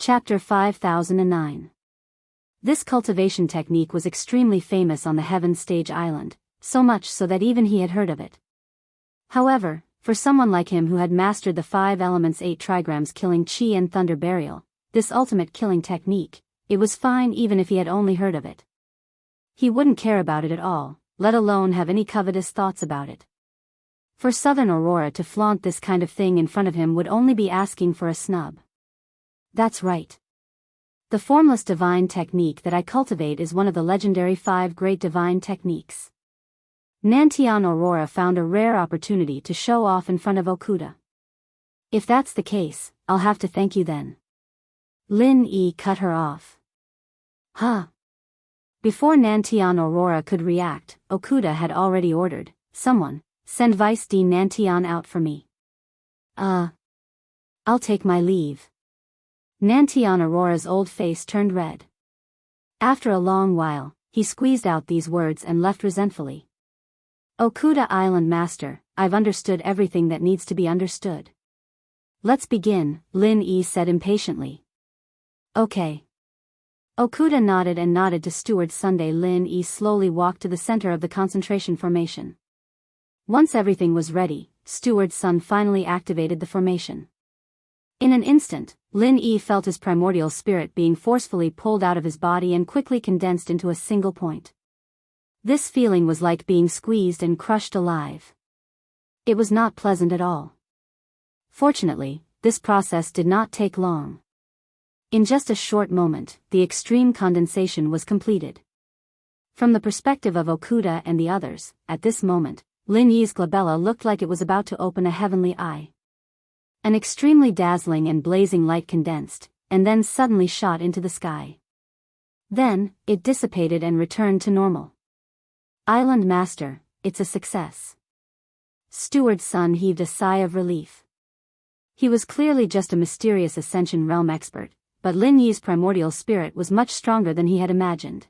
Chapter 5009. This cultivation technique was extremely famous on the Heaven Stage Island, so much so that even he had heard of it. However, for someone like him who had mastered the 5 elements 8 trigrams killing chi and thunder burial, this ultimate killing technique, it was fine even if he had only heard of it. He wouldn't care about it at all, let alone have any covetous thoughts about it. For Southern Aurora to flaunt this kind of thing in front of him would only be asking for a snub. That's right. The formless divine technique that I cultivate is one of the legendary 5 great divine techniques. Nantian Aurora found a rare opportunity to show off in front of Okuda. If that's the case, I'll have to thank you then. Lin Yi cut her off. Huh. Before Nantian Aurora could react, Okuda had already ordered, someone, send Vice Dean Nantian out for me. I'll take my leave. Nantian Aurora's old face turned red. After a long while, he squeezed out these words and left resentfully. Okuda Island Master, I've understood everything that needs to be understood. Let's begin, Lin Yi said impatiently. Okay. Okuda nodded and nodded to Steward Sunday. Lin Yi slowly walked to the center of the concentration formation. Once everything was ready, Steward Sun finally activated the formation. In an instant, Lin Yi felt his primordial spirit being forcefully pulled out of his body and quickly condensed into a single point. This feeling was like being squeezed and crushed alive. It was not pleasant at all. Fortunately, this process did not take long. In just a short moment, the extreme condensation was completed. From the perspective of Okuda and the others, at this moment, Lin Yi's glabella looked like it was about to open a heavenly eye. An extremely dazzling and blazing light condensed, and then suddenly shot into the sky. Then, it dissipated and returned to normal. Island Master, it's a success. Steward Sun heaved a sigh of relief. He was clearly just a mysterious Ascension Realm expert, but Lin Yi's primordial spirit was much stronger than he had imagined.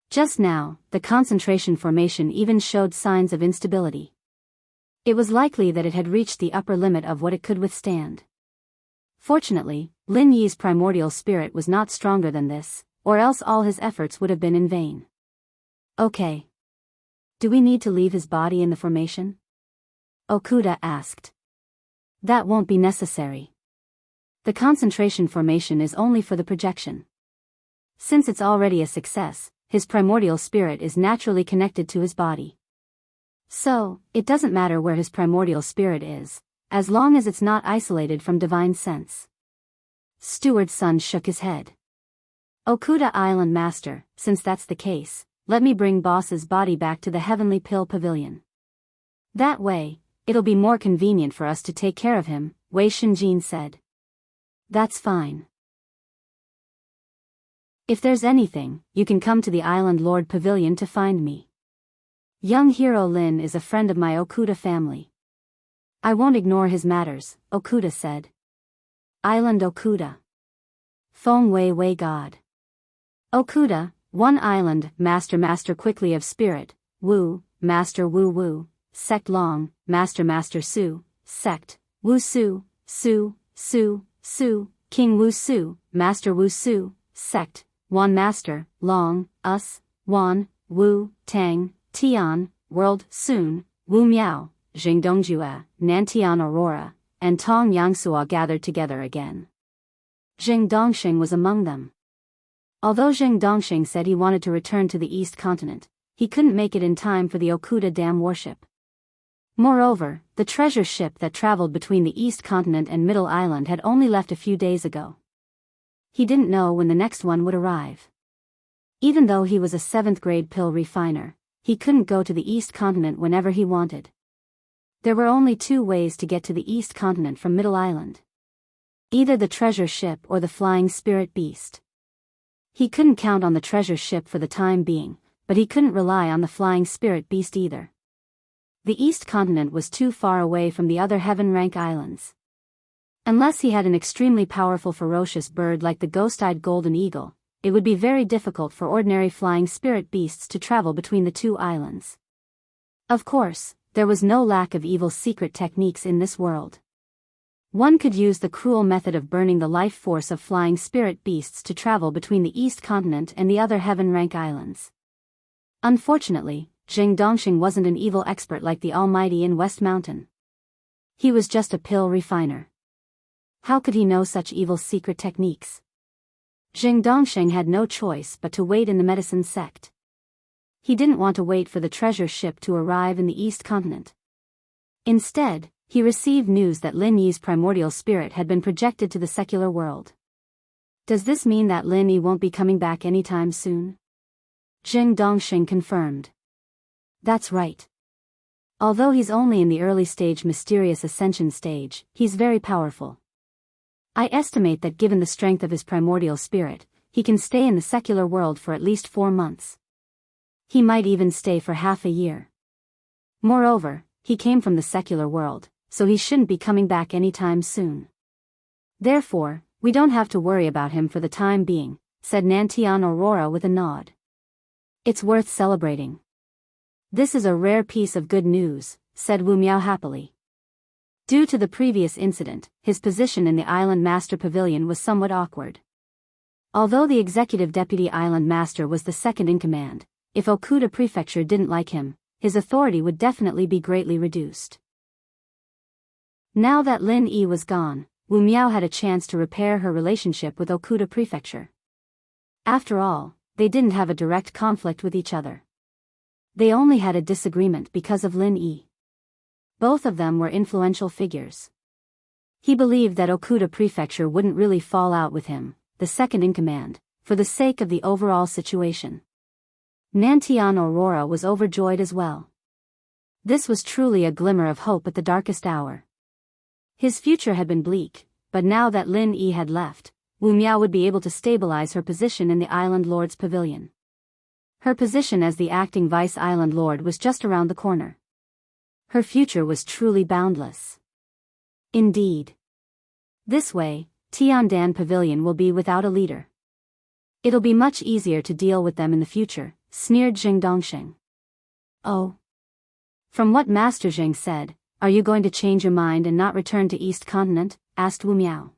Just now, the concentration formation even showed signs of instability. It was likely that it had reached the upper limit of what it could withstand. Fortunately, Lin Yi's primordial spirit was not stronger than this, or else all his efforts would have been in vain. Okay. Do we need to leave his body in the formation? Okuda asked. That won't be necessary. The concentration formation is only for the projection. Since it's already a success, his primordial spirit is naturally connected to his body. So, it doesn't matter where his primordial spirit is, as long as it's not isolated from divine sense. Steward Sun shook his head. Okuda Island Master, since that's the case, let me bring Boss's body back to the Heavenly Pill Pavilion. That way, it'll be more convenient for us to take care of him, Wei Shinjin said. That's fine. If there's anything, you can come to the Island Lord Pavilion to find me. Young hero Lin is a friend of my Okuda family. I won't ignore his matters, Okuda said. Island Okuda. Feng Wei Wei God. Okuda, one island, master quickly of spirit, Wu, master Wu Wu, sect Long, master Su, sect, Wu Su, King Wu Su, master Wu Su, sect, Wan master, Long, us, Wan, Wu, Tang, Tian, world, Sun, Wu Miao, Jingdongjue, Nantian Aurora, and Tong Yangsua gathered together again. Zheng Dongxing was among them. Although Zheng Dongxing said he wanted to return to the East Continent, he couldn't make it in time for the Okuda Dam warship. Moreover, the treasure ship that traveled between the East Continent and Middle Island had only left a few days ago. He didn't know when the next one would arrive. Even though he was a 7th grade pill refiner, he couldn't go to the East Continent whenever he wanted. There were only 2 ways to get to the East Continent from Middle Island. Either the treasure ship or the flying spirit beast. He couldn't count on the treasure ship for the time being, but he couldn't rely on the flying spirit beast either. The East Continent was too far away from the other heaven rank islands. Unless he had an extremely powerful ferocious bird like the ghost-eyed golden eagle, it would be very difficult for ordinary flying spirit beasts to travel between the 2 islands. Of course, there was no lack of evil secret techniques in this world. One could use the cruel method of burning the life force of flying spirit beasts to travel between the East Continent and the other Heaven Rank Islands. Unfortunately, Jing Dongxing wasn't an evil expert like the Almighty in West Mountain. He was just a pill refiner. How could he know such evil secret techniques? Jing Dongxing had no choice but to wait in the medicine sect. He didn't want to wait for the treasure ship to arrive in the East Continent. Instead, he received news that Lin Yi's primordial spirit had been projected to the secular world. Does this mean that Lin Yi won't be coming back anytime soon? Jing Dongxing confirmed. That's right. Although he's only in the early stage mysterious ascension stage, he's very powerful. I estimate that given the strength of his primordial spirit, he can stay in the secular world for at least 4 months. He might even stay for half a year. Moreover, he came from the secular world, so he shouldn't be coming back anytime soon. Therefore, we don't have to worry about him for the time being, said Nantian Aurora with a nod. It's worth celebrating. This is a rare piece of good news, said Wu Miao happily. Due to the previous incident, his position in the Island Master Pavilion was somewhat awkward. Although the Executive Deputy Island Master was the second in command, if Okuda Prefecture didn't like him, his authority would definitely be greatly reduced. Now that Lin Yi was gone, Wu Miao had a chance to repair her relationship with Okuda Prefecture. After all, they didn't have a direct conflict with each other. They only had a disagreement because of Lin Yi. Both of them were influential figures. He believed that Okuda Prefecture wouldn't really fall out with him, the second in command, for the sake of the overall situation. Nantian Aurora was overjoyed as well. This was truly a glimmer of hope at the darkest hour. His future had been bleak, but now that Lin Yi had left, Wu Miao would be able to stabilize her position in the Island Lord's Pavilion. Her position as the acting Vice Island Lord was just around the corner. Her future was truly boundless. Indeed. This way, Tiandan Pavilion will be without a leader. It'll be much easier to deal with them in the future, sneered Jing Dongxing. Oh. From what Master Jing said, are you going to change your mind and not return to East Continent? Asked Wu Miao.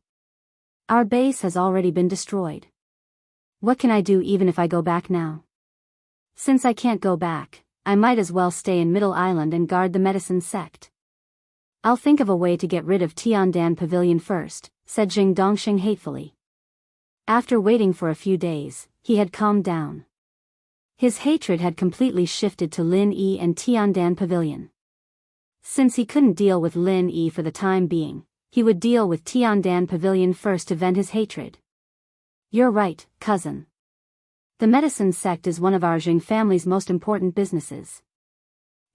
Our base has already been destroyed. What can I do even if I go back now? Since I can't go back, I might as well stay in Middle Island and guard the medicine sect. I'll think of a way to get rid of Tiandan Pavilion first, said Jing Dongxing hatefully. After waiting for a few days, he had calmed down. His hatred had completely shifted to Lin Yi and Tiandan Pavilion. Since he couldn't deal with Lin Yi for the time being, he would deal with Tiandan Pavilion first to vent his hatred. You're right, cousin. The medicine sect is one of our Jing family's most important businesses.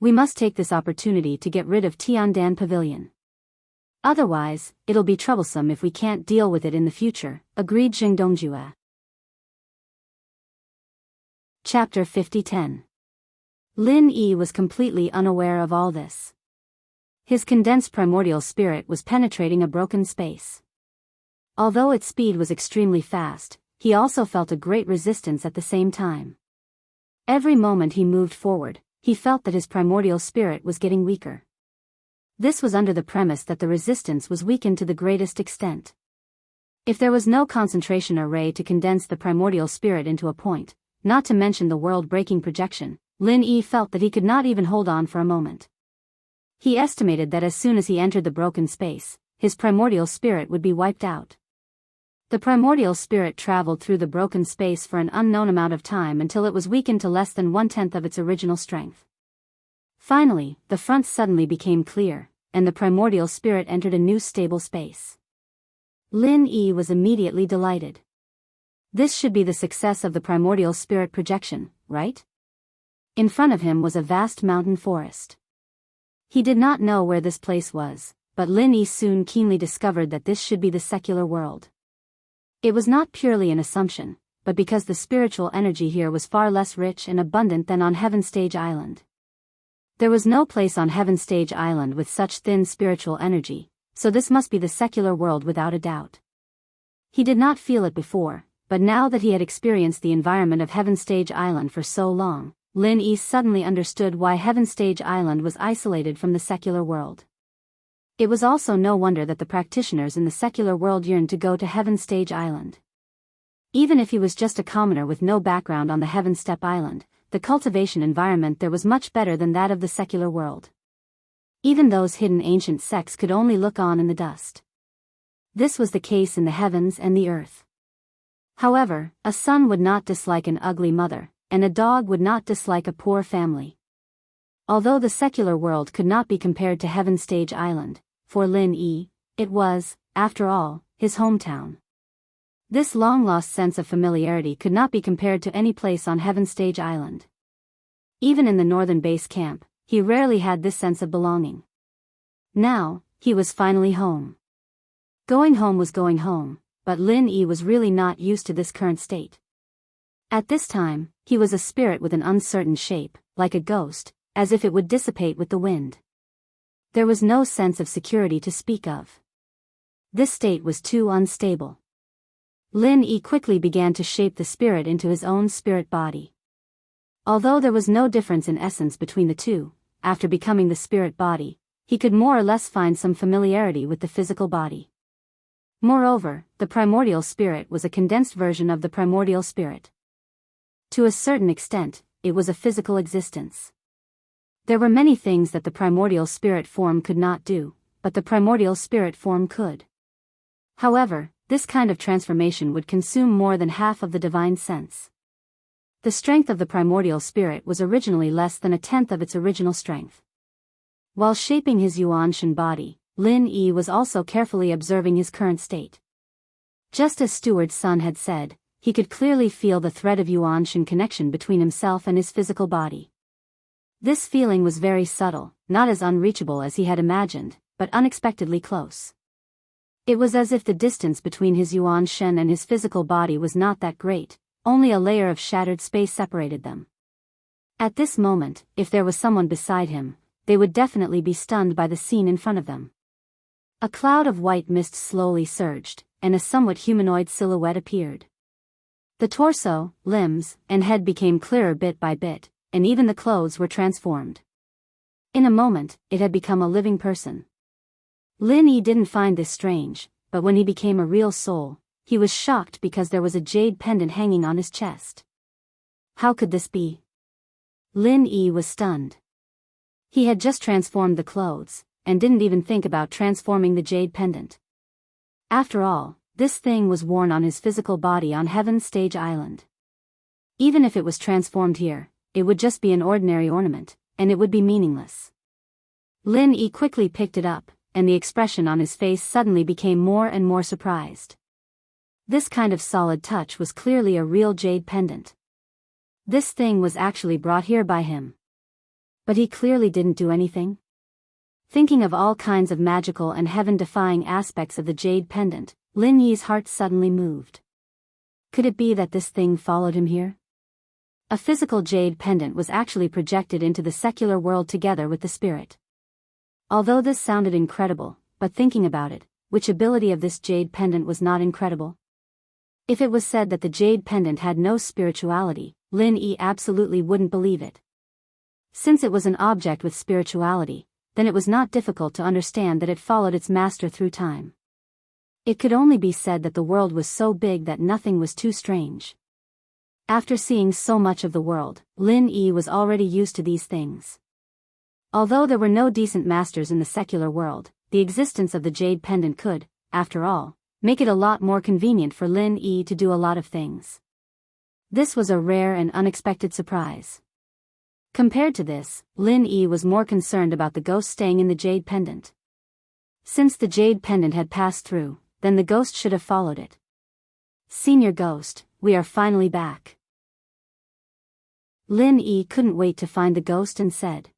We must take this opportunity to get rid of Tiandan Pavilion. Otherwise, it'll be troublesome if we can't deal with it in the future, agreed Jing Dongjue. Chapter 50-10. Lin Yi was completely unaware of all this. His condensed primordial spirit was penetrating a broken space. Although its speed was extremely fast, he also felt a great resistance at the same time. Every moment he moved forward, he felt that his primordial spirit was getting weaker. This was under the premise that the resistance was weakened to the greatest extent. If there was no concentration array to condense the primordial spirit into a point, not to mention the world-breaking projection, Lin Yi felt that he could not even hold on for a moment. He estimated that as soon as he entered the broken space, his primordial spirit would be wiped out. The primordial spirit traveled through the broken space for an unknown amount of time until it was weakened to less than 1/10 of its original strength. Finally, the front suddenly became clear, and the primordial spirit entered a new stable space. Lin Yi was immediately delighted. This should be the success of the primordial spirit projection, right? In front of him was a vast mountain forest. He did not know where this place was, but Lin Yi soon keenly discovered that this should be the secular world. It was not purely an assumption, but because the spiritual energy here was far less rich and abundant than on Heaven Stage Island. There was no place on Heaven Stage Island with such thin spiritual energy, so this must be the secular world without a doubt. He did not feel it before, but now that he had experienced the environment of Heaven Stage Island for so long, Lin Yi suddenly understood why Heaven Stage Island was isolated from the secular world. It was also no wonder that the practitioners in the secular world yearned to go to Heaven Stage Island. Even if he was just a commoner with no background on the Heaven Step Island, the cultivation environment there was much better than that of the secular world. Even those hidden ancient sects could only look on in the dust. This was the case in the heavens and the earth. However, a son would not dislike an ugly mother, and a dog would not dislike a poor family. Although the secular world could not be compared to Heaven Stage Island, for Lin Yi, it was, after all, his hometown. This long-lost sense of familiarity could not be compared to any place on Heaven Stage Island. Even in the northern base camp, he rarely had this sense of belonging. Now, he was finally home. Going home was going home, but Lin Yi was really not used to this current state. At this time, he was a spirit with an uncertain shape, like a ghost, as if it would dissipate with the wind. There was no sense of security to speak of. This state was too unstable. Lin Yi quickly began to shape the spirit into his own spirit body. Although there was no difference in essence between the two, after becoming the spirit body, he could more or less find some familiarity with the physical body. Moreover, the primordial spirit was a condensed version of the primordial spirit. To a certain extent, it was a physical existence. There were many things that the primordial spirit form could not do, but the primordial spirit form could. However, this kind of transformation would consume more than half of the divine sense. The strength of the primordial spirit was originally less than a tenth of its original strength. While shaping his Yuanshan body, Lin Yi was also carefully observing his current state. Just as Steward's son had said, he could clearly feel the thread of Yuanshan connection between himself and his physical body. This feeling was very subtle, not as unreachable as he had imagined, but unexpectedly close. It was as if the distance between his Yuanshan and his physical body was not that great, only a layer of shattered space separated them. At this moment, if there was someone beside him, they would definitely be stunned by the scene in front of them. A cloud of white mist slowly surged, and a somewhat humanoid silhouette appeared. The torso, limbs, and head became clearer bit by bit, and even the clothes were transformed. In a moment, it had become a living person. Lin Yi didn't find this strange, but when he became a real soul, he was shocked because there was a jade pendant hanging on his chest. How could this be? Lin Yi was stunned. He had just transformed the clothes, and didn't even think about transforming the jade pendant. After all, this thing was worn on his physical body on Heaven Stage Island. Even if it was transformed here, it would just be an ordinary ornament, and it would be meaningless. Lin Yi quickly picked it up, and the expression on his face suddenly became more and more surprised. This kind of solid touch was clearly a real jade pendant. This thing was actually brought here by him. But he clearly didn't do anything. Thinking of all kinds of magical and heaven-defying aspects of the jade pendant, Lin Yi's heart suddenly moved. Could it be that this thing followed him here? A physical jade pendant was actually projected into the secular world together with the spirit. Although this sounded incredible, but thinking about it, which ability of this jade pendant was not incredible? If it was said that the jade pendant had no spirituality, Lin Yi absolutely wouldn't believe it. Since it was an object with spirituality, then it was not difficult to understand that it followed its master through time. It could only be said that the world was so big that nothing was too strange. After seeing so much of the world, Lin Yi was already used to these things. Although there were no decent masters in the secular world, the existence of the jade pendant could, after all, make it a lot more convenient for Lin Yi to do a lot of things. This was a rare and unexpected surprise. Compared to this, Lin Yi was more concerned about the ghost staying in the jade pendant. Since the jade pendant had passed through, then the ghost should have followed it. Senior Ghost, we are finally back. Lin Yi couldn't wait to find the ghost and said.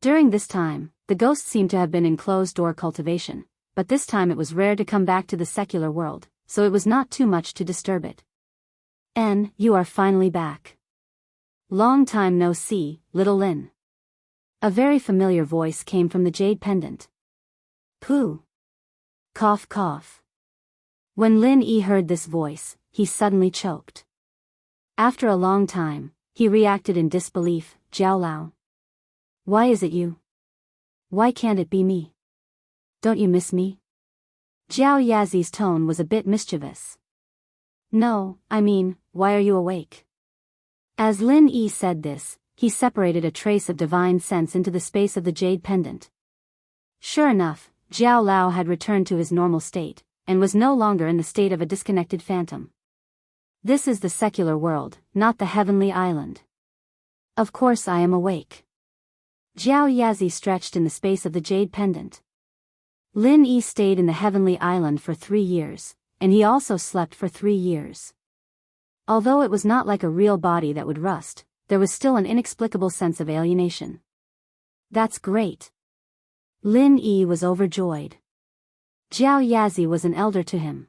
During this time, the ghost seemed to have been in closed-door cultivation, but this time it was rare to come back to the secular world, so it was not too much to disturb it. You are finally back. Long time no see, little Lin. A very familiar voice came from the jade pendant. Pooh. Cough cough. When Lin Yi heard this voice, he suddenly choked. After a long time, he reacted in disbelief. Jiao Lao. Why is it you? Why can't it be me? Don't you miss me? Jiao Yazi's tone was a bit mischievous. No, I mean, why are you awake? As Lin Yi said this, he separated a trace of divine sense into the space of the jade pendant. Sure enough, Jiao Lao had returned to his normal state, and was no longer in the state of a disconnected phantom. This is the secular world, not the heavenly island. Of course I am awake. Jiao Yazi stretched in the space of the jade pendant. Lin Yi stayed in the heavenly island for 3 years, and he also slept for 3 years. Although it was not like a real body that would rust, there was still an inexplicable sense of alienation. That's great. Lin Yi was overjoyed. Jiao Yazi was an elder to him.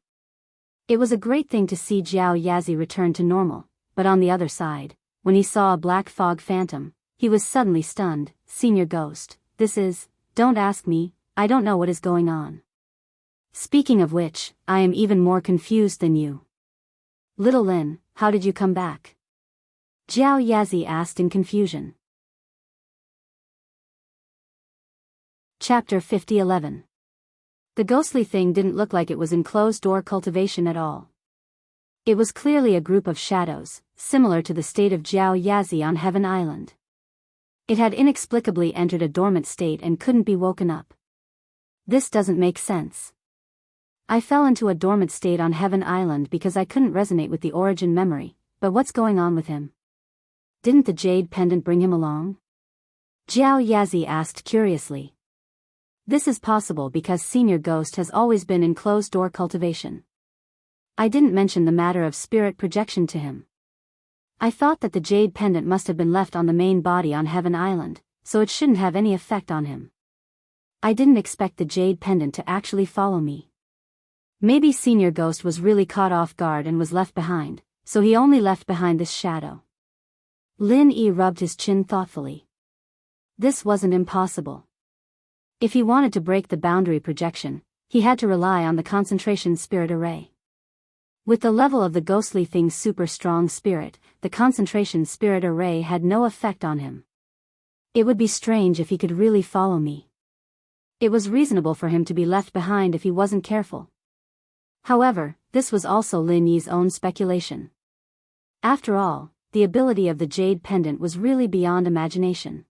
It was a great thing to see Jiao Yazi return to normal, but on the other side, when he saw a black fog phantom, he was suddenly stunned. Senior Ghost, don't ask me, I don't know what is going on. Speaking of which, I am even more confused than you. Little Lin, how did you come back? Jiao Yazi asked in confusion. Chapter 50:11. The ghostly thing didn't look like it was in closed-door cultivation at all. It was clearly a group of shadows, similar to the state of Jiao Yazi on Heaven Island. It had inexplicably entered a dormant state and couldn't be woken up. This doesn't make sense. I fell into a dormant state on Heaven Island because I couldn't resonate with the origin memory, but what's going on with him? Didn't the jade pendant bring him along? Jiao Yazi asked curiously. This is possible because Senior Ghost has always been in closed-door cultivation. I didn't mention the matter of spirit projection to him. I thought that the jade pendant must have been left on the main body on Heaven Island, so it shouldn't have any effect on him. I didn't expect the jade pendant to actually follow me. Maybe Senior Ghost was really caught off guard and was left behind, so he only left behind this shadow. Lin Yi rubbed his chin thoughtfully. This wasn't impossible. If he wanted to break the boundary projection, he had to rely on the concentration spirit array. With the level of the ghostly thing's super strong spirit, the concentration spirit array had no effect on him. It would be strange if he could really follow me. It was reasonable for him to be left behind if he wasn't careful. However, this was also Lin Yi's own speculation. After all, the ability of the jade pendant was really beyond imagination.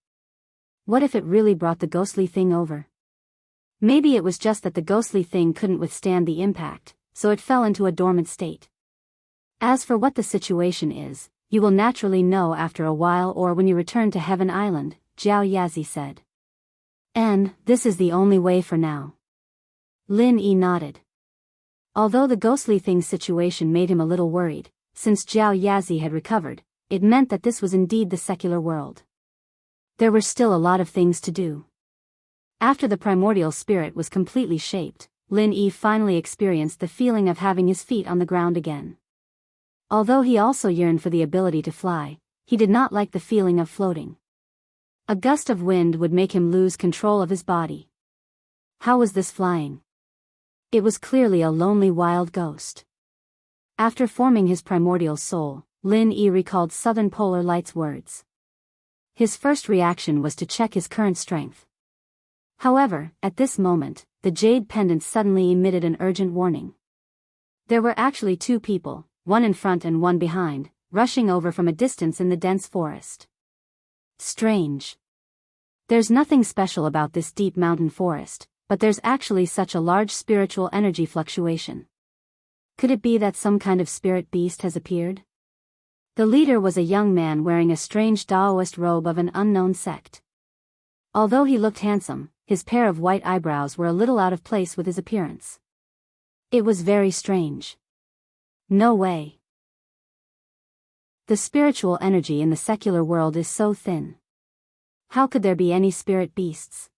What if it really brought the ghostly thing over? Maybe it was just that the ghostly thing couldn't withstand the impact, so it fell into a dormant state. As for what the situation is, you will naturally know after a while or when you return to Heaven Island, Jiao Yazi said. And this is the only way for now. Lin Yi nodded. Although the ghostly thing's situation made him a little worried, since Jiao Yazi had recovered, it meant that this was indeed the secular world. There were still a lot of things to do. After the primordial spirit was completely shaped, Lin Yi finally experienced the feeling of having his feet on the ground again. Although he also yearned for the ability to fly, he did not like the feeling of floating. A gust of wind would make him lose control of his body. How was this flying? It was clearly a lonely wild ghost. After forming his primordial soul, Lin Yi recalled Southern Polar Light's words. His first reaction was to check his current strength. However, at this moment, the jade pendant suddenly emitted an urgent warning. There were actually 2 people, one in front and one behind, rushing over from a distance in the dense forest. Strange. There's nothing special about this deep mountain forest, but there's actually such a large spiritual energy fluctuation. Could it be that some kind of spirit beast has appeared? The leader was a young man wearing a strange Taoist robe of an unknown sect. Although he looked handsome, his pair of white eyebrows were a little out of place with his appearance. It was very strange. No way. The spiritual energy in the secular world is so thin. How could there be any spirit beasts?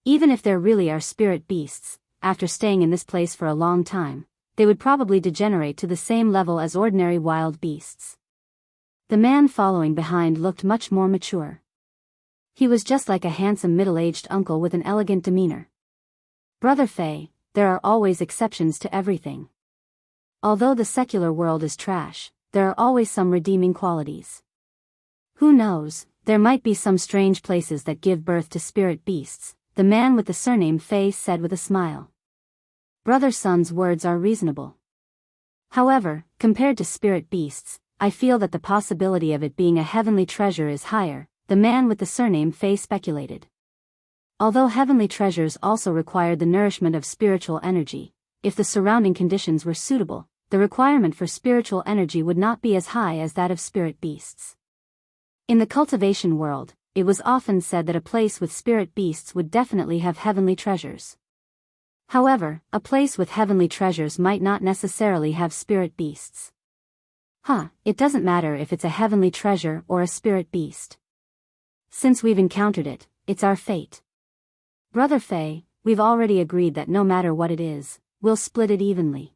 Even if there really are spirit beasts, after staying in this place for a long time, they would probably degenerate to the same level as ordinary wild beasts. The man following behind looked much more mature. He was just like a handsome middle-aged uncle with an elegant demeanor. Brother Fei, there are always exceptions to everything. Although the secular world is trash, there are always some redeeming qualities. Who knows, there might be some strange places that give birth to spirit beasts, the man with the surname Fei said with a smile. Brother Sun's words are reasonable. However, compared to spirit beasts, I feel that the possibility of it being a heavenly treasure is higher, the man with the surname Fei speculated. Although heavenly treasures also required the nourishment of spiritual energy, if the surrounding conditions were suitable, the requirement for spiritual energy would not be as high as that of spirit beasts. In the cultivation world, it was often said that a place with spirit beasts would definitely have heavenly treasures. However, a place with heavenly treasures might not necessarily have spirit beasts. It doesn't matter if it's a heavenly treasure or a spirit beast. Since we've encountered it, it's our fate. Brother Fei, we've already agreed that no matter what it is, we'll split it evenly.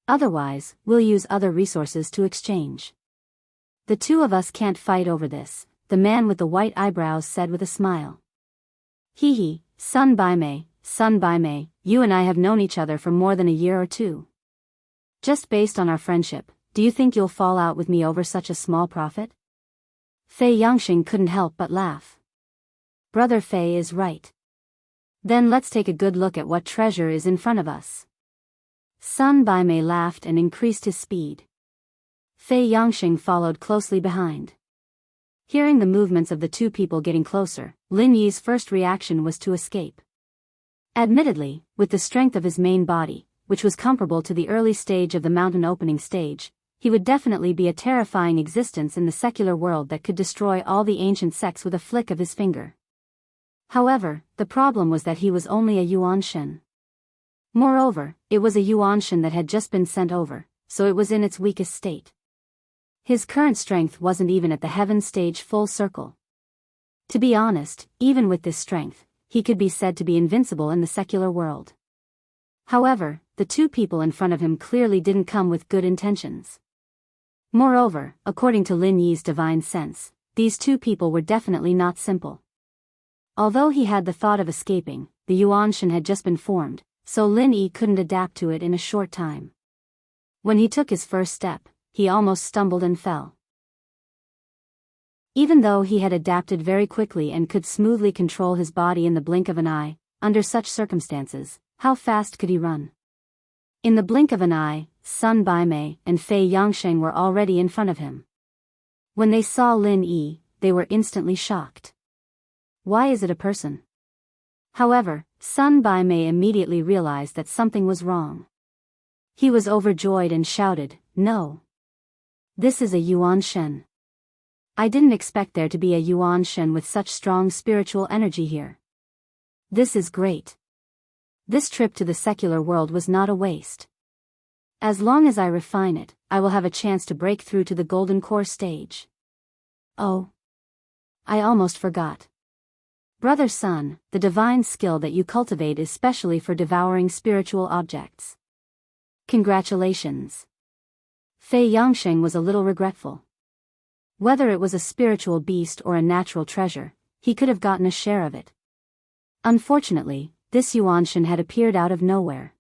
Otherwise, we'll use other resources to exchange. The two of us can't fight over this, the man with the white eyebrows said with a smile. Hee, Sun Baimei, you and I have known each other for more than a year or two. Just based on our friendship, do you think you'll fall out with me over such a small profit? Fei Yangxing couldn't help but laugh. Brother Fei is right. Then let's take a good look at what treasure is in front of us. Sun Baimei laughed and increased his speed. Fei Yangxing followed closely behind. Hearing the movements of the two people getting closer, Lin Yi's first reaction was to escape. Admittedly, with the strength of his main body, which was comparable to the early stage of the mountain opening stage, he would definitely be a terrifying existence in the secular world that could destroy all the ancient sects with a flick of his finger. However, the problem was that he was only a Yuanshen. Moreover, it was a Yuanshen that had just been sent over, so it was in its weakest state. His current strength wasn't even at the heaven stage full circle. To be honest, even with this strength, he could be said to be invincible in the secular world. However, the two people in front of him clearly didn't come with good intentions. Moreover, according to Lin Yi's divine sense, these two people were definitely not simple. Although he had the thought of escaping, the Yuanshen had just been formed, so Lin Yi couldn't adapt to it in a short time. When he took his first step, he almost stumbled and fell. Even though he had adapted very quickly and could smoothly control his body in the blink of an eye, under such circumstances, how fast could he run? In the blink of an eye, Sun Baimei and Fei Yangxing were already in front of him. When they saw Lin Yi, they were instantly shocked. Why is it a person? However, Sun Baimei immediately realized that something was wrong. He was overjoyed and shouted, "No! This is a Yuanshen. I didn't expect there to be a Yuanshen with such strong spiritual energy here. This is great. This trip to the secular world was not a waste. As long as I refine it, I will have a chance to break through to the golden core stage. Oh! I almost forgot. Brother Sun, the divine skill that you cultivate is specially for devouring spiritual objects. Congratulations." Fei Yangxing was a little regretful. Whether it was a spiritual beast or a natural treasure, he could have gotten a share of it. Unfortunately, this Yuanshen had appeared out of nowhere.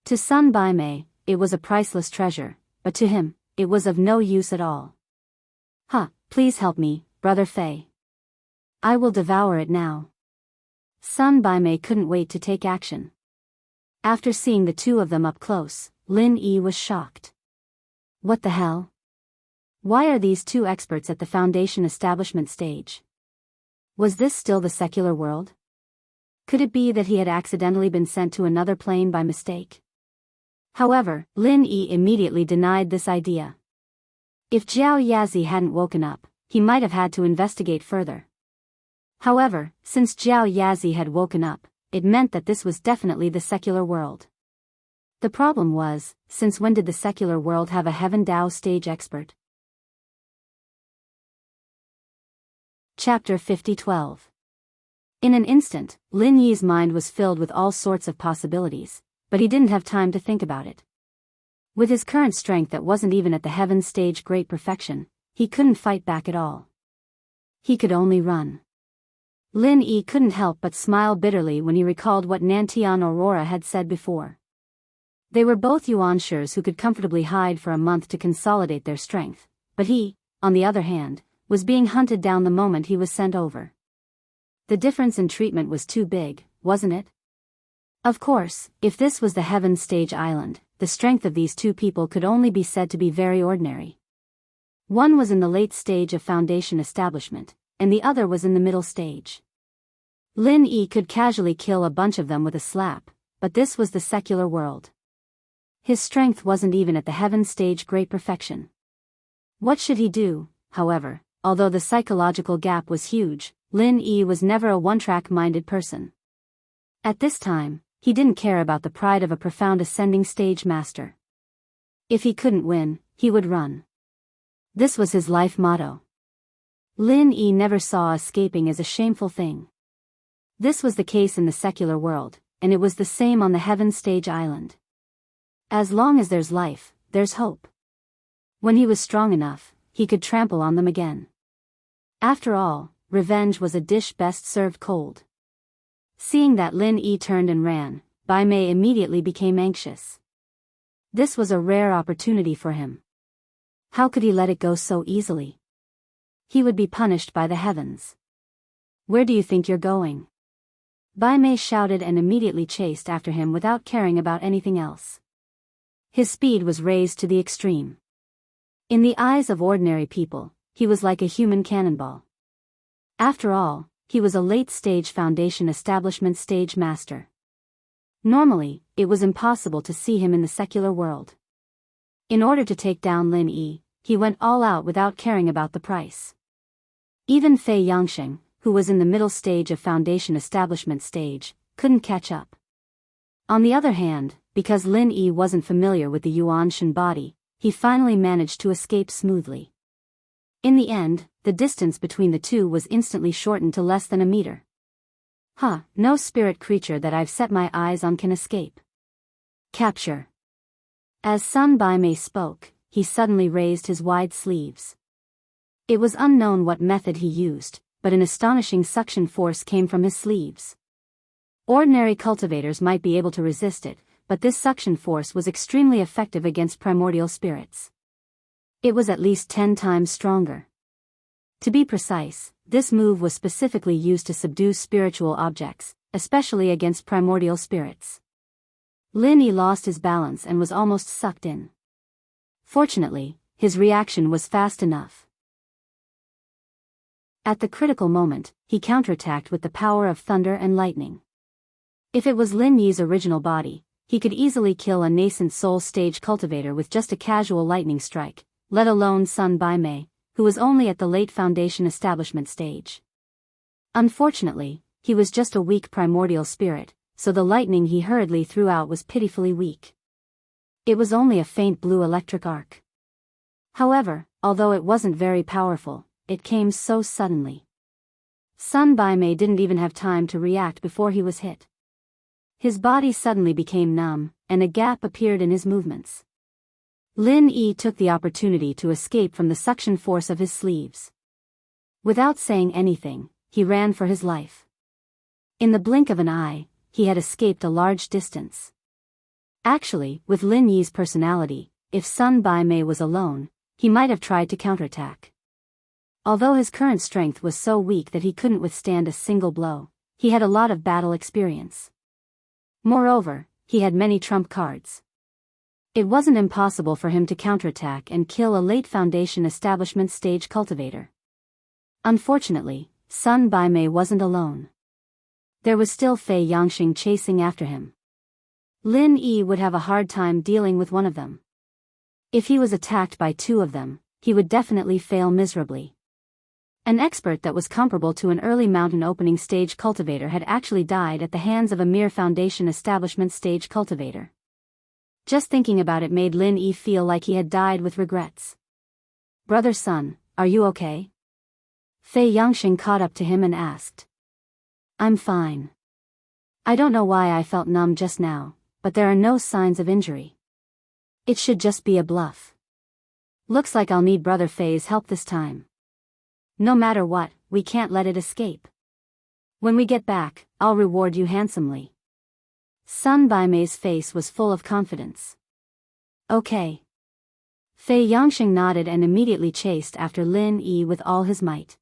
To Sun Baimei, it was a priceless treasure, but to him, it was of no use at all. Please help me, Brother Fei. I will devour it now. Sun Baimei couldn't wait to take action. After seeing the two of them up close, Lin Yi was shocked. What the hell? Why are these two experts at the foundation establishment stage? Was this still the secular world? Could it be that he had accidentally been sent to another plane by mistake? However, Lin Yi immediately denied this idea. If Jiao Yazi hadn't woken up, he might have had to investigate further. However, since Jiao Yazi had woken up, it meant that this was definitely the secular world. The problem was, since when did the secular world have a Heaven Dao stage expert? Chapter 50-12. In an instant, Lin Yi's mind was filled with all sorts of possibilities, but he didn't have time to think about it. With his current strength that wasn't even at the Heaven stage great perfection, he couldn't fight back at all. He could only run. Lin Yi couldn't help but smile bitterly when he recalled what Nantian Aurora had said before. They were both Yuanshers who could comfortably hide for a month to consolidate their strength, but he, on the other hand, was being hunted down the moment he was sent over. The difference in treatment was too big, wasn't it? Of course, if this was the Heaven Stage Island, the strength of these two people could only be said to be very ordinary. One was in the late stage of Foundation establishment, and the other was in the middle stage. Lin Yi could casually kill a bunch of them with a slap, but this was the secular world. His strength wasn't even at the Heaven Stage great perfection. What should he do, however? Although the psychological gap was huge, Lin Yi was never a one-track-minded person. At this time, he didn't care about the pride of a profound ascending stage master. If he couldn't win, he would run. This was his life motto. Lin Yi never saw escaping as a shameful thing. This was the case in the secular world, and it was the same on the Heaven Stage Island. As long as there's life, there's hope. When he was strong enough, he could trample on them again. After all, revenge was a dish best served cold. Seeing that Lin Yi turned and ran, Bai Mei immediately became anxious. This was a rare opportunity for him. How could he let it go so easily? He would be punished by the heavens. Where do you think you're going? Bai Mei shouted and immediately chased after him without caring about anything else. His speed was raised to the extreme. In the eyes of ordinary people, he was like a human cannonball. After all, he was a late-stage Foundation establishment stage master. Normally, it was impossible to see him in the secular world. In order to take down Lin Yi, he went all out without caring about the price. Even Fei Yangsheng, who was in the middle stage of Foundation establishment stage, couldn't catch up. On the other hand, because Lin Yi wasn't familiar with the Yuan Shen body, he finally managed to escape smoothly. In the end, the distance between the two was instantly shortened to less than a meter. No spirit creature that I've set my eyes on can escape. Capture. As Sun Bai Mei spoke, he suddenly raised his wide sleeves. It was unknown what method he used, but an astonishing suction force came from his sleeves. Ordinary cultivators might be able to resist it, but this suction force was extremely effective against primordial spirits. It was at least 10 times stronger. To be precise, this move was specifically used to subdue spiritual objects, especially against primordial spirits. Lin Yi lost his balance and was almost sucked in. Fortunately, his reaction was fast enough. At the critical moment, he counterattacked with the power of thunder and lightning. If it was Lin Yi's original body, he could easily kill a nascent soul stage cultivator with just a casual lightning strike, let alone Sun Bai Mei, who was only at the late Foundation establishment stage. Unfortunately, he was just a weak primordial spirit, so the lightning he hurriedly threw out was pitifully weak. It was only a faint blue electric arc. However, although it wasn't very powerful, it came so suddenly. Sun Bai Mei didn't even have time to react before he was hit. His body suddenly became numb, and a gap appeared in his movements. Lin Yi took the opportunity to escape from the suction force of his sleeves. Without saying anything, he ran for his life. In the blink of an eye, he had escaped a large distance. Actually, with Lin Yi's personality, if Sun Bai Mei was alone, he might have tried to counterattack. Although his current strength was so weak that he couldn't withstand a single blow, he had a lot of battle experience. Moreover, he had many trump cards. It wasn't impossible for him to counterattack and kill a late Foundation establishment stage cultivator. Unfortunately, Sun Bai Mei wasn't alone. There was still Fei Yangsheng chasing after him. Lin Yi would have a hard time dealing with one of them. If he was attacked by two of them, he would definitely fail miserably. An expert that was comparable to an early mountain opening stage cultivator had actually died at the hands of a mere Foundation establishment stage cultivator. Just thinking about it made Lin Yi feel like he had died with regrets. "Brother Sun, are you okay?" Fei Yangsheng caught up to him and asked. "I'm fine. I don't know why I felt numb just now, but there are no signs of injury. It should just be a bluff. Looks like I'll need Brother Fei's help this time. No matter what, we can't let it escape. When we get back, I'll reward you handsomely." Sun Bai Mei's face was full of confidence. "Okay." Fei Yangsheng nodded and immediately chased after Lin Yi with all his might.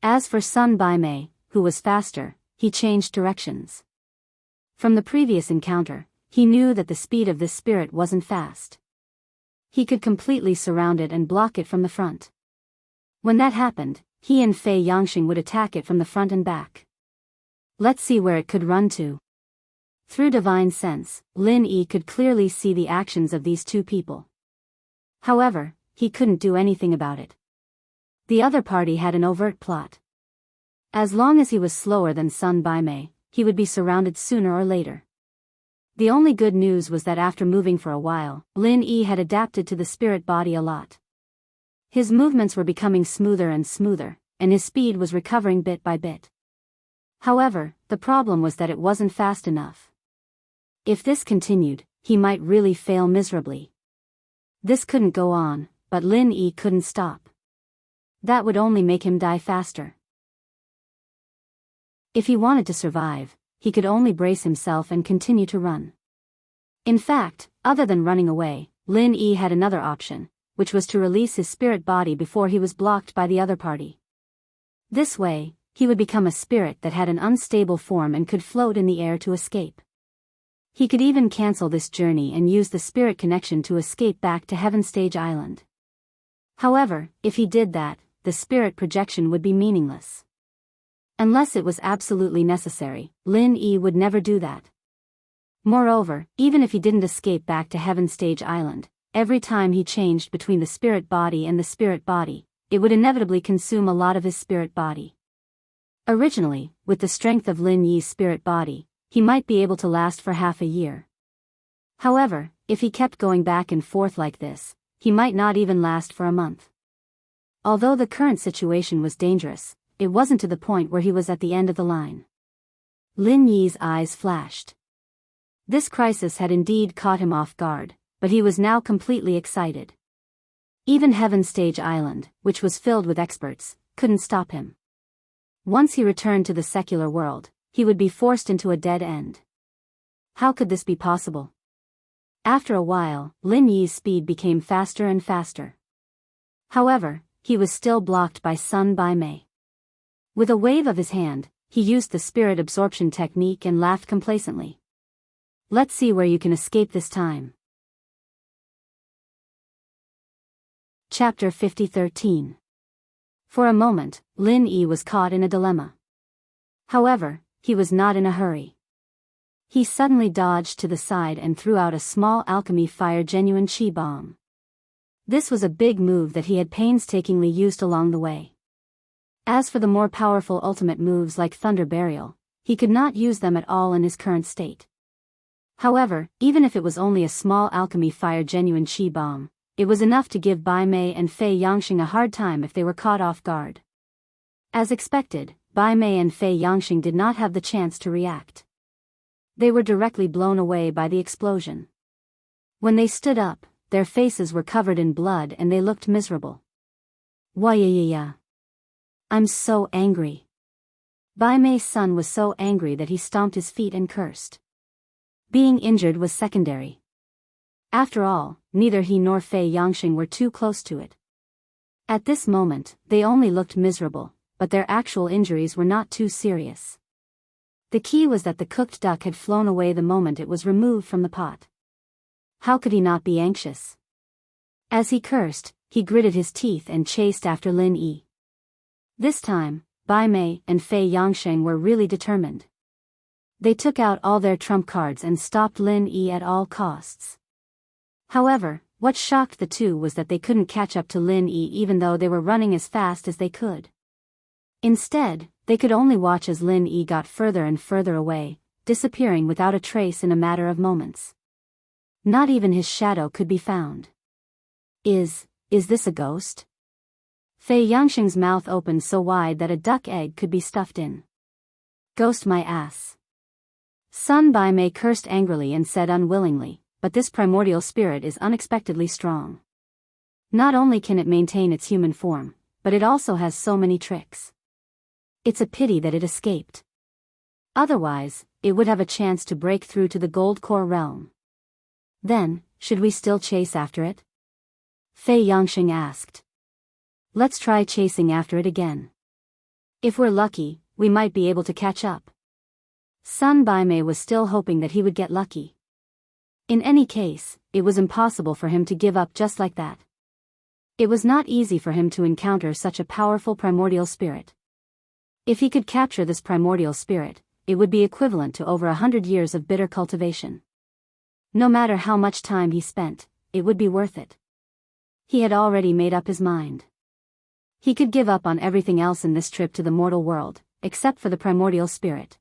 As for Sun Bai Mei, who was faster, he changed directions. From the previous encounter, he knew that the speed of this spirit wasn't fast. He could completely surround it and block it from the front. When that happened, he and Fei Yangxing would attack it from the front and back. Let's see where it could run to. Through divine sense, Lin Yi could clearly see the actions of these two people. However, he couldn't do anything about it. The other party had an overt plot. As long as he was slower than Sun Baimei, he would be surrounded sooner or later. The only good news was that after moving for a while, Lin Yi had adapted to the spirit body a lot. His movements were becoming smoother and smoother, and his speed was recovering bit by bit. However, the problem was that it wasn't fast enough. If this continued, he might really fail miserably. This couldn't go on, but Lin Yi couldn't stop. That would only make him die faster. If he wanted to survive, he could only brace himself and continue to run. In fact, other than running away, Lin Yi had another option, which was to release his spirit body before he was blocked by the other party. This way, he would become a spirit that had an unstable form and could float in the air to escape. He could even cancel this journey and use the spirit connection to escape back to Heaven Stage Island. However, if he did that, the spirit projection would be meaningless. Unless it was absolutely necessary, Lin Yi would never do that. Moreover, even if he didn't escape back to Heaven Stage Island, every time he changed between the spirit body and the spirit body, it would inevitably consume a lot of his spirit body. Originally, with the strength of Lin Yi's spirit body, he might be able to last for half a year. However, if he kept going back and forth like this, he might not even last for a month. Although the current situation was dangerous, it wasn't to the point where he was at the end of the line. Lin Yi's eyes flashed. This crisis had indeed caught him off guard, but he was now completely excited. Even Heaven Stage Island, which was filled with experts, couldn't stop him. Once he returned to the secular world, he would be forced into a dead end. How could this be possible? After a while, Lin Yi's speed became faster and faster. However, he was still blocked by Sun Baimei. With a wave of his hand, he used the spirit absorption technique and laughed complacently. Let's see where you can escape this time. Chapter 50-13. For a moment, Lin Yi was caught in a dilemma. However, he was not in a hurry. He suddenly dodged to the side and threw out a small alchemy fire genuine chi bomb. This was a big move that he had painstakingly used along the way. As for the more powerful ultimate moves like Thunder Burial, he could not use them at all in his current state. However, even if it was only a small alchemy fire genuine chi bomb, it was enough to give Bai Mei and Fei Yangxing a hard time if they were caught off guard. As expected, Bai Mei and Fei Yangxing did not have the chance to react. They were directly blown away by the explosion. When they stood up, their faces were covered in blood and they looked miserable. Why-ya-ya-ya. I'm so angry. Bai Mei's son was so angry that he stomped his feet and cursed. Being injured was secondary. After all, neither he nor Fei Yangxing were too close to it. At this moment, they only looked miserable, but their actual injuries were not too serious. The key was that the cooked duck had flown away the moment it was removed from the pot. How could he not be anxious? As he cursed, he gritted his teeth and chased after Lin Yi. This time, Bai Mei and Fei Yangxing were really determined. They took out all their trump cards and stopped Lin Yi at all costs. However, what shocked the two was that they couldn't catch up to Lin Yi even though they were running as fast as they could. Instead, they could only watch as Lin Yi got further and further away, disappearing without a trace in a matter of moments. Not even his shadow could be found. Is this a ghost? Fei Yangxing's mouth opened so wide that a duck egg could be stuffed in. Ghost my ass. Sun Baimei cursed angrily and said unwillingly, but this primordial spirit is unexpectedly strong. Not only can it maintain its human form, but it also has so many tricks. It's a pity that it escaped. Otherwise, it would have a chance to break through to the Gold Core realm. Then, should we still chase after it? Fei Yangxing asked. Let's try chasing after it again. If we're lucky, we might be able to catch up. Sun Baimei was still hoping that he would get lucky. In any case, it was impossible for him to give up just like that. It was not easy for him to encounter such a powerful primordial spirit. If he could capture this primordial spirit, it would be equivalent to over 100 years of bitter cultivation. No matter how much time he spent, it would be worth it. He had already made up his mind. He could give up on everything else in this trip to the mortal world, except for the primordial spirit.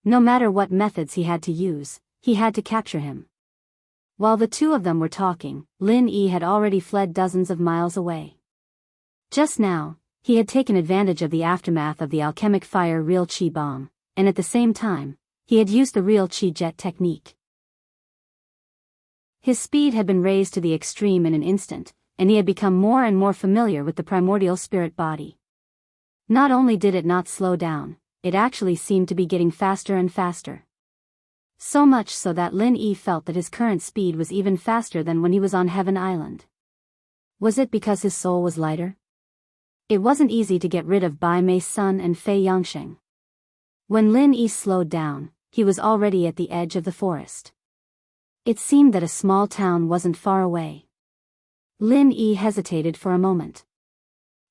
No matter what methods he had to use, he had to capture him. While the two of them were talking, Lin Yi had already fled dozens of miles away. Just now, he had taken advantage of the aftermath of the alchemic fire real chi bomb, and at the same time, he had used the real chi jet technique. His speed had been raised to the extreme in an instant, and he had become more and more familiar with the primordial spirit body. Not only did it not slow down, it actually seemed to be getting faster and faster. So much so that Lin Yi felt that his current speed was even faster than when he was on Heaven Island. Was it because his soul was lighter? It wasn't easy to get rid of Bai Mei's son and Fei Yangsheng. When Lin Yi slowed down, he was already at the edge of the forest. It seemed that a small town wasn't far away. Lin Yi hesitated for a moment.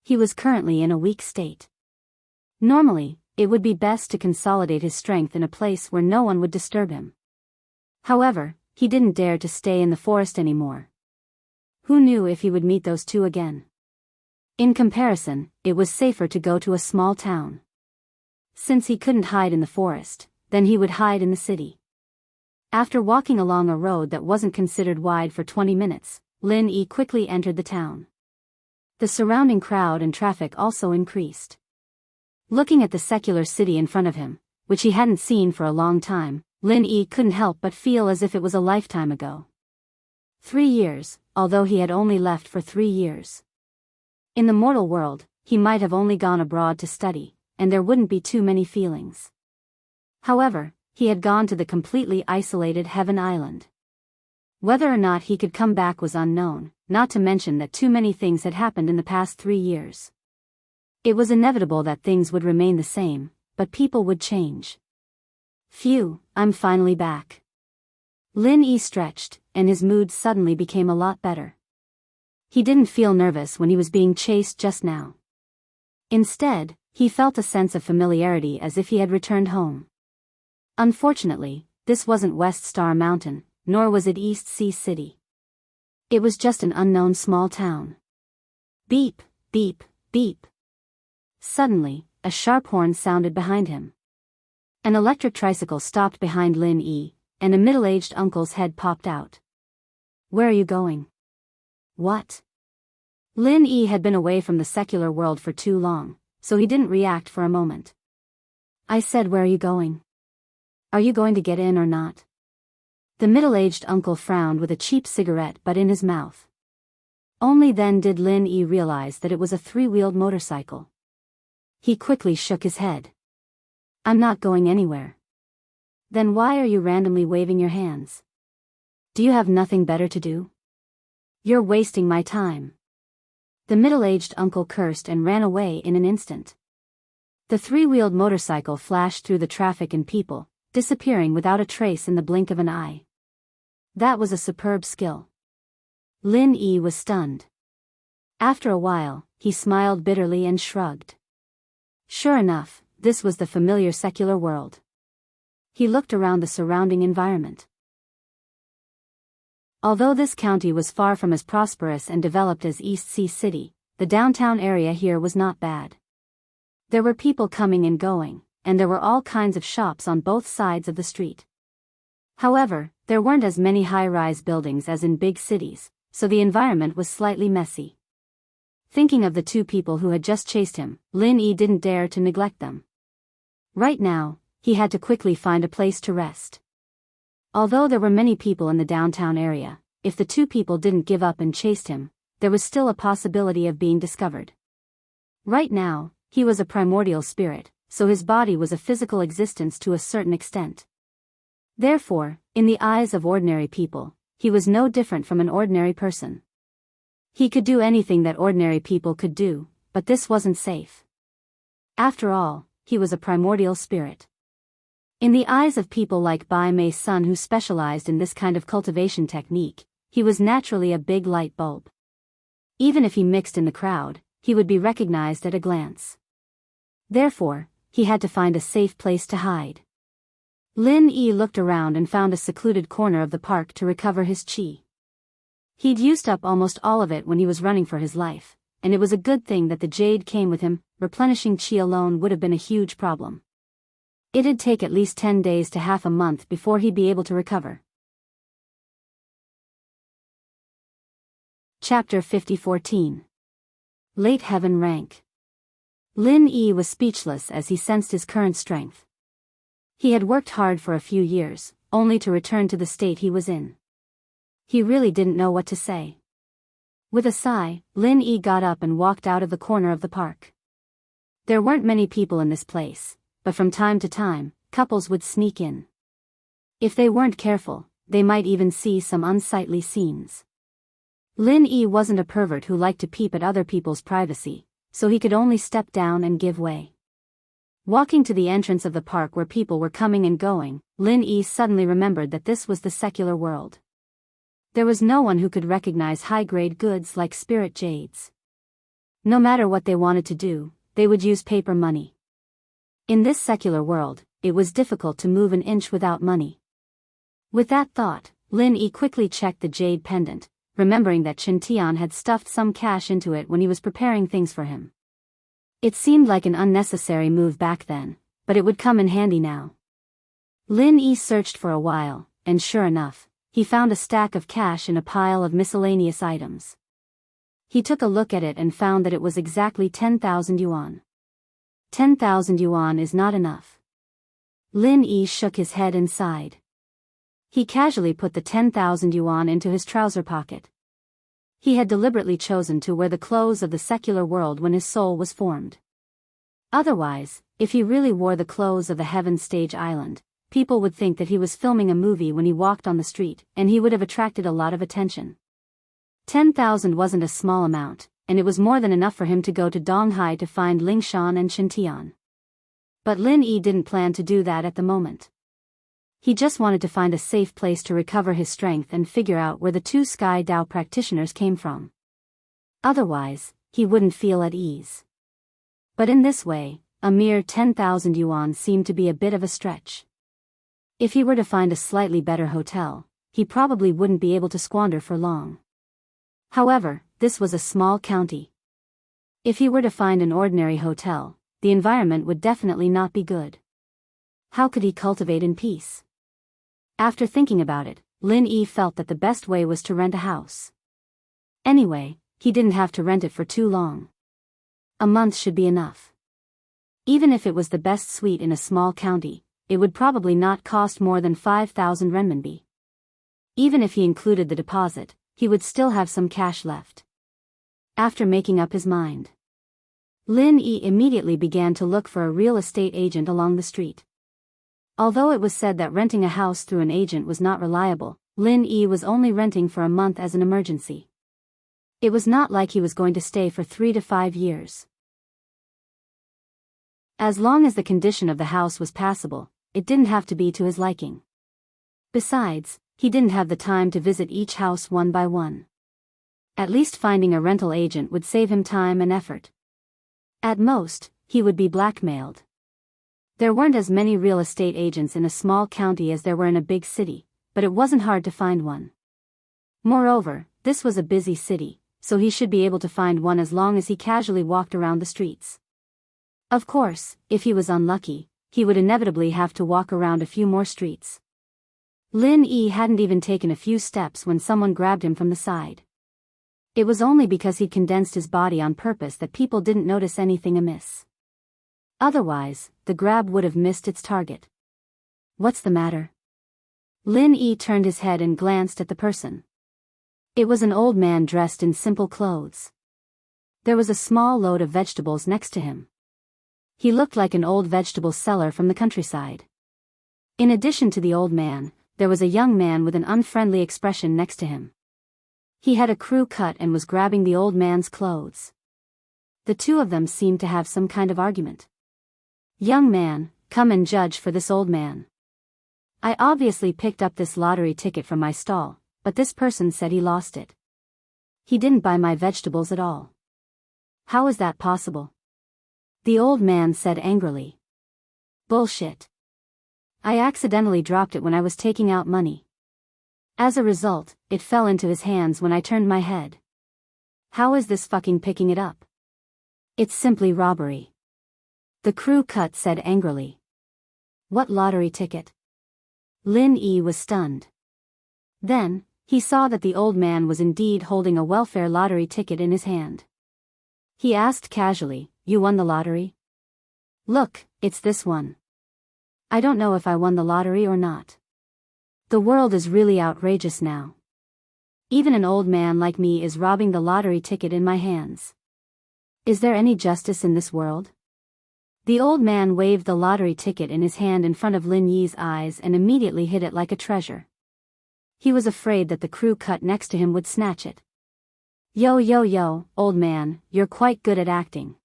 He was currently in a weak state. Normally, it would be best to consolidate his strength in a place where no one would disturb him. However, he didn't dare to stay in the forest anymore. Who knew if he would meet those two again? In comparison, it was safer to go to a small town. Since he couldn't hide in the forest, then he would hide in the city. After walking along a road that wasn't considered wide for 20 minutes, Lin Yi quickly entered the town. The surrounding crowd and traffic also increased. Looking at the secular city in front of him, which he hadn't seen for a long time, Lin Yi couldn't help but feel as if it was a lifetime ago. 3 years, although he had only left for 3 years. In the mortal world, he might have only gone abroad to study, and there wouldn't be too many feelings. However, he had gone to the completely isolated Heaven Island. Whether or not he could come back was unknown, not to mention that too many things had happened in the past 3 years. It was inevitable that things would remain the same, but people would change. Phew, I'm finally back. Lin Yi stretched, and his mood suddenly became a lot better. He didn't feel nervous when he was being chased just now. Instead, he felt a sense of familiarity as if he had returned home. Unfortunately, this wasn't West Star Mountain, nor was it East Sea City. It was just an unknown small town. Beep, beep, beep. Suddenly, a sharp horn sounded behind him. An electric tricycle stopped behind Lin Yi, and a middle-aged uncle's head popped out. Where are you going? What? Lin Yi had been away from the secular world for too long, so he didn't react for a moment. I said, where are you going? Are you going to get in or not? The middle-aged uncle frowned with a cheap cigarette butt in his mouth. Only then did Lin Yi realize that it was a 3-wheeled motorcycle. He quickly shook his head. I'm not going anywhere. Then why are you randomly waving your hands? Do you have nothing better to do? You're wasting my time. The middle-aged uncle cursed and ran away in an instant. The 3-wheeled motorcycle flashed through the traffic and people, disappearing without a trace in the blink of an eye. That was a superb skill. Lin Yi was stunned. After a while, he smiled bitterly and shrugged. Sure enough, this was the familiar secular world. He looked around the surrounding environment. Although this county was far from as prosperous and developed as East Sea City, the downtown area here was not bad. There were people coming and going, and there were all kinds of shops on both sides of the street. However, there weren't as many high-rise buildings as in big cities, so the environment was slightly messy. Thinking of the two people who had just chased him, Lin Yi didn't dare to neglect them. Right now, he had to quickly find a place to rest. Although there were many people in the downtown area, if the two people didn't give up and chased him, there was still a possibility of being discovered. Right now, he was a primordial spirit, so his body was a physical existence to a certain extent. Therefore, in the eyes of ordinary people, he was no different from an ordinary person. He could do anything that ordinary people could do, but this wasn't safe. After all, he was a primordial spirit. In the eyes of people like Bai Mei's son who specialized in this kind of cultivation technique, he was naturally a big light bulb. Even if he mixed in the crowd, he would be recognized at a glance. Therefore, he had to find a safe place to hide. Lin Yi looked around and found a secluded corner of the park to recover his qi. He'd used up almost all of it when he was running for his life, and it was a good thing that the jade came with him. Replenishing qi alone would have been a huge problem. It'd take at least 10 days to half a month before he'd be able to recover. Chapter 50-14. Late Heaven Rank. Lin Yi was speechless as he sensed his current strength. He had worked hard for a few years, only to return to the state he was in. He really didn't know what to say. With a sigh, Lin Yi got up and walked out of the corner of the park. There weren't many people in this place, but from time to time, couples would sneak in. If they weren't careful, they might even see some unsightly scenes. Lin Yi wasn't a pervert who liked to peep at other people's privacy, so he could only step down and give way. Walking to the entrance of the park where people were coming and going, Lin Yi suddenly remembered that this was the secular world. There was no one who could recognize high-grade goods like spirit jades. No matter what they wanted to do, they would use paper money. In this secular world, it was difficult to move an inch without money. With that thought, Lin Yi quickly checked the jade pendant, remembering that Chen Tian had stuffed some cash into it when he was preparing things for him. It seemed like an unnecessary move back then, but it would come in handy now. Lin Yi searched for a while, and sure enough, he found a stack of cash in a pile of miscellaneous items. He took a look at it and found that it was exactly 10,000 yuan. 10,000 yuan is not enough. Lin Yi shook his head and sighed. He casually put the 10,000 yuan into his trouser pocket. He had deliberately chosen to wear the clothes of the secular world when his soul was formed. Otherwise, if he really wore the clothes of the Heaven Stage Island, people would think that he was filming a movie when he walked on the street, and he would have attracted a lot of attention. 10,000 wasn't a small amount, and it was more than enough for him to go to Donghai to find Lingshan and Shintian. But Lin Yi didn't plan to do that at the moment. He just wanted to find a safe place to recover his strength and figure out where the two Sky Dao practitioners came from. Otherwise, he wouldn't feel at ease. But in this way, a mere 10,000 yuan seemed to be a bit of a stretch. If he were to find a slightly better hotel, he probably wouldn't be able to squander for long. However, this was a small county. If he were to find an ordinary hotel, the environment would definitely not be good. How could he cultivate in peace? After thinking about it, Lin Yi felt that the best way was to rent a house. Anyway, he didn't have to rent it for too long. A month should be enough. Even if it was the best suite in a small county, it would probably not cost more than 5,000 renminbi. Even if he included the deposit, he would still have some cash left. After making up his mind, Lin Yi immediately began to look for a real estate agent along the street. Although it was said that renting a house through an agent was not reliable, Lin Yi was only renting for a month as an emergency. It was not like he was going to stay for 3 to 5 years. As long as the condition of the house was passable, it didn't have to be to his liking. Besides, he didn't have the time to visit each house one by one. At least finding a rental agent would save him time and effort. At most, he would be blackmailed. There weren't as many real estate agents in a small county as there were in a big city, but it wasn't hard to find one. Moreover, this was a busy city, so he should be able to find one as long as he casually walked around the streets. Of course, if he was unlucky, he would inevitably have to walk around a few more streets. Lin Yi hadn't even taken a few steps when someone grabbed him from the side. It was only because he'd condensed his body on purpose that people didn't notice anything amiss. Otherwise, the grab would have missed its target. What's the matter? Lin Yi turned his head and glanced at the person. It was an old man dressed in simple clothes. There was a small load of vegetables next to him. He looked like an old vegetable seller from the countryside. In addition to the old man, there was a young man with an unfriendly expression next to him. He had a crew cut and was grabbing the old man's clothes. The two of them seemed to have some kind of argument. Young man, come and judge for this old man. I obviously picked up this lottery ticket from my stall, but this person said he lost it. He didn't buy my vegetables at all. How is that possible? The old man said angrily. Bullshit. I accidentally dropped it when I was taking out money. As a result, it fell into his hands when I turned my head. How is this fucking picking it up? It's simply robbery. The crew cut said angrily. What lottery ticket? Lin Yi was stunned. Then, he saw that the old man was indeed holding a welfare lottery ticket in his hand. He asked casually, You won the lottery? Look, it's this one. I don't know if I won the lottery or not. The world is really outrageous now. Even an old man like me is robbing the lottery ticket in my hands. Is there any justice in this world? The old man waved the lottery ticket in his hand in front of Lin Yi's eyes and immediately hid it like a treasure. He was afraid that the crew cut next to him would snatch it. Yo, old man, you're quite good at acting.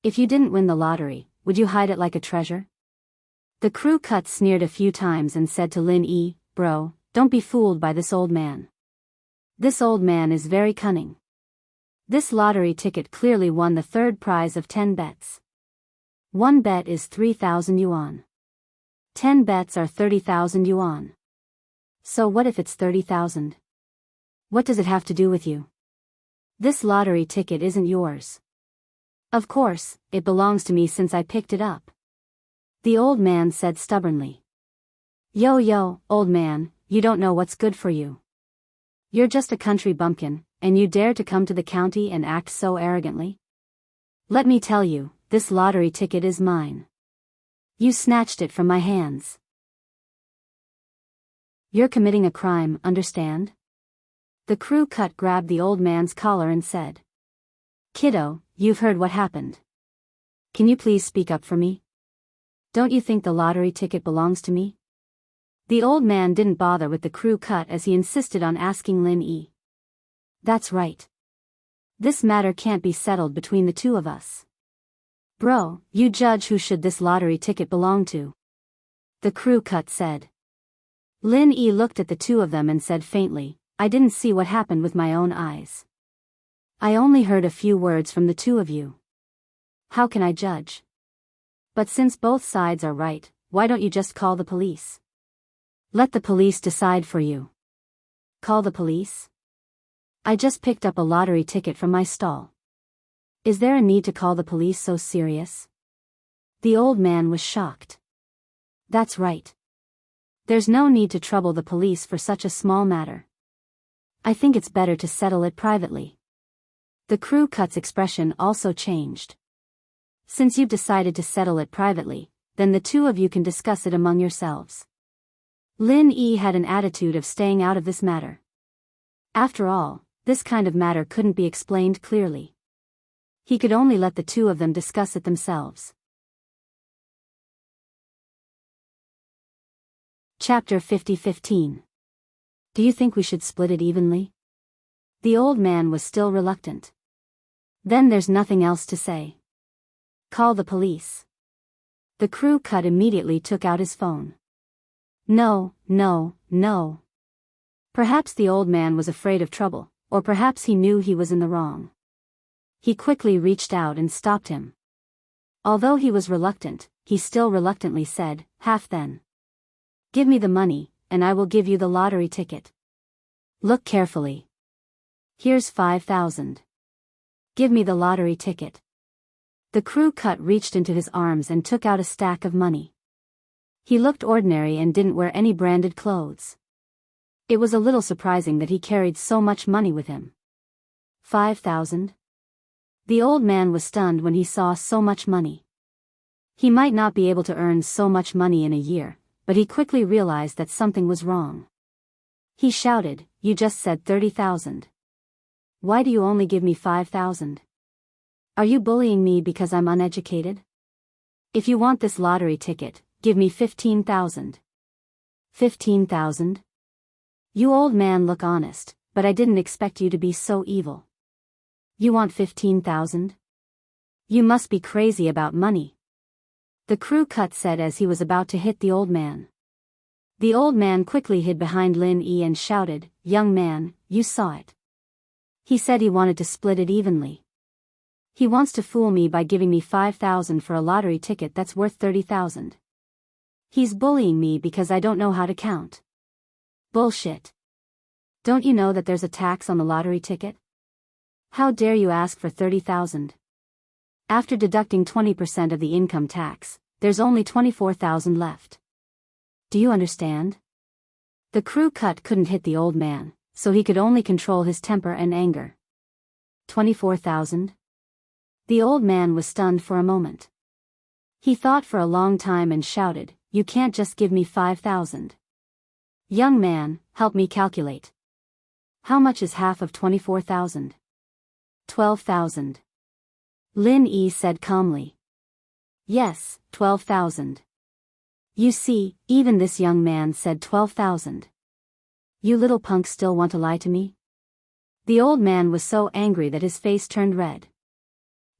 If you didn't win the lottery, would you hide it like a treasure? The crew cut sneered a few times and said to Lin Yi, Bro, don't be fooled by this old man. This old man is very cunning. This lottery ticket clearly won the third prize of 10 bets. One bet is 3,000 yuan. 10 bets are 30,000 yuan. So what if it's 30,000? What does it have to do with you? This lottery ticket isn't yours. Of course, it belongs to me since I picked it up. The old man said stubbornly. Yo, old man, you don't know what's good for you. You're just a country bumpkin, and you dare to come to the county and act so arrogantly? Let me tell you, this lottery ticket is mine. You snatched it from my hands. You're committing a crime, understand? The crew cut grabbed the old man's collar and said. Kiddo, you've heard what happened. Can you please speak up for me? Don't you think the lottery ticket belongs to me? The old man didn't bother with the crew cut as he insisted on asking Lin Yi. That's right. This matter can't be settled between the two of us. Bro, you judge who should this lottery ticket belong to. The crew cut said. Lin Yi looked at the two of them and said faintly, I didn't see what happened with my own eyes. I only heard a few words from the two of you. How can I judge? But since both sides are right, why don't you just call the police? Let the police decide for you. Call the police? I just picked up a lottery ticket from my stall. Is there a need to call the police so serious? The old man was shocked. That's right. There's no need to trouble the police for such a small matter. I think it's better to settle it privately. The crew cut's expression also changed. Since you've decided to settle it privately, then the two of you can discuss it among yourselves. Lin Yi had an attitude of staying out of this matter. After all, this kind of matter couldn't be explained clearly. He could only let the two of them discuss it themselves. Chapter 50-15. Do you think we should split it evenly? The old man was still reluctant. Then there's nothing else to say. Call the police. The crew cut immediately took out his phone. No. Perhaps the old man was afraid of trouble, or perhaps he knew he was in the wrong. He quickly reached out and stopped him. Although he was reluctant, he still reluctantly said, Half then. Give me the money, and I will give you the lottery ticket. Look carefully. Here's 5,000. Give me the lottery ticket. The crew cut reached into his arms and took out a stack of money. He looked ordinary and didn't wear any branded clothes. It was a little surprising that he carried so much money with him. 5,000? The old man was stunned when he saw so much money. He might not be able to earn so much money in a year, but he quickly realized that something was wrong. He shouted, You just said 30,000. Why do you only give me 5,000? Are you bullying me because I'm uneducated? If you want this lottery ticket, give me 15,000. 15,000? You old man look honest, but I didn't expect you to be so evil. You want 15,000? You must be crazy about money. the crew cut said as he was about to hit the old man. The old man quickly hid behind Lin Yi and shouted, "Young man, you saw it. He said he wanted to split it evenly. He wants to fool me by giving me 5,000 for a lottery ticket that's worth 30,000. He's bullying me because I don't know how to count. Bullshit. Don't you know that there's a tax on the lottery ticket? How dare you ask for 30,000? After deducting 20% of the income tax, there's only 24,000 left. Do you understand?" The crew cut couldn't hit the old man, so he could only control his temper and anger. 24,000? The old man was stunned for a moment. He thought for a long time and shouted, "You can't just give me 5,000. Young man, help me calculate. How much is half of 24,000? 12,000. Lin Yi said calmly. "Yes, 12,000. You see, even this young man said 12,000. You little punk still want to lie to me?" The old man was so angry that his face turned red.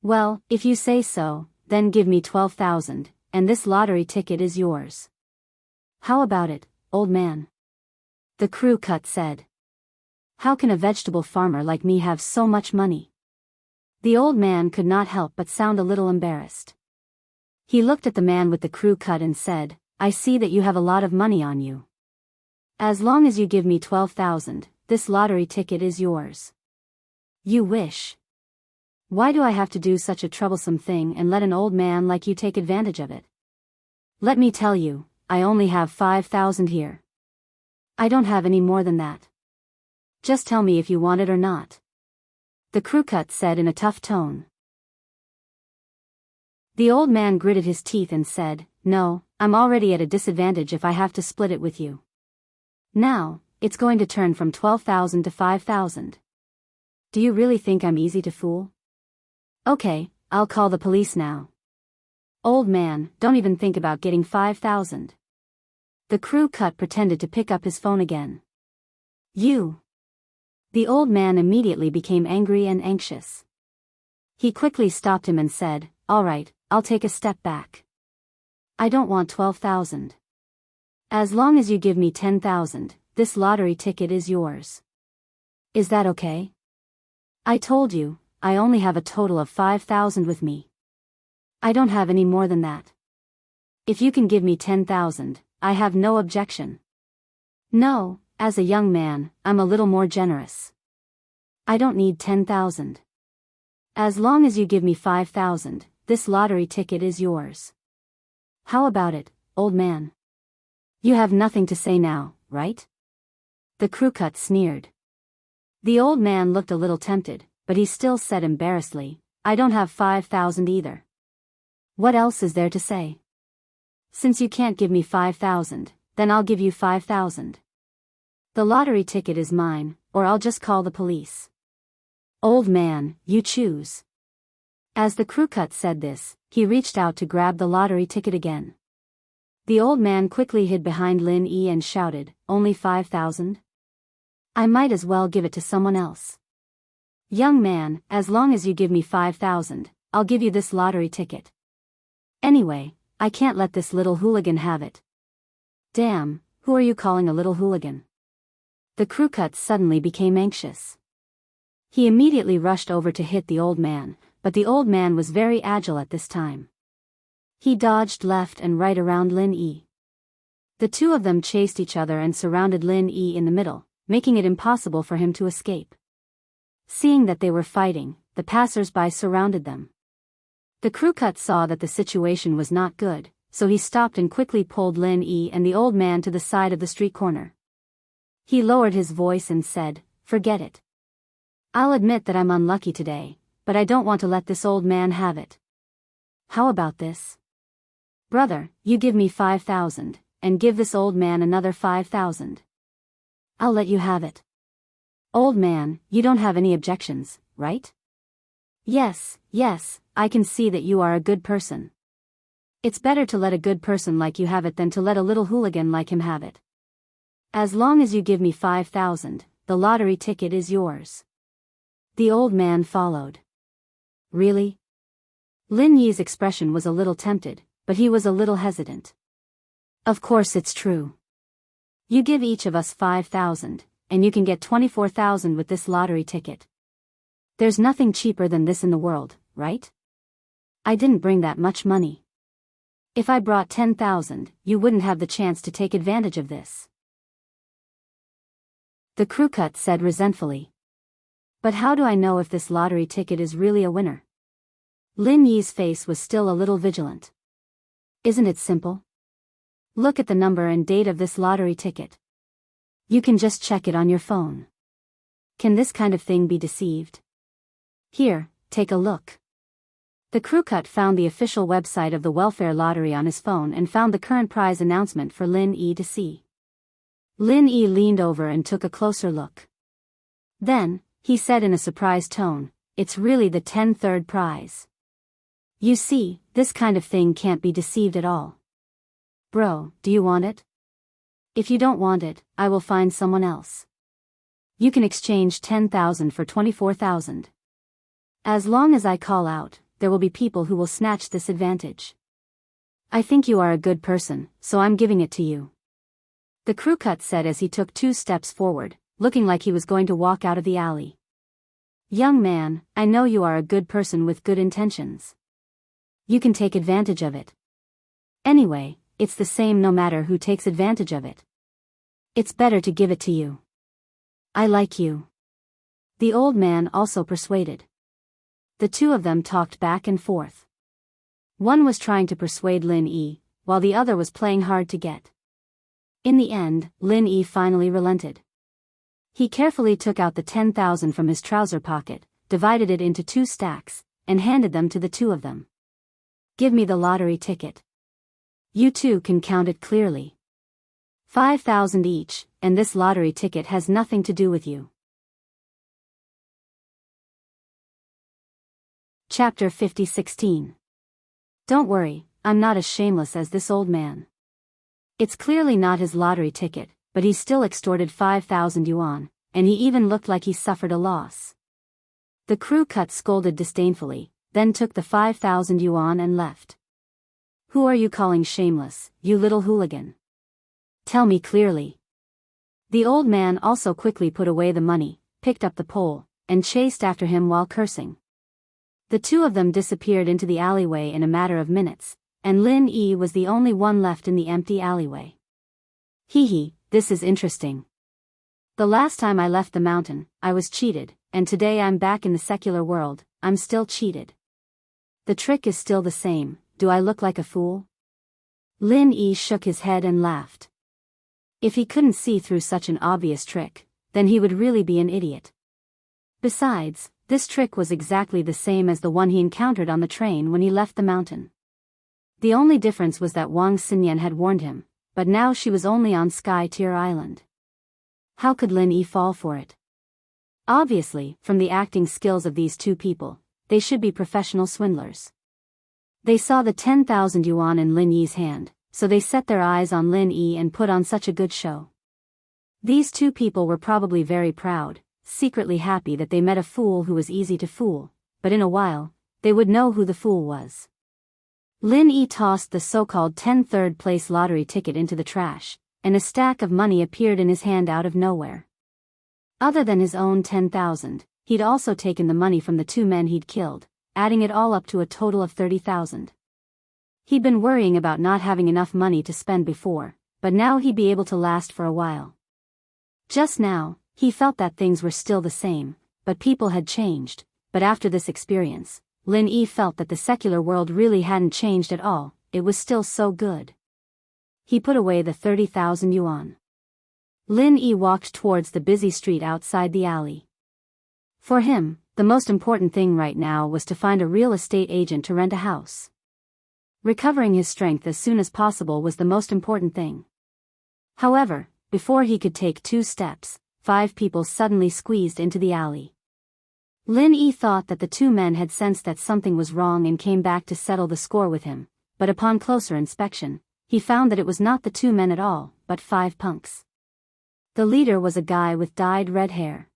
"Well, if you say so, then give me 12,000, and this lottery ticket is yours." "How about it, old man?" the crew cut said. "How can a vegetable farmer like me have so much money?" The old man could not help but sound a little embarrassed. He looked at the man with the crew cut and said, "I see that you have a lot of money on you. As long as you give me 12,000, this lottery ticket is yours." "You wish. Why do I have to do such a troublesome thing and let an old man like you take advantage of it? Let me tell you, I only have 5,000 here. I don't have any more than that. Just tell me if you want it or not," the crew cut said in a tough tone. The old man gritted his teeth and said, "No, I'm already at a disadvantage if I have to split it with you. Now, it's going to turn from 12,000 to 5,000. Do you really think I'm easy to fool? Okay, I'll call the police now." "Old man, don't even think about getting 5,000. The crew cut pretended to pick up his phone again. "You." The old man immediately became angry and anxious. He quickly stopped him and said, "All right, I'll take a step back. I don't want 12,000. As long as you give me 10,000, this lottery ticket is yours. Is that okay? I told you, I only have a total of 5,000 with me. I don't have any more than that. If you can give me 10,000, I have no objection. No, as a young man, I'm a little more generous. I don't need 10,000. As long as you give me 5,000, this lottery ticket is yours. How about it, old man? You have nothing to say now, right?" the crew cut sneered. The old man looked a little tempted, but he still said embarrassedly, "I don't have 5,000 either. What else is there to say? Since you can't give me 5,000, then I'll give you 5,000. The lottery ticket is mine, or I'll just call the police. Old man, you choose." As the crew cut said this, he reached out to grab the lottery ticket again. The old man quickly hid behind Lin Yi and shouted, "Only 5,000? I might as well give it to someone else. Young man, as long as you give me 5,000, I'll give you this lottery ticket. Anyway, I can't let this little hooligan have it." "Damn, who are you calling a little hooligan?" The crew cut suddenly became anxious. He immediately rushed over to hit the old man, but the old man was very agile at this time. He dodged left and right around Lin Yi. The two of them chased each other and surrounded Lin Yi in the middle, making it impossible for him to escape. Seeing that they were fighting, the passers-by surrounded them. The crew cut saw that the situation was not good, so he stopped and quickly pulled Lin Yi and the old man to the side of the street corner. He lowered his voice and said, "Forget it. I'll admit that I'm unlucky today, but I don't want to let this old man have it. How about this? Brother, you give me 5,000, and give this old man another 5,000. I'll let you have it. Old man, you don't have any objections, right? Yes, I can see that you are a good person. It's better to let a good person like you have it than to let a little hooligan like him have it. As long as you give me 5,000, the lottery ticket is yours." The old man followed. "Really?" Lin Yi's expression was a little tempted, but he was a little hesitant. Of course it's true. You give each of us 5,000, and you can get 24,000 with this lottery ticket. There's nothing cheaper than this in the world, right? I didn't bring that much money. If I brought 10,000, you wouldn't have the chance to take advantage of this. The crew cut said resentfully. But how do I know if this lottery ticket is really a winner? Lin Yi's face was still a little vigilant. Isn't it simple? Look at the number and date of this lottery ticket. You can just check it on your phone. Can this kind of thing be deceived? Here, take a look. The crew cut found the official website of the welfare lottery on his phone and found the current prize announcement for Lin Yi to see. Lin Yi leaned over and took a closer look. Then, he said in a surprised tone, "It's really the 10th prize. You see, this kind of thing can't be deceived at all. Bro, do you want it? If you don't want it, I will find someone else. You can exchange 10,000 for 24,000. As long as I call out, there will be people who will snatch this advantage. I think you are a good person, so I'm giving it to you." The crew cut said as he took 2 steps forward, looking like he was going to walk out of the alley. "Young man, I know you are a good person with good intentions. You can take advantage of it. Anyway, it's the same no matter who takes advantage of it. It's better to give it to you. I like you." The old man also persuaded. The two of them talked back and forth. One was trying to persuade Lin Yi, while the other was playing hard to get. In the end, Lin Yi finally relented. He carefully took out the 10,000 from his trouser pocket, divided it into 2 stacks, and handed them to the two of them. "Give me the lottery ticket. You two can count it clearly. 5,000 each, and this lottery ticket has nothing to do with you." Chapter 50:16. Don't worry, I'm not as shameless as this old man. It's clearly not his lottery ticket, but he still extorted 5,000 yuan, and he even looked like he suffered a loss. The crew cut scolded disdainfully, then took the 5,000 yuan and left. "Who are you calling shameless, you little hooligan? Tell me clearly." The old man also quickly put away the money, picked up the pole, and chased after him while cursing. The two of them disappeared into the alleyway in a matter of minutes, and Lin Yi was the only one left in the empty alleyway. Hee, this is interesting. The last time I left the mountain, I was cheated, and today I'm back in the secular world, I'm still cheated. The trick is still the same, do I look like a fool? Lin Yi shook his head and laughed. If he couldn't see through such an obvious trick, then he would really be an idiot. Besides, this trick was exactly the same as the one he encountered on the train when he left the mountain. The only difference was that Wang Xinyan had warned him, but now she was only on Sky Tier Island. How could Lin Yi fall for it? Obviously, from the acting skills of these two people, they should be professional swindlers. They saw the 10,000 yuan in Lin Yi's hand, so they set their eyes on Lin Yi and put on such a good show. These two people were probably very proud, secretly happy that they met a fool who was easy to fool, but in a while, they would know who the fool was. Lin Yi tossed the so-called 10th place lottery ticket into the trash, and a stack of money appeared in his hand out of nowhere. Other than his own 10,000, he'd also taken the money from the 2 men he'd killed, adding it all up to a total of 30,000. He'd been worrying about not having enough money to spend before, but now he'd be able to last for a while. Just now, he felt that things were still the same, but people had changed, but after this experience, Lin Yi felt that the secular world really hadn't changed at all, it was still so good. He put away the 30,000 yuan. Lin Yi walked towards the busy street outside the alley. For him, the most important thing right now was to find a real estate agent to rent a house. Recovering his strength as soon as possible was the most important thing. However, before he could take 2 steps, 5 people suddenly squeezed into the alley. Lin Yi thought that the 2 men had sensed that something was wrong and came back to settle the score with him, but upon closer inspection, he found that it was not the 2 men at all, but 5 punks. The leader was a guy with dyed red hair.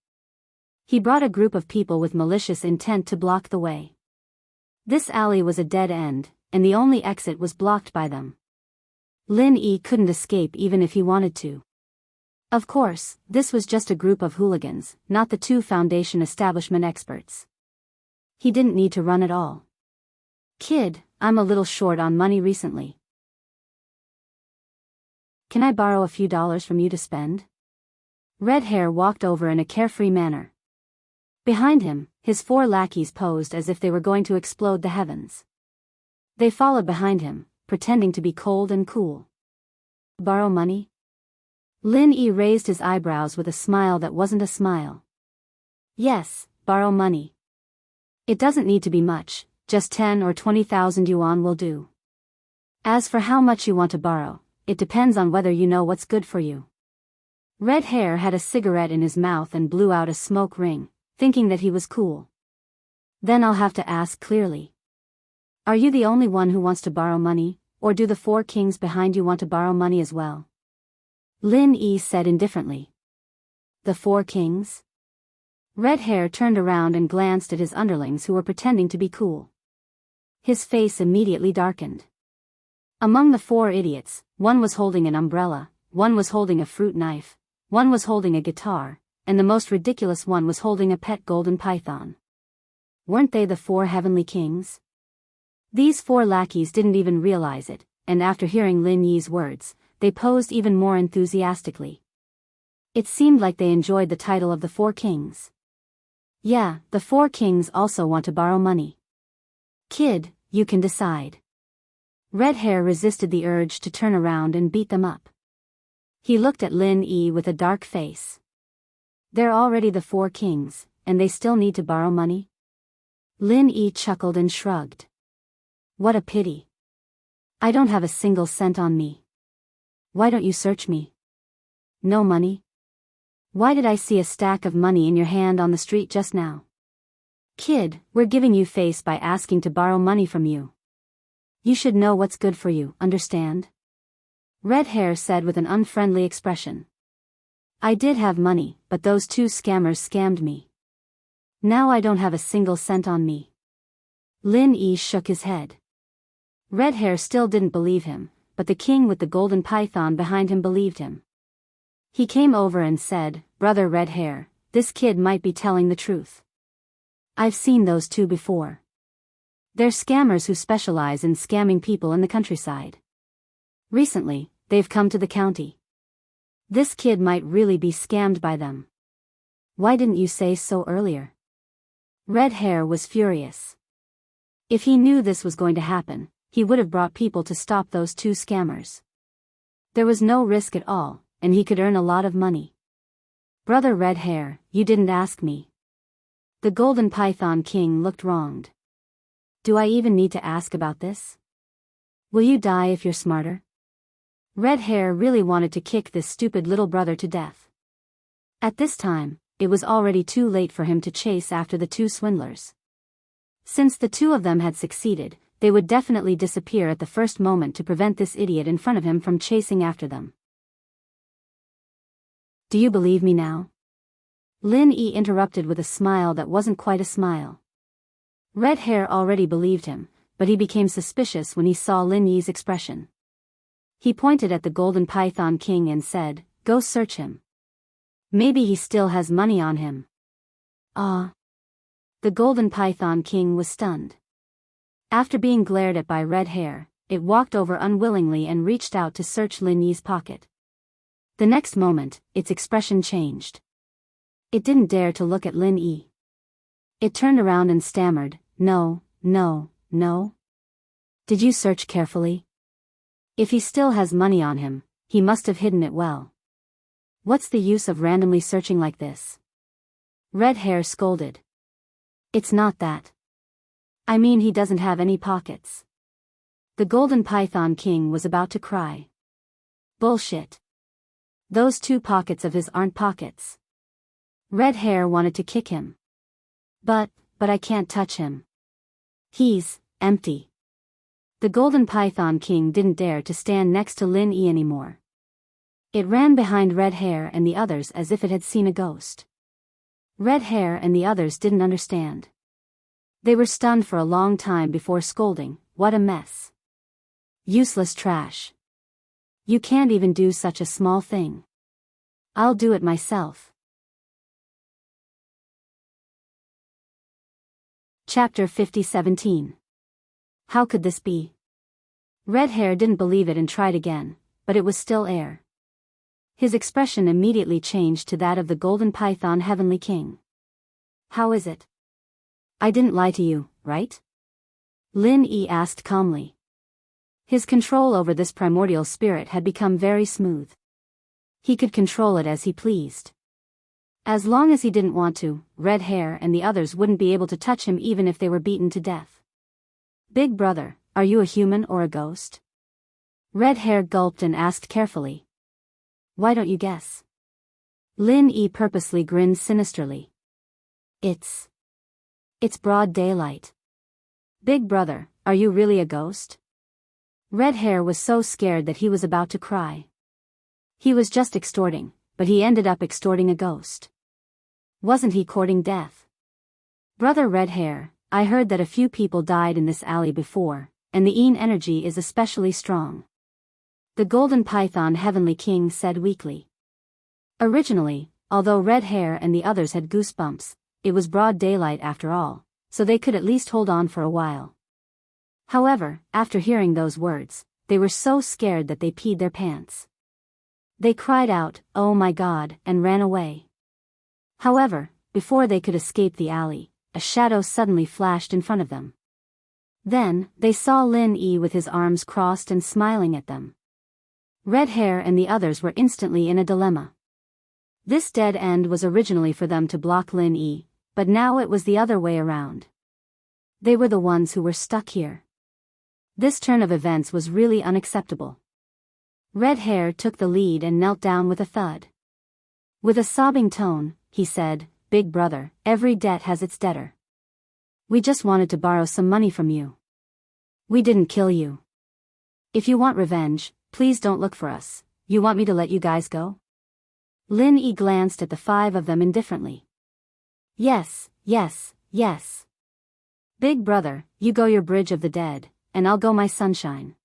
He brought a group of people with malicious intent to block the way. This alley was a dead end, and the only exit was blocked by them. Lin Yi couldn't escape even if he wanted to. Of course, this was just a group of hooligans, not the two Foundation establishment experts. He didn't need to run at all. "Kid, I'm a little short on money recently. Can I borrow a few dollars from you to spend?" Red Hair walked over in a carefree manner. Behind him, his 4 lackeys posed as if they were going to explode the heavens. They followed behind him, pretending to be cold and cool. "Borrow money?" Lin Yi raised his eyebrows with a smile that wasn't a smile. "Yes, borrow money. It doesn't need to be much, just 10 or 20,000 yuan will do. As for how much you want to borrow, it depends on whether you know what's good for you." Red Hair had a cigarette in his mouth and blew out a smoke ring, thinking that he was cool. "Then I'll have to ask clearly. Are you the only one who wants to borrow money, or do the 4 kings behind you want to borrow money as well?" Lin Yi said indifferently. "The 4 kings?" Red Hair turned around and glanced at his underlings who were pretending to be cool. His face immediately darkened. Among the 4 idiots, one was holding an umbrella, one was holding a fruit knife, one was holding a guitar, and the most ridiculous one was holding a pet golden python. Weren't they the 4 heavenly kings? These 4 lackeys didn't even realize it, and after hearing Lin Yi's words, they posed even more enthusiastically. It seemed like they enjoyed the title of the 4 kings. "Yeah, the 4 kings also want to borrow money. Kid, you can decide." Red Hair resisted the urge to turn around and beat them up. He looked at Lin Yi with a dark face. "They're already the 4 kings, and they still need to borrow money?" Lin Yi chuckled and shrugged. "What a pity. I don't have a single cent on me. Why don't you search me? No money? Why did I see a stack of money in your hand on the street just now? Kid, we're giving you face by asking to borrow money from you. You should know what's good for you, understand?" Red Hair said with an unfriendly expression. "I did have money, but those 2 scammers scammed me. Now I don't have a single cent on me." Lin Yi shook his head. Red Hair still didn't believe him, but the king with the golden python behind him believed him. He came over and said, "Brother Red Hair, this kid might be telling the truth. I've seen those 2 before. They're scammers who specialize in scamming people in the countryside. Recently, they've come to the county. This kid might really be scammed by them. Why didn't you say so earlier?" Red Hair was furious. If he knew this was going to happen, he would have brought people to stop those 2 scammers. There was no risk at all, and he could earn a lot of money. "Brother Red Hair, you didn't ask me." The Golden Python King looked wronged. "Do I even need to ask about this? Will you die if you're smarter?" Red Hair really wanted to kick this stupid little brother to death. At this time, it was already too late for him to chase after the 2 swindlers. Since the 2 of them had succeeded, they would definitely disappear at the first moment to prevent this idiot in front of him from chasing after them. "Do you believe me now?" Lin Yi interrupted with a smile that wasn't quite a smile. Red Hair already believed him, but he became suspicious when he saw Lin Yi's expression. He pointed at the Golden Python King and said, "Go search him. Maybe he still has money on him." "Ah." The Golden Python King was stunned. After being glared at by Red Hair, it walked over unwillingly and reached out to search Lin Yi's pocket. The next moment, its expression changed. It didn't dare to look at Lin Yi. It turned around and stammered, "No, no, no. Did you search carefully? If he still has money on him, he must have hidden it well. What's the use of randomly searching like this?" Red Hair scolded. "It's not that. I mean he doesn't have any pockets." The Golden Python King was about to cry. "Bullshit. Those 2 pockets of his aren't pockets." Red Hair wanted to kick him. But I can't touch him. He's empty." The Golden Python King didn't dare to stand next to Lin Yi anymore. It ran behind Red Hair and the others as if it had seen a ghost. Red Hair and the others didn't understand. They were stunned for a long time before scolding, what a mess. Useless trash. You can't even do such a small thing. I'll do it myself. Chapter 50:17. How could this be? Red Hair didn't believe it and tried again, but it was still air. His expression immediately changed to that of the Golden Python Heavenly King. How is it? I didn't lie to you, right? Lin Yi asked calmly. His control over this primordial spirit had become very smooth. He could control it as he pleased. As long as he didn't want to, Red Hair and the others wouldn't be able to touch him even if they were beaten to death. Big brother, are you a human or a ghost? Red Hair gulped and asked carefully. Why don't you guess? Lin Yi purposely grinned sinisterly. It's broad daylight. Big brother, are you really a ghost? Red Hair was so scared that he was about to cry. He was just extorting, but he ended up extorting a ghost. Wasn't he courting death? Brother Red Hair, I heard that a few people died in this alley before, and the Een energy is especially strong. The Golden Python Heavenly King said weakly. Originally, although Red Hair and the others had goosebumps, it was broad daylight after all, so they could at least hold on for a while. However, after hearing those words, they were so scared that they peed their pants. They cried out, "Oh my God," and ran away. However, before they could escape the alley, a shadow suddenly flashed in front of them. Then, they saw Lin Yi with his arms crossed and smiling at them. Red Hair and the others were instantly in a dilemma. This dead end was originally for them to block Lin Yi, but now it was the other way around. They were the ones who were stuck here. This turn of events was really unacceptable. Red Hair took the lead and knelt down with a thud. With a sobbing tone, he said, "Big brother, every debt has its debtor. We just wanted to borrow some money from you. We didn't kill you. If you want revenge, please don't look for us. You want me to let you guys go?" Lin Yi glanced at the five of them indifferently. Yes, yes, yes. Big brother, you go your bridge of the dead, and I'll go my sunshine.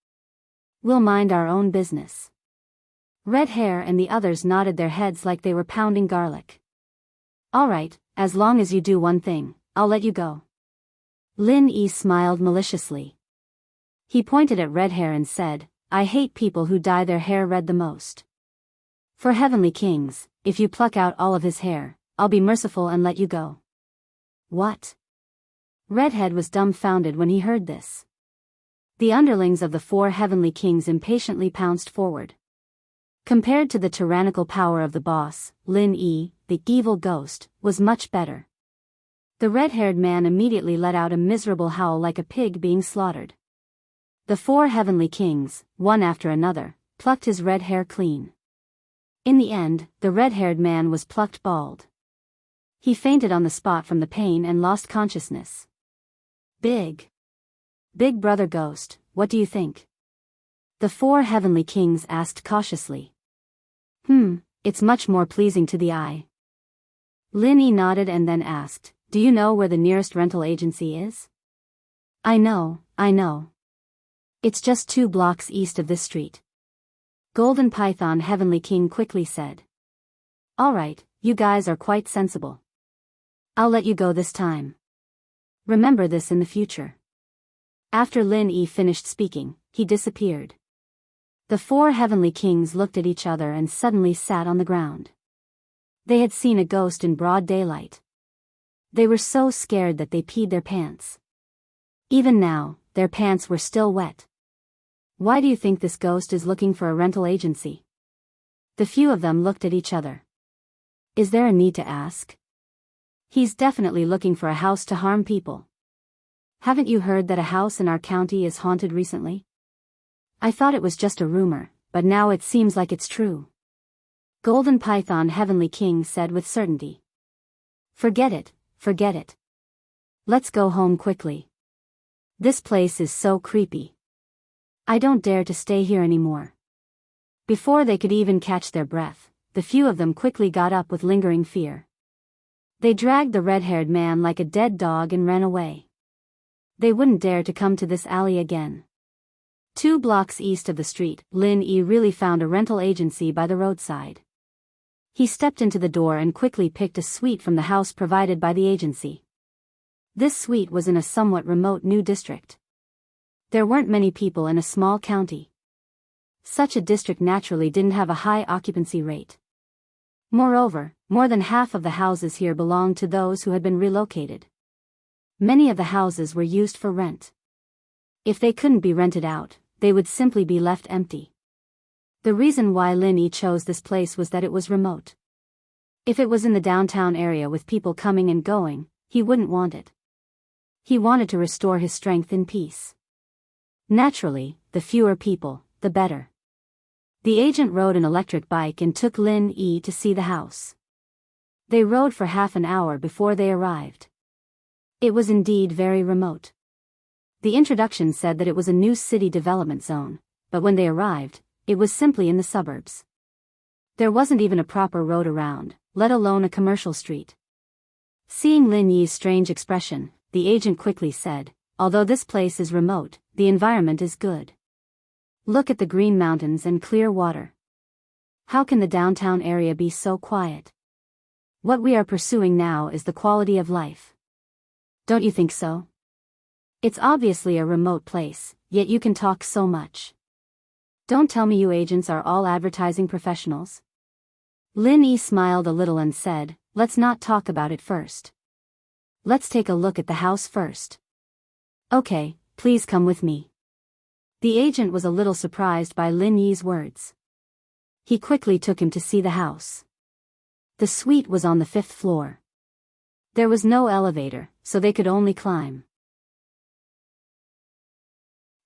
We'll mind our own business. Red Hair and the others nodded their heads like they were pounding garlic. All right, as long as you do one thing, I'll let you go. Lin Yi smiled maliciously. He pointed at Red Hair and said, I hate people who dye their hair red the most. For Heavenly Kings, if you pluck out all of his hair, I'll be merciful and let you go. What? Redhead was dumbfounded when he heard this. The underlings of the 4 Heavenly Kings impatiently pounced forward. Compared to the tyrannical power of the boss, Lin Yi, the evil ghost, was much better. The red-haired man immediately let out a miserable howl like a pig being slaughtered. The 4 Heavenly Kings, one after another, plucked his red hair clean. In the end, the red-haired man was plucked bald. He fainted on the spot from the pain and lost consciousness. Big brother ghost, what do you think? The 4 Heavenly Kings asked cautiously. It's much more pleasing to the eye. Lin Yi nodded and then asked, do you know where the nearest rental agency is? I know. It's just 2 blocks east of this street. Golden Python Heavenly King quickly said. Alright, you guys are quite sensible. I'll let you go this time. Remember this in the future. After Lin Yi finished speaking, he disappeared. The 4 Heavenly Kings looked at each other and suddenly sat on the ground. They had seen a ghost in broad daylight. They were so scared that they peed their pants. Even now, their pants were still wet. Why do you think this ghost is looking for a rental agency? The few of them looked at each other. Is there a need to ask? He's definitely looking for a house to harm people. Haven't you heard that a house in our county is haunted recently? I thought it was just a rumor, but now it seems like it's true. Golden Python Heavenly King said with certainty. Forget it. Let's go home quickly. This place is so creepy. I don't dare to stay here anymore. Before they could even catch their breath, the few of them quickly got up with lingering fear. They dragged the red-haired man like a dead dog and ran away. They wouldn't dare to come to this alley again. 2 blocks east of the street, Lin Yi really found a rental agency by the roadside. He stepped into the door and quickly picked a suite from the house provided by the agency. This suite was in a somewhat remote new district. There weren't many people in a small county. Such a district naturally didn't have a high occupancy rate. Moreover, more than half of the houses here belonged to those who had been relocated. Many of the houses were used for rent. If they couldn't be rented out, they would simply be left empty. The reason why Lin Yi chose this place was that it was remote. If it was in the downtown area with people coming and going, he wouldn't want it. He wanted to restore his strength in peace. Naturally, the fewer people, the better. The agent rode an electric bike and took Lin Yi to see the house. They rode for half an hour before they arrived. It was indeed very remote. The introduction said that it was a new city development zone, but when they arrived, it was simply in the suburbs. There wasn't even a proper road around, let alone a commercial street. Seeing Lin Yi's strange expression, the agent quickly said, "Although this place is remote, the environment is good. Look at the green mountains and clear water. How can the downtown area be so quiet? What we are pursuing now is the quality of life. Don't you think so? It's obviously a remote place, yet you can talk so much. Don't tell me you agents are all advertising professionals." Lin Yi smiled a little and said, "Let's not talk about it first. Let's take a look at the house first." "Okay, please come with me." The agent was a little surprised by Lin Yi's words. He quickly took him to see the house. The suite was on the 5th floor. There was no elevator, so they could only climb.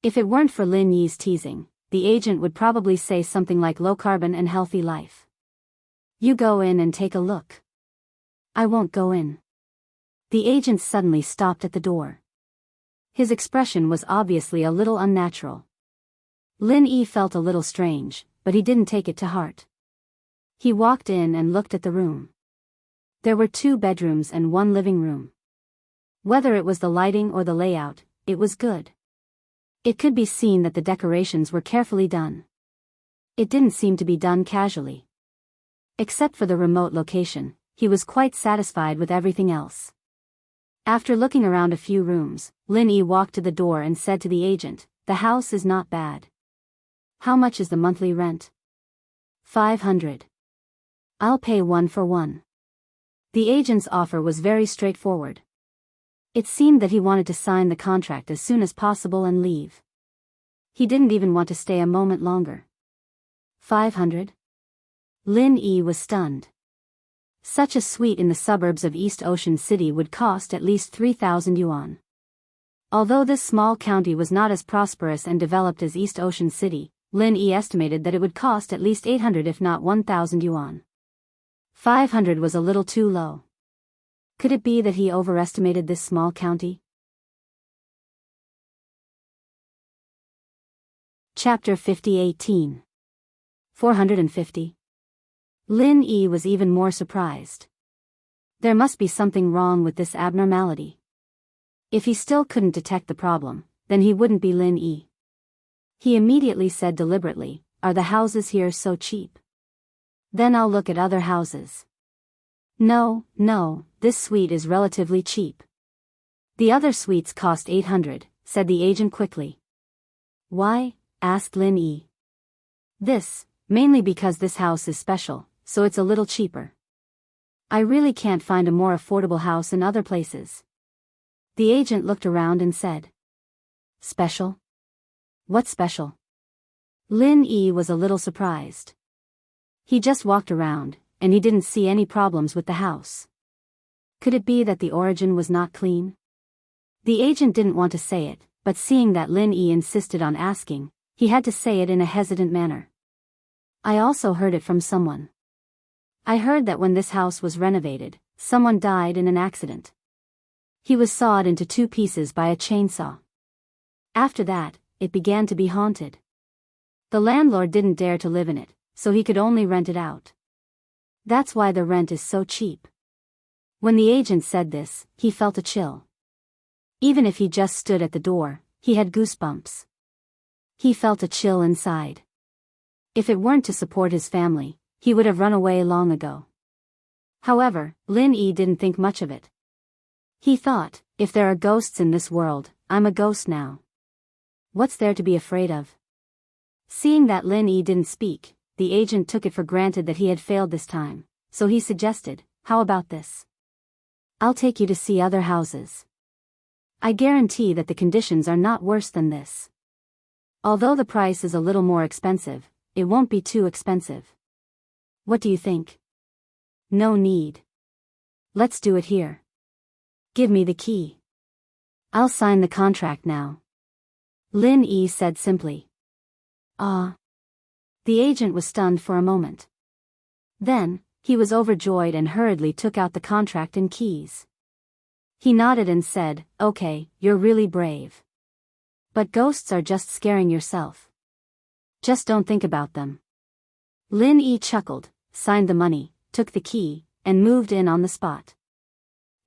If it weren't for Lin Yi's teasing, the agent would probably say something like low carbon and healthy life. "You go in and take a look." "I won't go in." The agent suddenly stopped at the door. His expression was obviously a little unnatural. Lin Yi felt a little strange, but he didn't take it to heart. He walked in and looked at the room. There were 2 bedrooms and 1 living room. Whether it was the lighting or the layout, it was good. It could be seen that the decorations were carefully done. It didn't seem to be done casually. Except for the remote location, he was quite satisfied with everything else. After looking around a few rooms, Lin Yi walked to the door and said to the agent, "The house is not bad. How much is the monthly rent?" 500. "I'll pay 1 for 1. The agent's offer was very straightforward. It seemed that he wanted to sign the contract as soon as possible and leave. He didn't even want to stay a moment longer. 500? Lin Yi was stunned. Such a suite in the suburbs of East Ocean City would cost at least 3,000 yuan. Although this small county was not as prosperous and developed as East Ocean City, Lin Yi estimated that it would cost at least 800 if not 1,000 yuan. 500 was a little too low. Could it be that he overestimated this small county? Chapter 50:18. 450. Lin Yi was even more surprised. There must be something wrong with this abnormality. If he still couldn't detect the problem, then he wouldn't be Lin Yi. He immediately said deliberately, "Are the houses here so cheap? Then I'll look at other houses." No, this suite is relatively cheap. "The other suites cost 800, said the agent quickly. "Why?" asked Lin Yi. Mainly because this house is special, so it's a little cheaper. I really can't find a more affordable house in other places." The agent looked around and said, "Special? What's special?" Lin Yi was a little surprised. He just walked around, and he didn't see any problems with the house. Could it be that the origin was not clean? The agent didn't want to say it, but seeing that Lin Yi insisted on asking, he had to say it in a hesitant manner. "I also heard it from someone. I heard that when this house was renovated, someone died in an accident. He was sawed into 2 pieces by a chainsaw. After that, it began to be haunted. The landlord didn't dare to live in it, so he could only rent it out. That's why the rent is so cheap." When the agent said this, he felt a chill. Even if he just stood at the door, he had goosebumps. He felt a chill inside. If it weren't to support his family, he would have run away long ago. However, Lin Yi didn't think much of it. He thought, if there are ghosts in this world, I'm a ghost now. What's there to be afraid of? Seeing that Lin Yi didn't speak, the agent took it for granted that he had failed this time, so he suggested, how about this? I'll take you to see other houses. I guarantee that the conditions are not worse than this. Although the price is a little more expensive, it won't be too expensive. What do you think? No need. Let's do it here. Give me the key. I'll sign the contract now. Lin Yi said simply. Ah. The agent was stunned for a moment. Then, he was overjoyed and hurriedly took out the contract and keys. He nodded and said, okay, you're really brave. But ghosts are just scaring yourself. Just don't think about them. Lin Yi chuckled, signed the money, took the key, and moved in on the spot.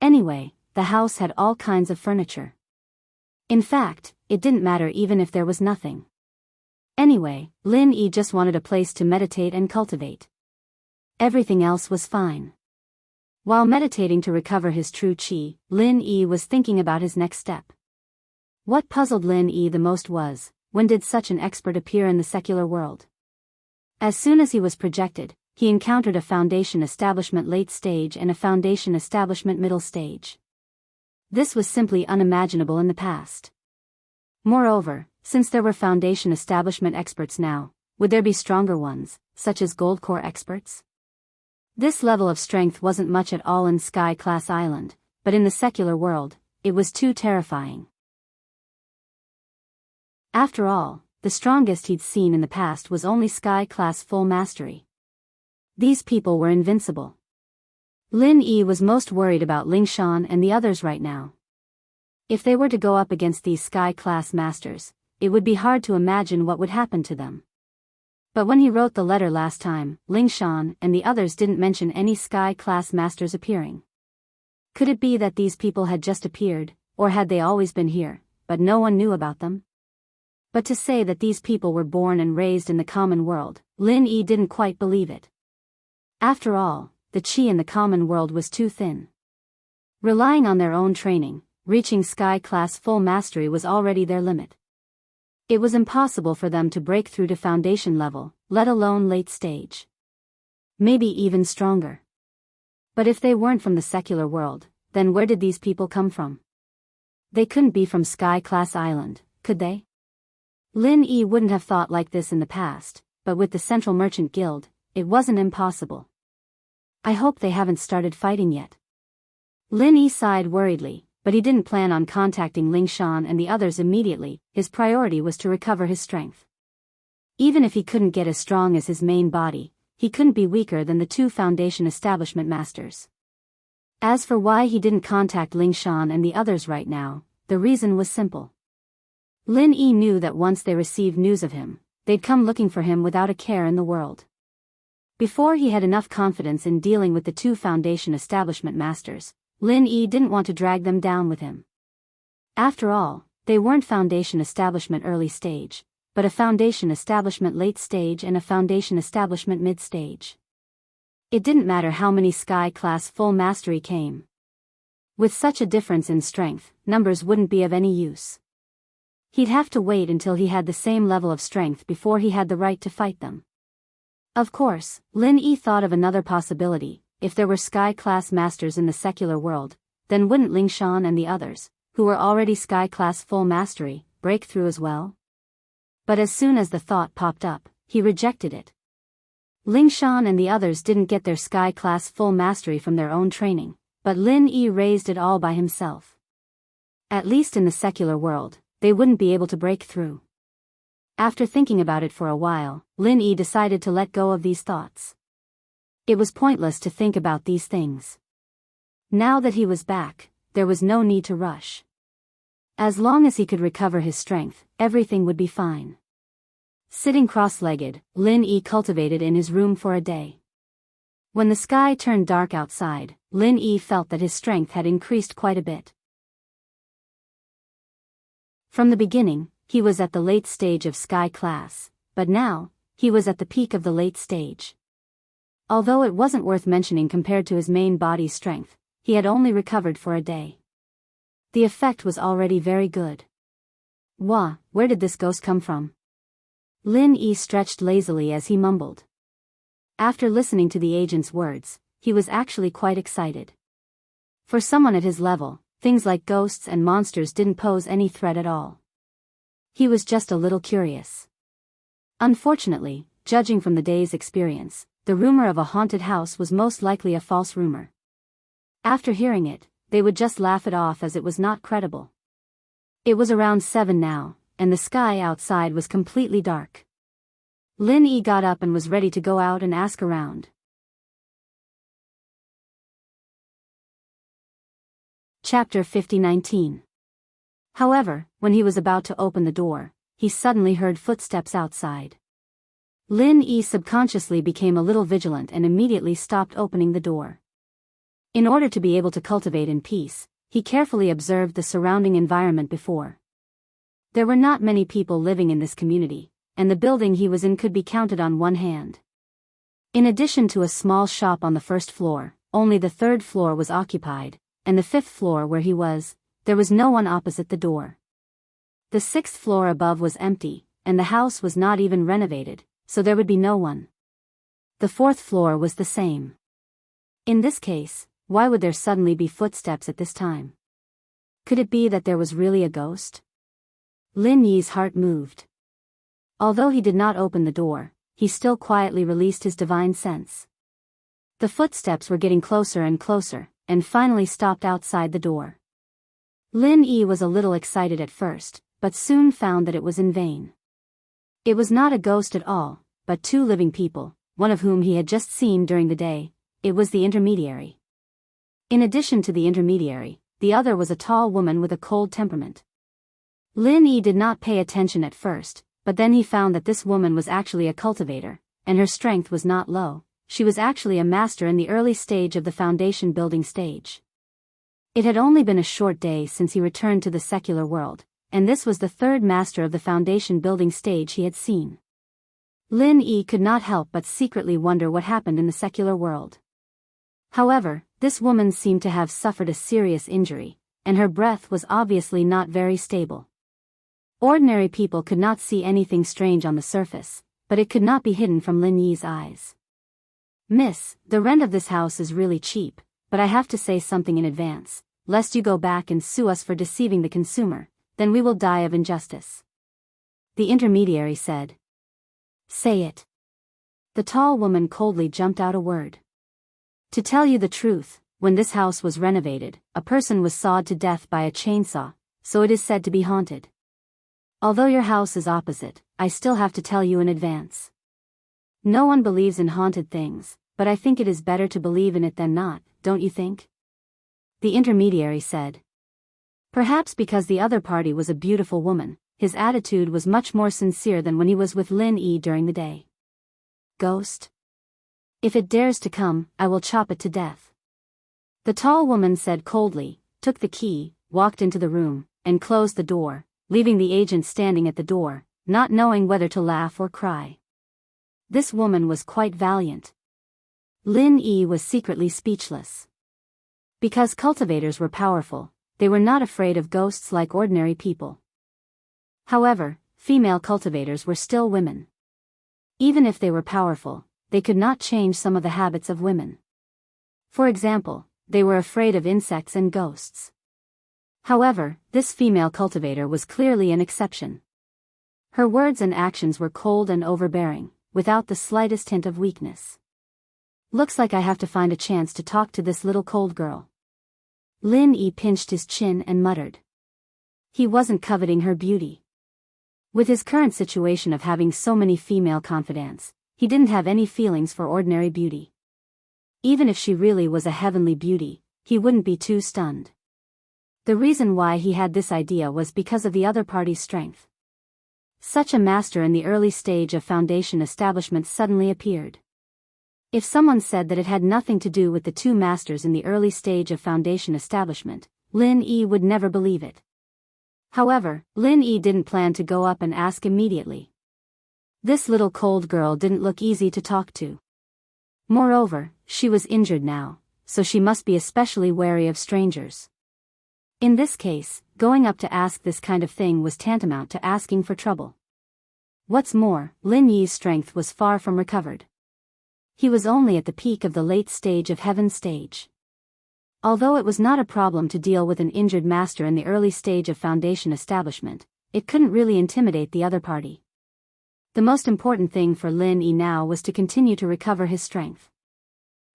Anyway, the house had all kinds of furniture. In fact, it didn't matter even if there was nothing. Anyway, Lin Yi just wanted a place to meditate and cultivate. Everything else was fine. While meditating to recover his true chi, Lin Yi was thinking about his next step. What puzzled Lin Yi the most was, when did such an expert appear in the secular world? As soon as he was projected, he encountered a Foundation Establishment late stage and a Foundation Establishment middle stage. This was simply unimaginable in the past. Moreover, since there were Foundation Establishment experts now, would there be stronger ones, such as Gold Core experts? This level of strength wasn't much at all in Sky Class Island, but in the secular world, it was too terrifying. After all, the strongest he'd seen in the past was only Sky Class Full Mastery. These people were invincible. Lin Yi was most worried about Ling Shan and the others right now. If they were to go up against these Sky Class Masters, it would be hard to imagine what would happen to them. But when he wrote the letter last time, Ling Shan and the others didn't mention any Sky Class Masters appearing. Could it be that these people had just appeared, or had they always been here, but no one knew about them? But to say that these people were born and raised in the common world, Lin Yi didn't quite believe it. After all, the chi in the common world was too thin. Relying on their own training, reaching Sky Class Full Mastery was already their limit. It was impossible for them to break through to Foundation level, let alone late stage. Maybe even stronger. But if they weren't from the secular world, then where did these people come from? They couldn't be from Sky Class Island, could they? Lin Yi wouldn't have thought like this in the past, but with the Central Merchant Guild, it wasn't impossible. I hope they haven't started fighting yet. Lin Yi sighed worriedly, but he didn't plan on contacting Ling Shan and the others immediately. His priority was to recover his strength. Even if he couldn't get as strong as his main body, he couldn't be weaker than the two Foundation Establishment Masters. As for why he didn't contact Ling Shan and the others right now, the reason was simple. Lin Yi knew that once they received news of him, they'd come looking for him without a care in the world. Before he had enough confidence in dealing with the two Foundation Establishment Masters, Lin Yi didn't want to drag them down with him. After all, they weren't Foundation Establishment early stage, but a Foundation Establishment late stage and a Foundation Establishment mid stage. It didn't matter how many Sky Class Full Mastery came. With such a difference in strength, numbers wouldn't be of any use. He'd have to wait until he had the same level of strength before he had the right to fight them. Of course, Lin Yi thought of another possibility. If there were Sky Class Masters in the secular world, then wouldn't Ling Shan and the others, who were already Sky Class Full Mastery, break through as well? But as soon as the thought popped up, he rejected it. Ling Shan and the others didn't get their Sky Class Full Mastery from their own training, but Lin Yi raised it all by himself. At least in the secular world, they wouldn't be able to break through. After thinking about it for a while, Lin Yi decided to let go of these thoughts. It was pointless to think about these things. Now that he was back, there was no need to rush. As long as he could recover his strength, everything would be fine. Sitting cross-legged, Lin Yi cultivated in his room for a day. When the sky turned dark outside, Lin Yi felt that his strength had increased quite a bit. From the beginning, he was at the late stage of sky class, but now, he was at the peak of the late stage. Although it wasn't worth mentioning compared to his main body's strength, he had only recovered for a day. The effect was already very good. Where did this ghost come from? Lin Yi stretched lazily as he mumbled. After listening to the agent's words, he was actually quite excited. For someone at his level, things like ghosts and monsters didn't pose any threat at all. He was just a little curious. Unfortunately, judging from the day's experience, the rumor of a haunted house was most likely a false rumor. After hearing it, they would just laugh it off as it was not credible. It was around 7 now, and the sky outside was completely dark. Lin Yi got up and was ready to go out and ask around. Chapter 50-19. However, when he was about to open the door, he suddenly heard footsteps outside. Lin Yi subconsciously became a little vigilant and immediately stopped opening the door. In order to be able to cultivate in peace, he carefully observed the surrounding environment before. There were not many people living in this community, and the building he was in could be counted on one hand. In addition to a small shop on the first floor, only the third floor was occupied, and the fifth floor where he was, there was no one opposite the door. The sixth floor above was empty, and the house was not even renovated, so there would be no one. The fourth floor was the same. In this case, why would there suddenly be footsteps at this time? Could it be that there was really a ghost? Lin Yi's heart moved. Although he did not open the door, he still quietly released his divine sense. The footsteps were getting closer and closer, and finally stopped outside the door. Lin Yi was a little excited at first, but soon found that it was in vain. It was not a ghost at all, but two living people, one of whom he had just seen during the day. It was the intermediary. In addition to the intermediary, the other was a tall woman with a cold temperament. Lin Yi did not pay attention at first, but then he found that this woman was actually a cultivator, and her strength was not low. She was actually a master in the early stage of the foundation building stage. It had only been a short day since he returned to the secular world, and this was the third master of the foundation building stage he had seen. Lin Yi could not help but secretly wonder what happened in the secular world. However, this woman seemed to have suffered a serious injury, and her breath was obviously not very stable. Ordinary people could not see anything strange on the surface, but it could not be hidden from Lin Yi's eyes. "Miss, the rent of this house is really cheap, but I have to say something in advance, lest you go back and sue us for deceiving the consumer, then we will die of injustice," the intermediary said. "Say it." The tall woman coldly jumped out a word. "To tell you the truth, when this house was renovated, a person was sawed to death by a chainsaw, so it is said to be haunted. Although your house is opposite, I still have to tell you in advance. No one believes in haunted things, but I think it is better to believe in it than not, don't you think?" the intermediary said. Perhaps because the other party was a beautiful woman, his attitude was much more sincere than when he was with Lin Yi during the day. "Ghost? If it dares to come, I will chop it to death," the tall woman said coldly, took the key, walked into the room, and closed the door, leaving the agent standing at the door, not knowing whether to laugh or cry. This woman was quite valiant. Lin Yi was secretly speechless. Because cultivators were powerful, they were not afraid of ghosts like ordinary people. However, female cultivators were still women. Even if they were powerful, they could not change some of the habits of women. For example, they were afraid of insects and ghosts. However, this female cultivator was clearly an exception. Her words and actions were cold and overbearing, without the slightest hint of weakness. "Looks like I have to find a chance to talk to this little cold girl." Lin Yi pinched his chin and muttered. He wasn't coveting her beauty. With his current situation of having so many female confidants, he didn't have any feelings for ordinary beauty. Even if she really was a heavenly beauty, he wouldn't be too stunned. The reason why he had this idea was because of the other party's strength. Such a master in the early stage of foundation establishment suddenly appeared. If someone said that it had nothing to do with the two masters in the early stage of foundation establishment, Lin Yi would never believe it. However, Lin Yi didn't plan to go up and ask immediately. This little cold girl didn't look easy to talk to. Moreover, she was injured now, so she must be especially wary of strangers. In this case, going up to ask this kind of thing was tantamount to asking for trouble. What's more, Lin Yi's strength was far from recovered. He was only at the peak of the late stage of Heaven stage. Although it was not a problem to deal with an injured master in the early stage of Foundation establishment, it couldn't really intimidate the other party. The most important thing for Lin Yi now was to continue to recover his strength.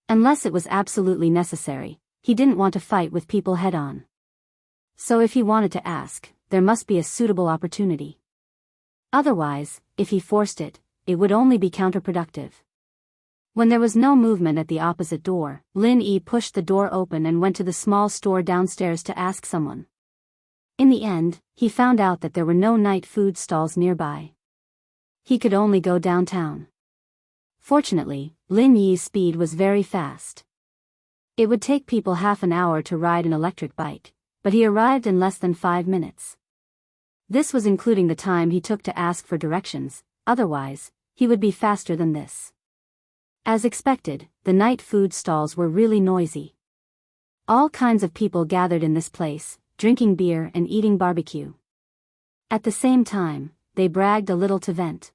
Unless it was absolutely necessary, he didn't want to fight with people head-on. So if he wanted to ask, there must be a suitable opportunity. Otherwise, if he forced it, it would only be counterproductive. When there was no movement at the opposite door, Lin Yi pushed the door open and went to the small store downstairs to ask someone. In the end, he found out that there were no night food stalls nearby. He could only go downtown. Fortunately, Lin Yi's speed was very fast. It would take people half an hour to ride an electric bike, but he arrived in less than 5 minutes. This was including the time he took to ask for directions, otherwise, he would be faster than this. As expected, the night food stalls were really noisy. All kinds of people gathered in this place, drinking beer and eating barbecue. At the same time, they bragged a little to vent.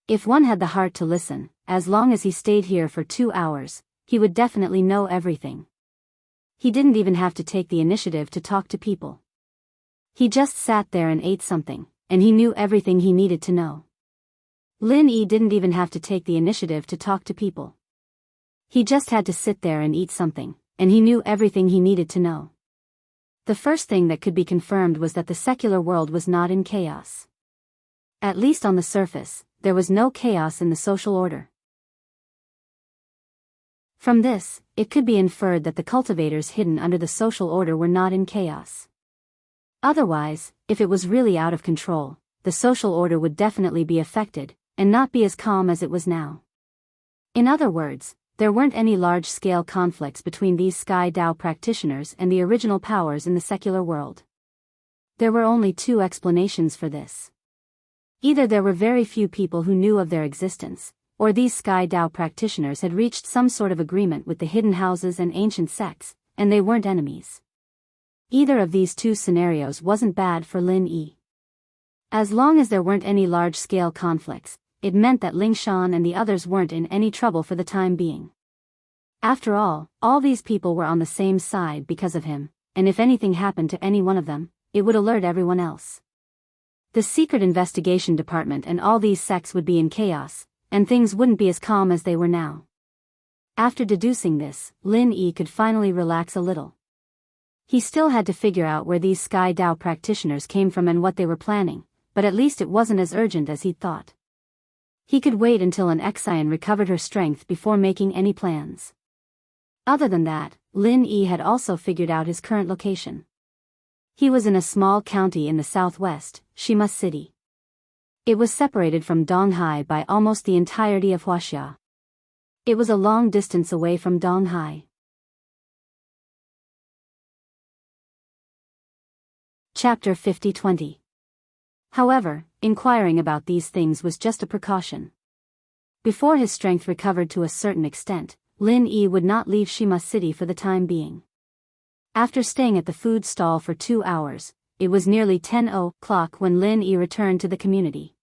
If one had the heart to listen, as long as he stayed here for 2 hours, he would definitely know everything. He didn't even have to take the initiative to talk to people. He just sat there and ate something, and he knew everything he needed to know. Lin Yi didn't even have to take the initiative to talk to people. He just had to sit there and eat something, and he knew everything he needed to know. The first thing that could be confirmed was that the secular world was not in chaos. At least on the surface, there was no chaos in the social order. From this, it could be inferred that the cultivators hidden under the social order were not in chaos. Otherwise, if it was really out of control, the social order would definitely be affected, and not be as calm as it was now. In other words, there weren't any large-scale conflicts between these Sky Dao practitioners and the original powers in the secular world. There were only 2 explanations for this. Either there were very few people who knew of their existence, or these Sky Dao practitioners had reached some sort of agreement with the hidden houses and ancient sects, and they weren't enemies. Either of these 2 scenarios wasn't bad for Lin Yi. As long as there weren't any large-scale conflicts, it meant that Ling Shan and the others weren't in any trouble for the time being. After all these people were on the same side because of him, and if anything happened to any one of them, it would alert everyone else. The secret investigation department and all these sects would be in chaos, and things wouldn't be as calm as they were now. After deducing this, Lin Yi could finally relax a little. He still had to figure out where these Sky Dao practitioners came from and what they were planning, but at least it wasn't as urgent as he'd thought. He could wait until an Exian recovered her strength before making any plans. Other than that, Lin Yi had also figured out his current location. He was in a small county in the southwest, Shima City. It was separated from Donghai by almost the entirety of Huaxia. It was a long distance away from Donghai. Chapter 50-20. However, inquiring about these things was just a precaution. Before his strength recovered to a certain extent, Lin Yi would not leave Shima City for the time being. After staying at the food stall for 2 hours, it was nearly 10 o'clock when Lin Yi returned to the community.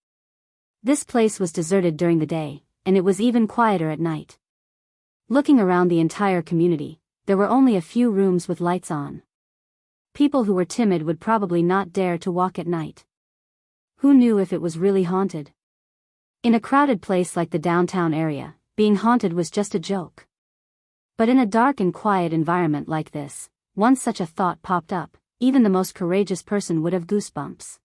This place was deserted during the day, and it was even quieter at night. Looking around the entire community, there were only a few rooms with lights on. People who were timid would probably not dare to walk at night. Who knew if it was really haunted? In a crowded place like the downtown area, being haunted was just a joke. But in a dark and quiet environment like this, once such a thought popped up, even the most courageous person would have goosebumps.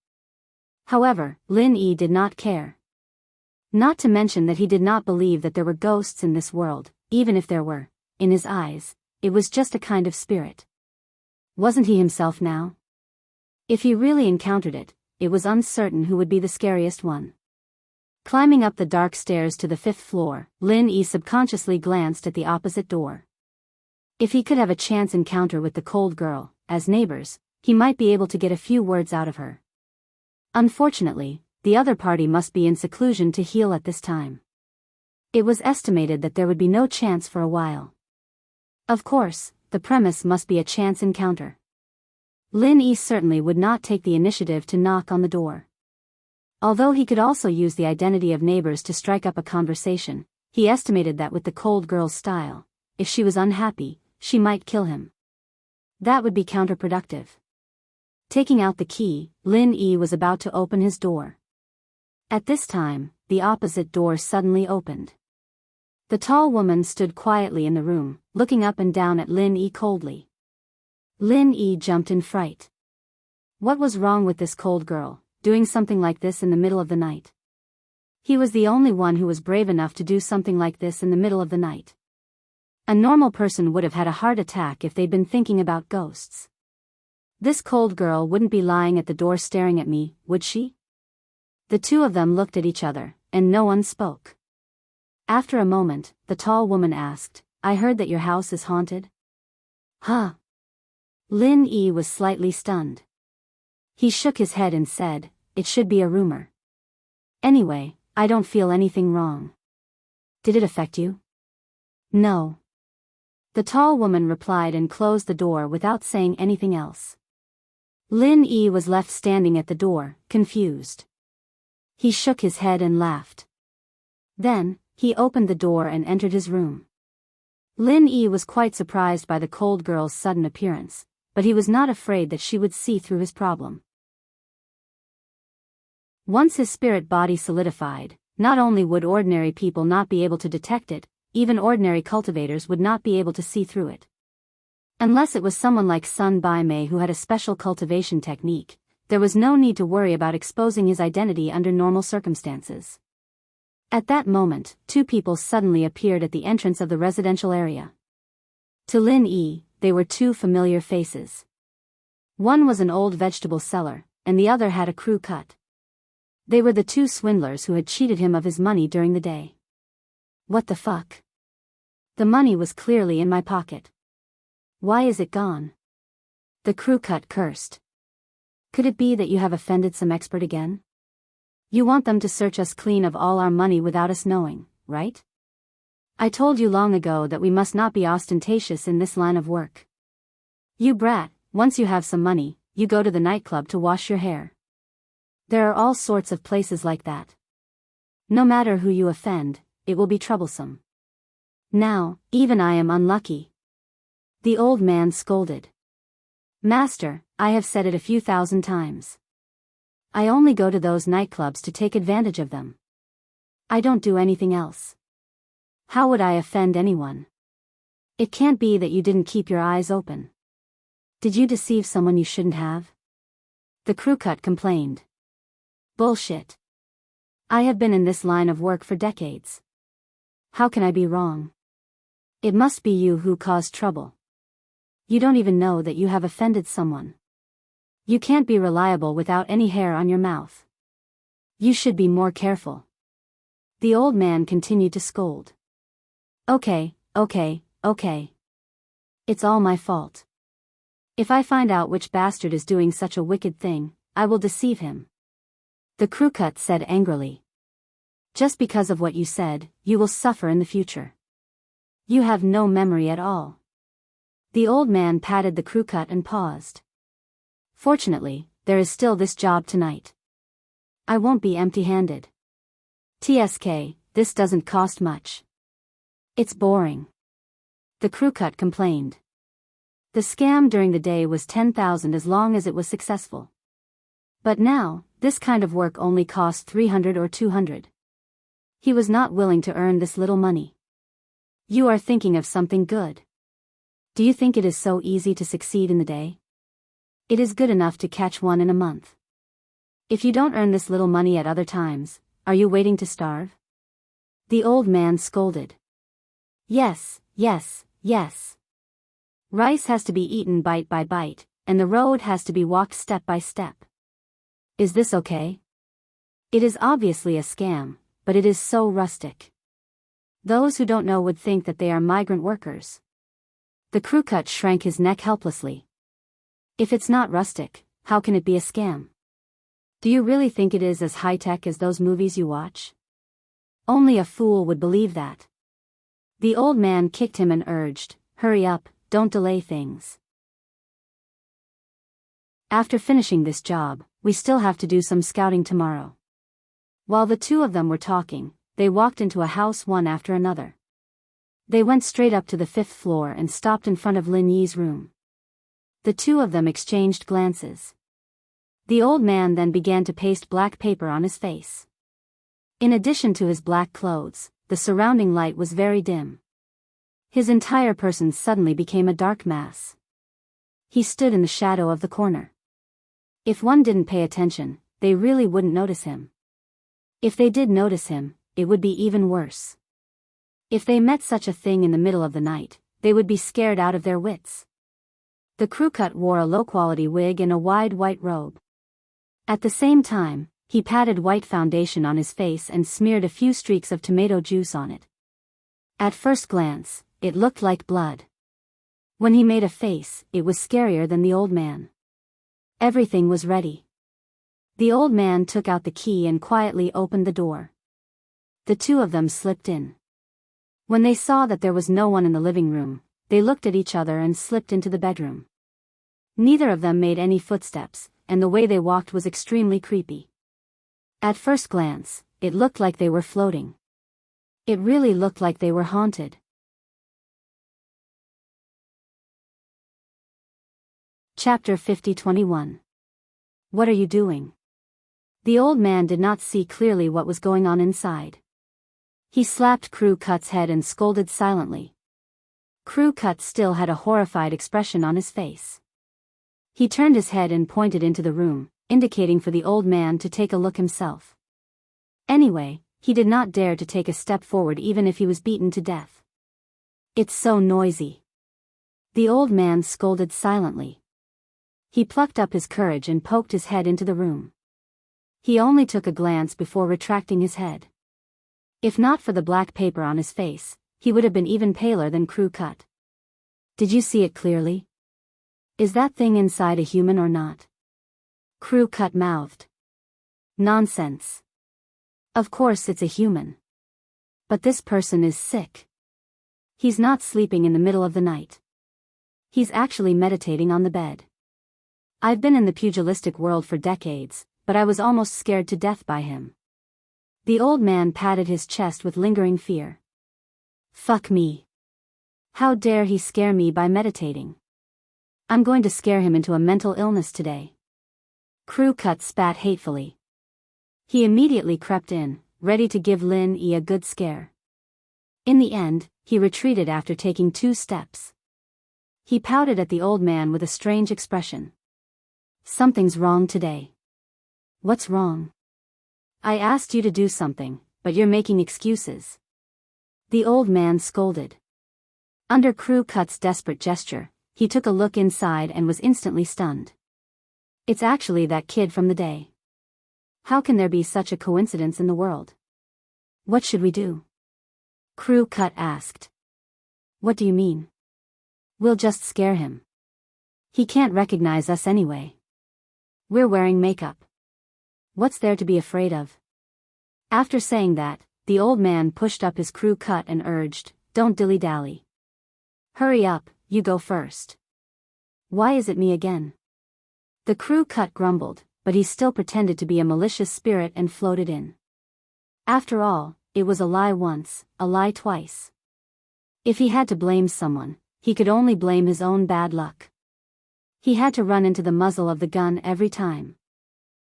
However, Lin Yi did not care. Not to mention that he did not believe that there were ghosts in this world, even if there were. In his eyes, it was just a kind of spirit. Wasn't he himself now? If he really encountered it, it was uncertain who would be the scariest one. Climbing up the dark stairs to the 5th floor, Lin Yi subconsciously glanced at the opposite door. If he could have a chance encounter with the cold girl, as neighbors, he might be able to get a few words out of her. Unfortunately, the other party must be in seclusion to heal at this time. It was estimated that there would be no chance for a while. Of course, the premise must be a chance encounter. Lin Yi certainly would not take the initiative to knock on the door. Although he could also use the identity of neighbors to strike up a conversation, he estimated that with the cold girl's style, if she was unhappy, she might kill him. That would be counterproductive. Taking out the key, Lin Yi was about to open his door. At this time, the opposite door suddenly opened. The tall woman stood quietly in the room, looking up and down at Lin Yi coldly. Lin Yi jumped in fright. What was wrong with this cold girl, doing something like this in the middle of the night? He was the only one who was brave enough to do something like this in the middle of the night. A normal person would have had a heart attack if they'd been thinking about ghosts. This cold girl wouldn't be lying at the door staring at me, would she? The two of them looked at each other, and no one spoke. After a moment, the tall woman asked, I heard that your house is haunted? Huh? Lin Yi was slightly stunned. He shook his head and said, it should be a rumor. Anyway, I don't feel anything wrong. Did it affect you? No. The tall woman replied and closed the door without saying anything else. Lin Yi was left standing at the door, confused. He shook his head and laughed. Then, he opened the door and entered his room. Lin Yi was quite surprised by the cold girl's sudden appearance, but he was not afraid that she would see through his problem. Once his spirit body solidified, not only would ordinary people not be able to detect it, even ordinary cultivators would not be able to see through it. Unless it was someone like Sun Bai Mei who had a special cultivation technique, there was no need to worry about exposing his identity under normal circumstances. At that moment, two people suddenly appeared at the entrance of the residential area. To Lin Yi, they were two familiar faces. One was an old vegetable seller, and the other had a crew cut. They were the two swindlers who had cheated him of his money during the day. What the fuck? The money was clearly in my pocket. Why is it gone? The crew cut cursed. Could it be that you have offended some expert again? You want them to search us clean of all our money without us knowing, right? I told you long ago that we must not be ostentatious in this line of work. You brat, once you have some money, you go to the nightclub to wash your hair. There are all sorts of places like that. No matter who you offend, it will be troublesome. Now, even I am unlucky. The old man scolded. Master, I have said it a few thousand times. I only go to those nightclubs to take advantage of them. I don't do anything else. How would I offend anyone? It can't be that you didn't keep your eyes open. Did you deceive someone you shouldn't have? The crew cut complained. Bullshit. I have been in this line of work for decades. How can I be wrong? It must be you who caused trouble. You don't even know that you have offended someone. You can't be reliable without any hair on your mouth. You should be more careful. The old man continued to scold. Okay. It's all my fault. If I find out which bastard is doing such a wicked thing, I will deceive him. The crew cut said angrily. Just because of what you said, you will suffer in the future. You have no memory at all. The old man patted the crew cut and paused. Fortunately, there is still this job tonight. I won't be empty-handed. TSK, this doesn't cost much. It's boring. The crew cut complained. The scam during the day was 10,000 as long as it was successful. But now, this kind of work only cost 300 or 200. He was not willing to earn this little money. You are thinking of something good. Do you think it is so easy to succeed in the day? It is good enough to catch one in a month. If you don't earn this little money at other times, are you waiting to starve? The old man scolded. Yes. Rice has to be eaten bite by bite, and the road has to be walked step by step. Is this okay? It is obviously a scam, but it is so rustic. Those who don't know would think that they are migrant workers. The crew cut shrank his neck helplessly. If it's not rustic, how can it be a scam? Do you really think it is as high-tech as those movies you watch? Only a fool would believe that. The old man kicked him and urged, "Hurry up, don't delay things. After finishing this job, we still have to do some scouting tomorrow." While the two of them were talking, they walked into a house one after another. They went straight up to the 5th floor and stopped in front of Lin Yi's room. The two of them exchanged glances. The old man then began to paste black paper on his face. In addition to his black clothes, the surrounding light was very dim. His entire person suddenly became a dark mass. He stood in the shadow of the corner. If one didn't pay attention, they really wouldn't notice him. If they did notice him, it would be even worse. If they met such a thing in the middle of the night, they would be scared out of their wits. The crew cut wore a low-quality wig and a wide white robe. At the same time, he patted white foundation on his face and smeared a few streaks of tomato juice on it. At first glance, it looked like blood. When he made a face, it was scarier than the old man. Everything was ready. The old man took out the key and quietly opened the door. The two of them slipped in. When they saw that there was no one in the living room, they looked at each other and slipped into the bedroom. Neither of them made any footsteps, and the way they walked was extremely creepy. At first glance, it looked like they were floating. It really looked like they were haunted. Chapter 50-21. What are you doing? The old man did not see clearly what was going on inside. He slapped Crew Cut's head and scolded silently. Crew Cut still had a horrified expression on his face. He turned his head and pointed into the room, indicating for the old man to take a look himself. Anyway, he did not dare to take a step forward even if he was beaten to death. "It's so noisy." The old man scolded silently. He plucked up his courage and poked his head into the room. He only took a glance before retracting his head. If not for the black paper on his face, he would have been even paler than Crew Cut. "Did you see it clearly? Is that thing inside a human or not?" Crew Cut mouthed. "Nonsense. Of course it's a human. But this person is sick. He's not sleeping in the middle of the night. He's actually meditating on the bed. I've been in the pugilistic world for decades, but I was almost scared to death by him." The old man patted his chest with lingering fear. "Fuck me. How dare he scare me by meditating? I'm going to scare him into a mental illness today." Crew Cut spat hatefully. He immediately crept in, ready to give Lin Yi a good scare. In the end, he retreated after taking 2 steps. He pouted at the old man with a strange expression. "Something's wrong today." "What's wrong?" "I asked you to do something, but you're making excuses." The old man scolded. Under Crew Cut's desperate gesture, he took a look inside and was instantly stunned. "It's actually that kid from the day. How can there be such a coincidence in the world?" "What should we do?" Crew Cut asked. "What do you mean?" "We'll just scare him. He can't recognize us anyway. We're wearing makeup. What's there to be afraid of?" After saying that, the old man pushed up his Crew Cut and urged, "Don't dilly-dally. Hurry up, you go first." "Why is it me again?" The Crew Cut grumbled, but he still pretended to be a malicious spirit and floated in. After all, it was a lie once, a lie twice. If he had to blame someone, he could only blame his own bad luck. He had to run into the muzzle of the gun every time.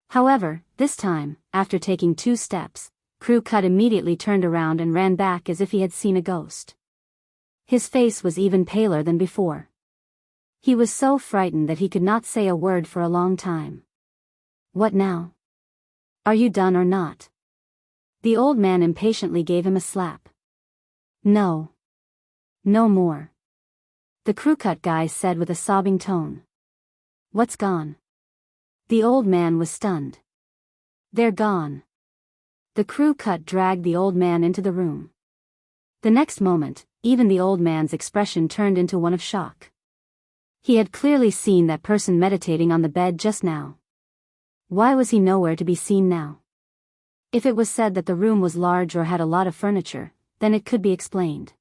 However, this time, after taking 2 steps, Crew Cut immediately turned around and ran back as if he had seen a ghost. His face was even paler than before. He was so frightened that he could not say a word for a long time. "What now? Are you done or not?" The old man impatiently gave him a slap. "No. No more," the Crew Cut guy said with a sobbing tone. "What's gone?" The old man was stunned. "They're gone." The Crew Cut dragged the old man into the room. The next moment, even the old man's expression turned into one of shock. He had clearly seen that person meditating on the bed just now. Why was he nowhere to be seen now? If it was said that the room was large or had a lot of furniture, then it could be explained.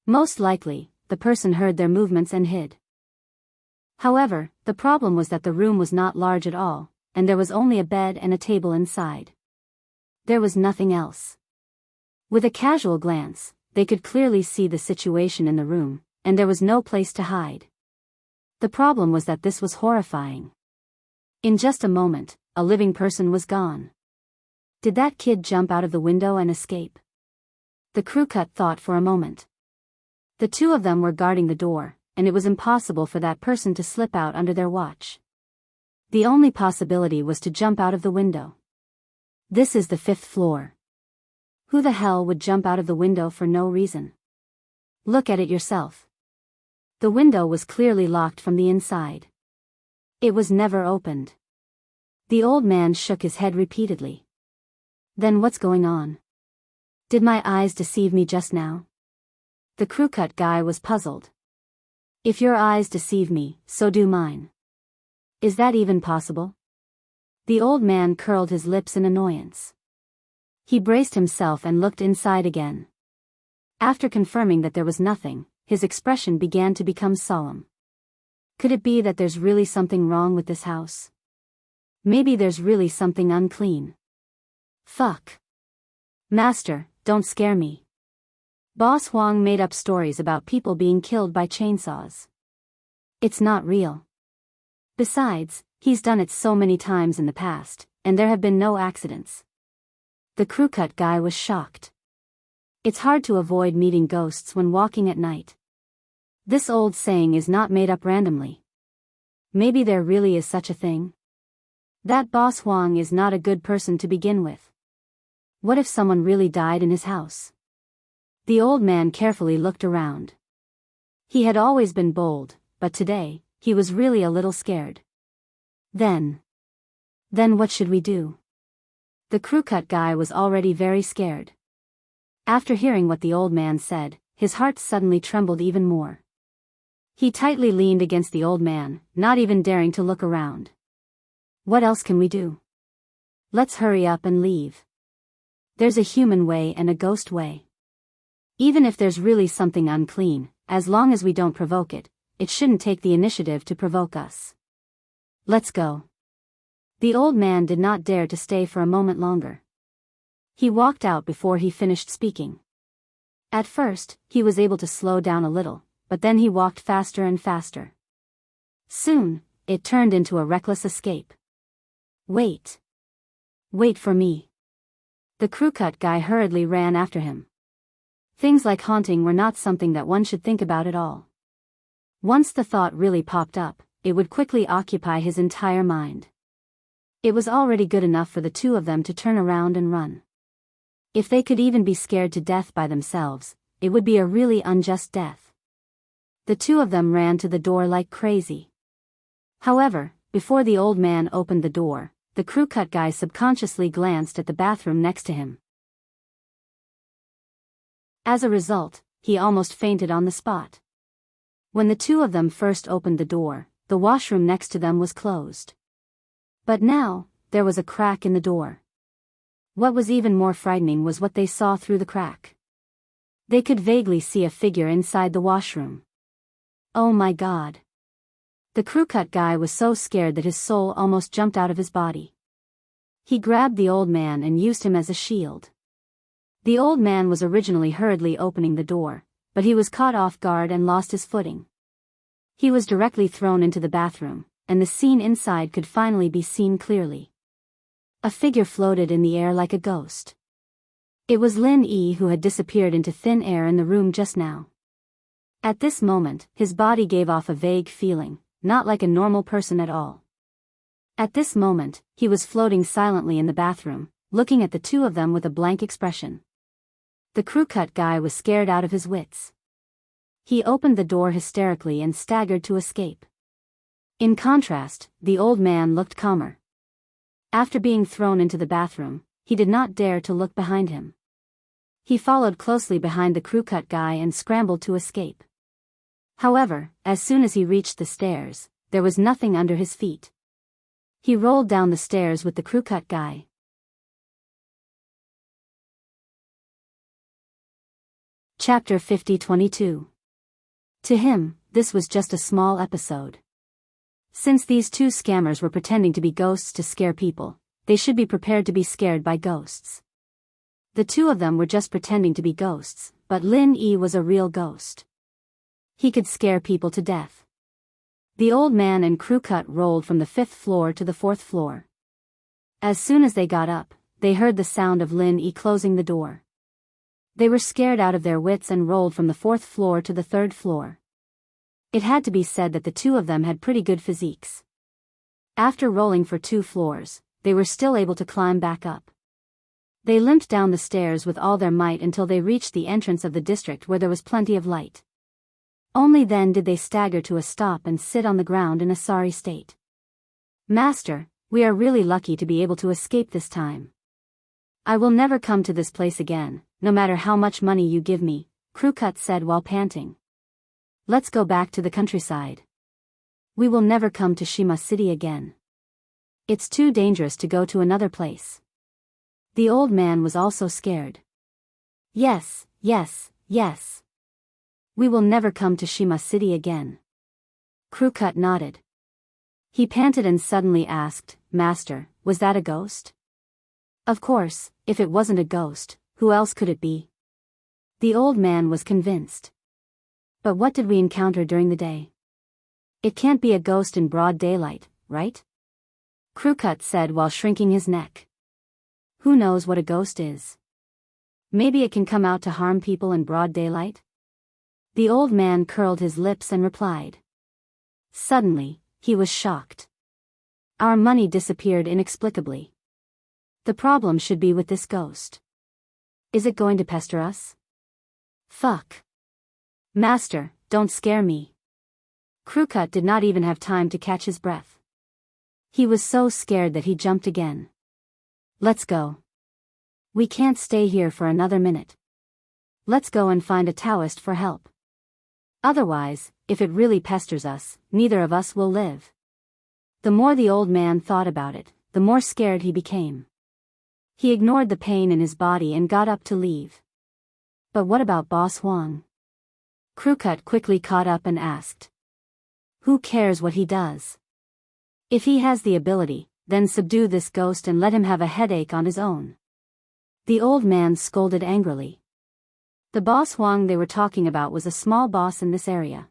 Most likely, the person heard their movements and hid. However, the problem was that the room was not large at all, and there was only a bed and a table inside. There was nothing else. With a casual glance, they could clearly see the situation in the room, and there was no place to hide. The problem was that this was horrifying. In just a moment, a living person was gone. Did that kid jump out of the window and escape? The crew cut thought for a moment. The two of them were guarding the door, and it was impossible for that person to slip out under their watch. The only possibility was to jump out of the window. This is the 5th floor. Who the hell would jump out of the window for no reason? Look at it yourself. The window was clearly locked from the inside. It was never opened. The old man shook his head repeatedly. Then what's going on? Did my eyes deceive me just now? The crew cut guy was puzzled. If your eyes deceive me, so do mine. Is that even possible? The old man curled his lips in annoyance. He braced himself and looked inside again. After confirming that there was nothing, his expression began to become solemn. Could it be that there's really something wrong with this house? Maybe there's really something unclean. Fuck. Master, don't scare me. Boss Huang made up stories about people being killed by chainsaws. It's not real. Besides, he's done it so many times in the past, and there have been no accidents. The crew cut guy was shocked. It's hard to avoid meeting ghosts when walking at night. This old saying is not made up randomly. Maybe there really is such a thing. That Boss Huang is not a good person to begin with. What if someone really died in his house? The old man carefully looked around. He had always been bold, but today, he was really a little scared. Then what should we do? The crew cut guy was already very scared. After hearing what the old man said, his heart suddenly trembled even more. He tightly leaned against the old man, not even daring to look around. What else can we do? Let's hurry up and leave. There's a human way and a ghost way. Even if there's really something unclean, as long as we don't provoke it, it shouldn't take the initiative to provoke us. Let's go. The old man did not dare to stay for a moment longer. He walked out before he finished speaking. At first, he was able to slow down a little, but then he walked faster and faster. Soon, it turned into a reckless escape. Wait. Wait for me. The crew cut guy hurriedly ran after him. Things like haunting were not something that one should think about at all. Once the thought really popped up, it would quickly occupy his entire mind. It was already good enough for the two of them to turn around and run. If they could even be scared to death by themselves, it would be a really unjust death. The two of them ran to the door like crazy. However, before the old man opened the door, the crew cut guy subconsciously glanced at the bathroom next to him. As a result, he almost fainted on the spot. When the two of them first opened the door, the washroom next to them was closed. But now, there was a crack in the door. What was even more frightening was what they saw through the crack. They could vaguely see a figure inside the washroom. Oh my God. The crew cut guy was so scared that his soul almost jumped out of his body. He grabbed the old man and used him as a shield. The old man was originally hurriedly opening the door, but he was caught off guard and lost his footing. He was directly thrown into the bathroom, and the scene inside could finally be seen clearly. A figure floated in the air like a ghost. It was Lin Yi, who had disappeared into thin air in the room just now. At this moment, his body gave off a vague feeling, not like a normal person at all. At this moment, he was floating silently in the bathroom, looking at the two of them with a blank expression. The crew cut guy was scared out of his wits. He opened the door hysterically and staggered to escape. In contrast, the old man looked calmer. After being thrown into the bathroom, he did not dare to look behind him. He followed closely behind the crew cut guy and scrambled to escape. However, as soon as he reached the stairs, there was nothing under his feet. He rolled down the stairs with the crew-cut guy. Chapter 50-22. To him, this was just a small episode. Since these two scammers were pretending to be ghosts to scare people, they should be prepared to be scared by ghosts. The two of them were just pretending to be ghosts, but Lin Yi was a real ghost. He could scare people to death. The old man and crew-cut rolled from the 5th floor to the 4th floor. As soon as they got up, they heard the sound of Lin Yi closing the door. They were scared out of their wits and rolled from the 4th floor to the 3rd floor. It had to be said that the two of them had pretty good physiques. After rolling for 2 floors, they were still able to climb back up. They limped down the stairs with all their might until they reached the entrance of the district where there was plenty of light. Only then did they stagger to a stop and sit on the ground in a sorry state. "Master, we are really lucky to be able to escape this time. I will never come to this place again, no matter how much money you give me," crew-cut said while panting. "Let's go back to the countryside. We will never come to Shima City again. It's too dangerous to go to another place." The old man was also scared. Yes. We will never come to Shima City again." Crew-cut nodded. He panted and suddenly asked, "Master, was that a ghost?" "Of course, if it wasn't a ghost, who else could it be?" The old man was convinced. "But what did we encounter during the day? It can't be a ghost in broad daylight, right?" Crew-cut said while shrinking his neck. "Who knows what a ghost is? Maybe it can come out to harm people in broad daylight?" The old man curled his lips and replied. Suddenly, he was shocked. "Our money disappeared inexplicably. The problem should be with this ghost. Is it going to pester us? Fuck. Master, don't scare me." Crew-cut did not even have time to catch his breath. He was so scared that he jumped again. "Let's go. We can't stay here for another minute. Let's go and find a Taoist for help. Otherwise, if it really pesters us, neither of us will live." The more the old man thought about it, the more scared he became. He ignored the pain in his body and got up to leave. "But what about Boss Huang?" Crew-cut quickly caught up and asked. "Who cares what he does? If he has the ability, then subdue this ghost and let him have a headache on his own." The old man scolded angrily. The Boss Huang they were talking about was a small boss in this area.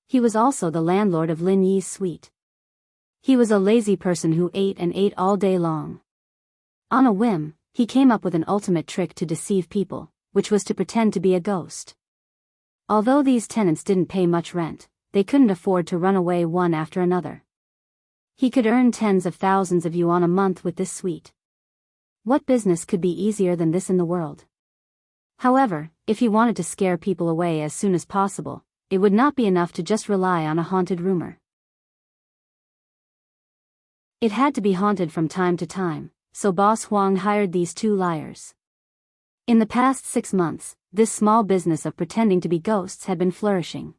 He was also the landlord of Lin Yi's suite. He was a lazy person who ate and ate all day long. On a whim, he came up with an ultimate trick to deceive people, which was to pretend to be a ghost. Although these tenants didn't pay much rent, they couldn't afford to run away one after another. He could earn tens of thousands of yuan a month with this suite. What business could be easier than this in the world? However, if he wanted to scare people away as soon as possible, it would not be enough to just rely on a haunted rumor. It had to be haunted from time to time, so Boss Huang hired these two liars. In the past 6 months, this small business of pretending to be ghosts had been flourishing.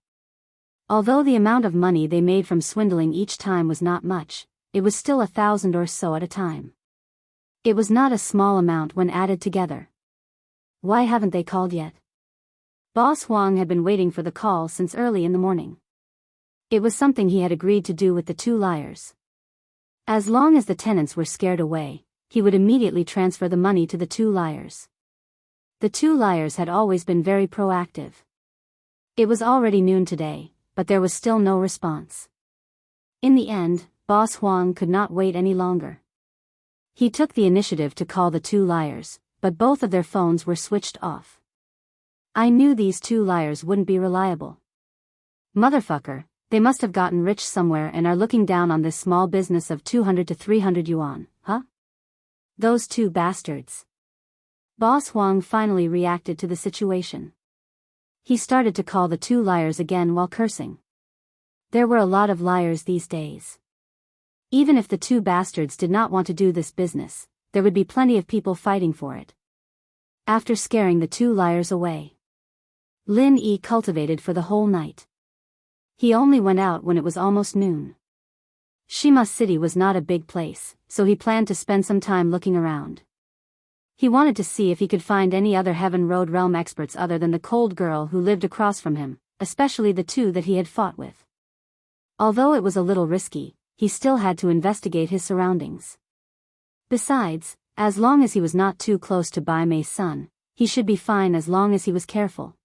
Although the amount of money they made from swindling each time was not much, it was still 1,000 or so at a time. It was not a small amount when added together. Why haven't they called yet? Boss Huang had been waiting for the call since early in the morning. It was something he had agreed to do with the two liars. As long as the tenants were scared away, he would immediately transfer the money to the two liars. The two liars had always been very proactive. It was already noon today, but there was still no response. In the end, Boss Huang could not wait any longer. He took the initiative to call the two liars, but both of their phones were switched off. I knew these two liars wouldn't be reliable. Motherfucker, they must have gotten rich somewhere and are looking down on this small business of 200 to 300 yuan, huh? Those two bastards. Boss Huang finally reacted to the situation. He started to call the two liars again while cursing. There were a lot of liars these days. Even if the two bastards did not want to do this business, there would be plenty of people fighting for it. After scaring the two liars away, Lin Yi cultivated for the whole night. He only went out when it was almost noon. Shima City was not a big place, so he planned to spend some time looking around. He wanted to see if he could find any other Heaven Road realm experts other than the cold girl who lived across from him, especially the two that he had fought with. Although it was a little risky, he still had to investigate his surroundings. Besides, as long as he was not too close to Bai Mei's son, he should be fine as long as he was careful.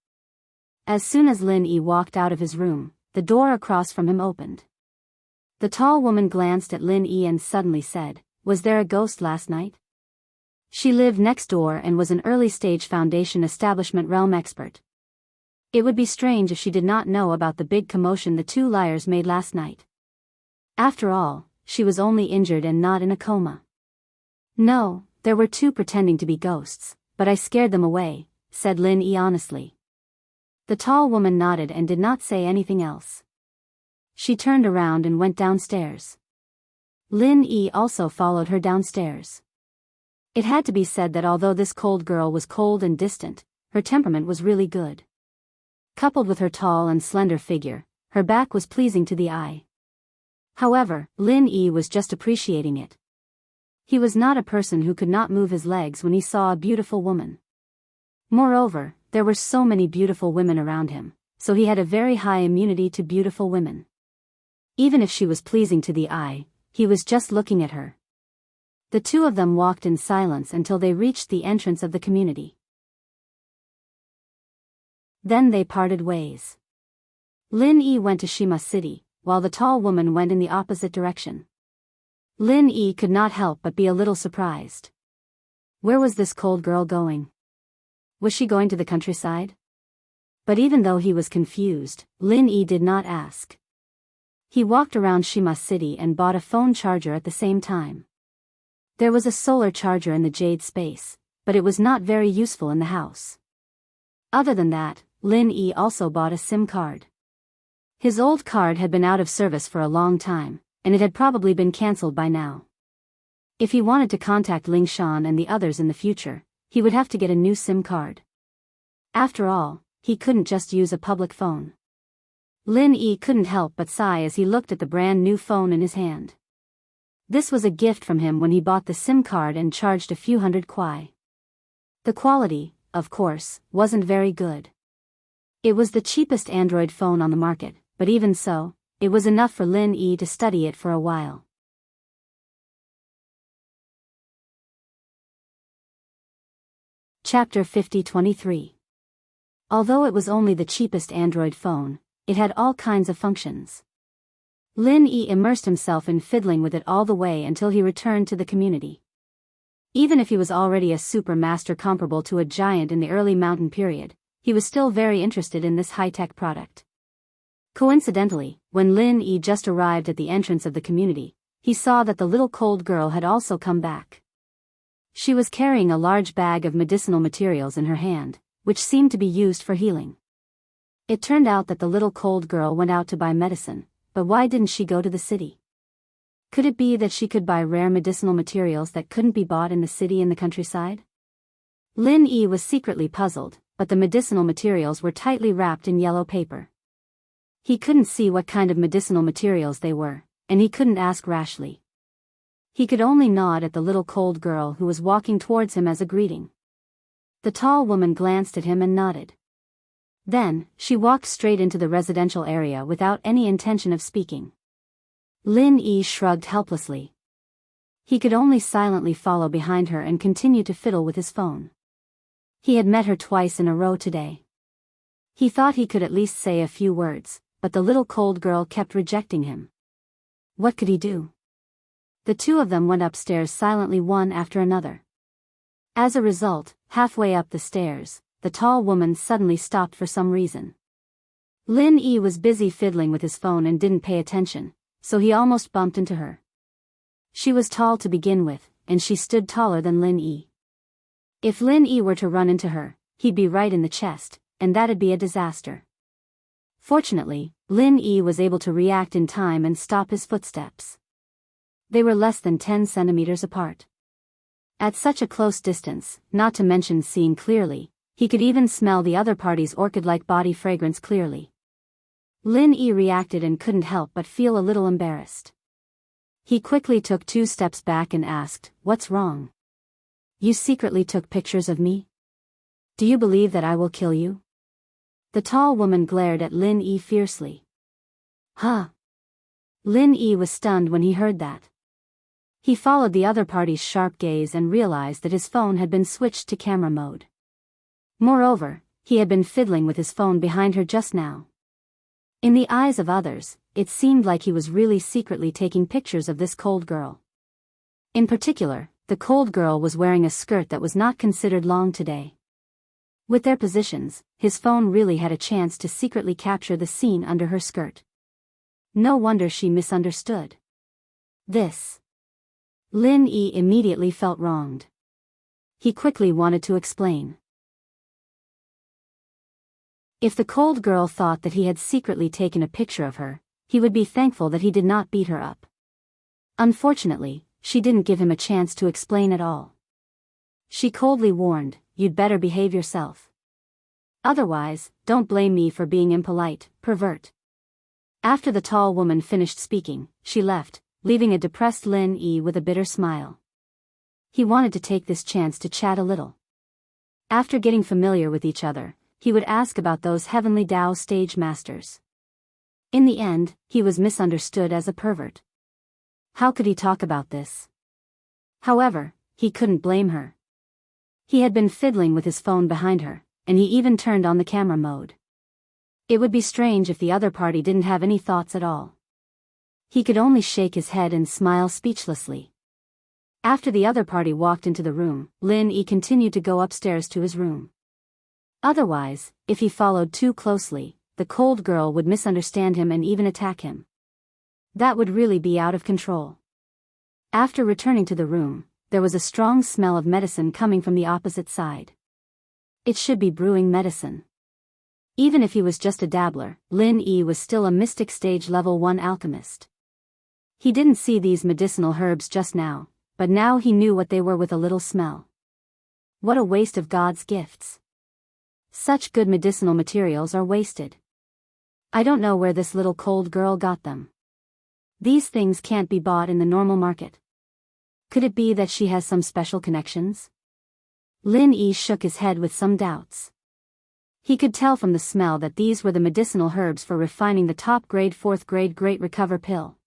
As soon as Lin Yi walked out of his room, the door across from him opened. The tall woman glanced at Lin Yi and suddenly said, "Was there a ghost last night?" She lived next door and was an early-stage Foundation establishment realm expert. It would be strange if she did not know about the big commotion the two liars made last night. After all, she was only injured and not in a coma. "No, there were two pretending to be ghosts, but I scared them away," said Lin Yi honestly. The tall woman nodded and did not say anything else. She turned around and went downstairs. Lin Yi also followed her downstairs. It had to be said that although this cold girl was cold and distant, her temperament was really good. Coupled with her tall and slender figure, her back was pleasing to the eye. However, Lin Yi was just appreciating it. He was not a person who could not move his legs when he saw a beautiful woman. Moreover, there were so many beautiful women around him, so he had a very high immunity to beautiful women. Even if she was pleasing to the eye, he was just looking at her. The two of them walked in silence until they reached the entrance of the community. Then they parted ways. Lin Yi went to Shima City, while the tall woman went in the opposite direction. Lin Yi could not help but be a little surprised. Where was this cold girl going? Was she going to the countryside? But even though he was confused, Lin Yi did not ask. He walked around Shima City and bought a phone charger at the same time. There was a solar charger in the jade space, but it was not very useful in the house. Other than that, Lin Yi also bought a SIM card. His old card had been out of service for a long time, and it had probably been cancelled by now. If he wanted to contact Ling Shan and the others in the future, he would have to get a new SIM card. After all, he couldn't just use a public phone. Lin Yi couldn't help but sigh as he looked at the brand new phone in his hand. This was a gift from him when he bought the SIM card and charged a few hundred kuai. The quality, of course, wasn't very good. It was the cheapest Android phone on the market, but even so, it was enough for Lin Yi to study it for a while. Chapter 50-23. Although it was only the cheapest Android phone, it had all kinds of functions. Lin Yi immersed himself in fiddling with it all the way until he returned to the community. Even if he was already a super master comparable to a giant in the early mountain period, he was still very interested in this high-tech product. Coincidentally, when Lin Yi just arrived at the entrance of the community, he saw that the little cold girl had also come back. She was carrying a large bag of medicinal materials in her hand, which seemed to be used for healing. It turned out that the little cold girl went out to buy medicine, but why didn't she go to the city? Could it be that she could buy rare medicinal materials that couldn't be bought in the city in the countryside? Lin Yi was secretly puzzled, but the medicinal materials were tightly wrapped in yellow paper. He couldn't see what kind of medicinal materials they were, and he couldn't ask rashly. He could only nod at the little cold girl who was walking towards him as a greeting. The tall woman glanced at him and nodded. Then, she walked straight into the residential area without any intention of speaking. Lin Yi shrugged helplessly. He could only silently follow behind her and continue to fiddle with his phone. He had met her twice in a row today. He thought he could at least say a few words, but the little cold girl kept rejecting him. What could he do? The two of them went upstairs silently one after another. As a result, halfway up the stairs, the tall woman suddenly stopped for some reason. Lin Yi was busy fiddling with his phone and didn't pay attention, so he almost bumped into her. She was tall to begin with, and she stood taller than Lin Yi. If Lin Yi were to run into her, he'd be right in the chest, and that'd be a disaster. Fortunately, Lin Yi was able to react in time and stop his footsteps. They were less than 10 centimeters apart. At such a close distance, not to mention seeing clearly, he could even smell the other party's orchid-like body fragrance clearly. Lin Yi reacted and couldn't help but feel a little embarrassed. He quickly took 2 steps back and asked, "What's wrong? You secretly took pictures of me? Do you believe that I will kill you?" The tall woman glared at Lin Yi fiercely. Huh? Lin Yi was stunned when he heard that. He followed the other party's sharp gaze and realized that his phone had been switched to camera mode. Moreover, he had been fiddling with his phone behind her just now. In the eyes of others, it seemed like he was really secretly taking pictures of this cold girl. In particular, the cold girl was wearing a skirt that was not considered long today. With their positions, his phone really had a chance to secretly capture the scene under her skirt. No wonder she misunderstood. This. Lin Yi immediately felt wronged. He quickly wanted to explain. If the cold girl thought that he had secretly taken a picture of her, he would be thankful that he did not beat her up. Unfortunately, she didn't give him a chance to explain at all. She coldly warned, "You'd better behave yourself. Otherwise, don't blame me for being impolite, pervert." After the tall woman finished speaking, she left, leaving a depressed Lin Yi with a bitter smile. He wanted to take this chance to chat a little. After getting familiar with each other, he would ask about those heavenly Tao stage masters. In the end, he was misunderstood as a pervert. How could he talk about this? However, he couldn't blame her. He had been fiddling with his phone behind her, and he even turned on the camera mode. It would be strange if the other party didn't have any thoughts at all. He could only shake his head and smile speechlessly. After the other party walked into the room, Lin Yi continued to go upstairs to his room. Otherwise, if he followed too closely, the cold girl would misunderstand him and even attack him. That would really be out of control. After returning to the room, there was a strong smell of medicine coming from the opposite side. It should be brewing medicine. Even if he was just a dabbler, Lin Yi was still a mystic stage level 1 alchemist. He didn't see these medicinal herbs just now, but now he knew what they were with a little smell. What a waste of God's gifts. Such good medicinal materials are wasted. I don't know where this little cold girl got them. These things can't be bought in the normal market. Could it be that she has some special connections? Lin Yi shook his head with some doubts. He could tell from the smell that these were the medicinal herbs for refining the top-grade 4th-grade Great Recover pill.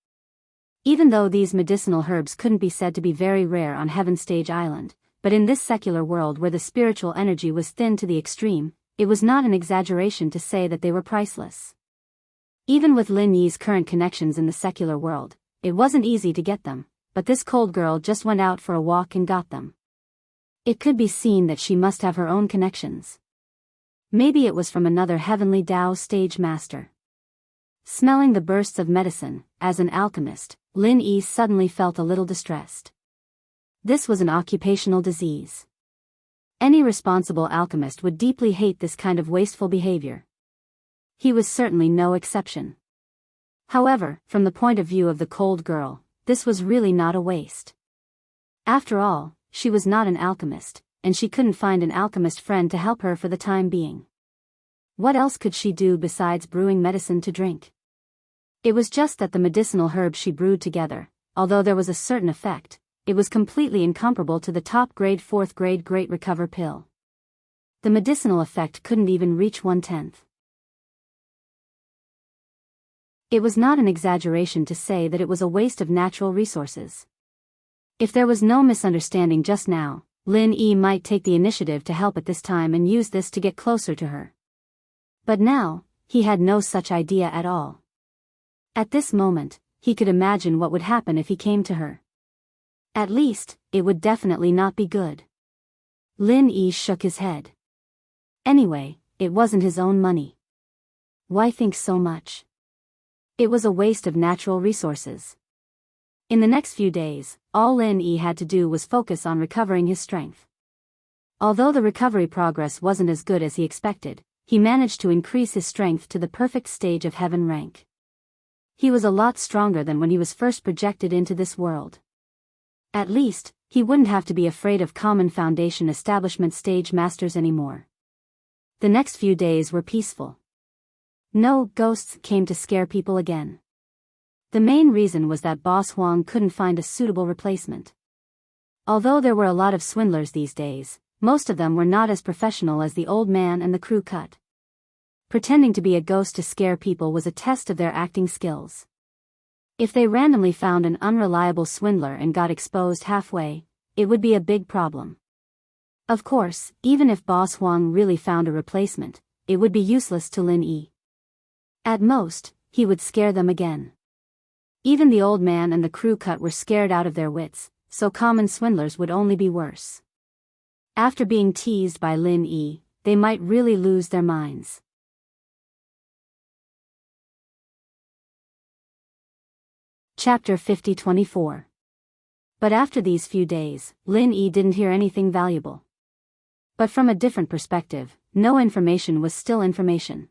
Even though these medicinal herbs couldn't be said to be very rare on Heaven Stage Island, but in this secular world where the spiritual energy was thin to the extreme, it was not an exaggeration to say that they were priceless. Even with Lin Yi's current connections in the secular world, it wasn't easy to get them, but this cold girl just went out for a walk and got them. It could be seen that she must have her own connections. Maybe it was from another heavenly Tao stage master. Smelling the bursts of medicine, as an alchemist, Lin Yi suddenly felt a little distressed. This was an occupational disease. Any responsible alchemist would deeply hate this kind of wasteful behavior. He was certainly no exception. However, from the point of view of the cold girl, this was really not a waste. After all, she was not an alchemist, and she couldn't find an alchemist friend to help her for the time being. What else could she do besides brewing medicine to drink? It was just that the medicinal herbs she brewed together, although there was a certain effect, it was completely incomparable to the top-grade 4th-grade Great Recover pill. The medicinal effect couldn't even reach 1/10. It was not an exaggeration to say that it was a waste of natural resources. If there was no misunderstanding just now, Lin Yi might take the initiative to help at this time and use this to get closer to her. But now, he had no such idea at all. At this moment, he could imagine what would happen if he came to her. At least, it would definitely not be good. Lin Yi shook his head. Anyway, it wasn't his own money. Why think so much? It was a waste of natural resources. In the next few days, all Lin Yi had to do was focus on recovering his strength. Although the recovery progress wasn't as good as he expected, he managed to increase his strength to the perfect stage of heaven rank. He was a lot stronger than when he was first projected into this world. At least, he wouldn't have to be afraid of common foundation establishment stage masters anymore. The next few days were peaceful. No ghosts came to scare people again. The main reason was that Boss Huang couldn't find a suitable replacement. Although there were a lot of swindlers these days, most of them were not as professional as the old man and the crew cut. Pretending to be a ghost to scare people was a test of their acting skills. If they randomly found an unreliable swindler and got exposed halfway, it would be a big problem. Of course, even if Boss Huang really found a replacement, it would be useless to Lin Yi. At most, he would scare them again. Even the old man and the crew cut were scared out of their wits, so common swindlers would only be worse. After being teased by Lin Yi, they might really lose their minds. Chapter 50-24. But after these few days, Lin Yi didn't hear anything valuable. But from a different perspective, no information was still information.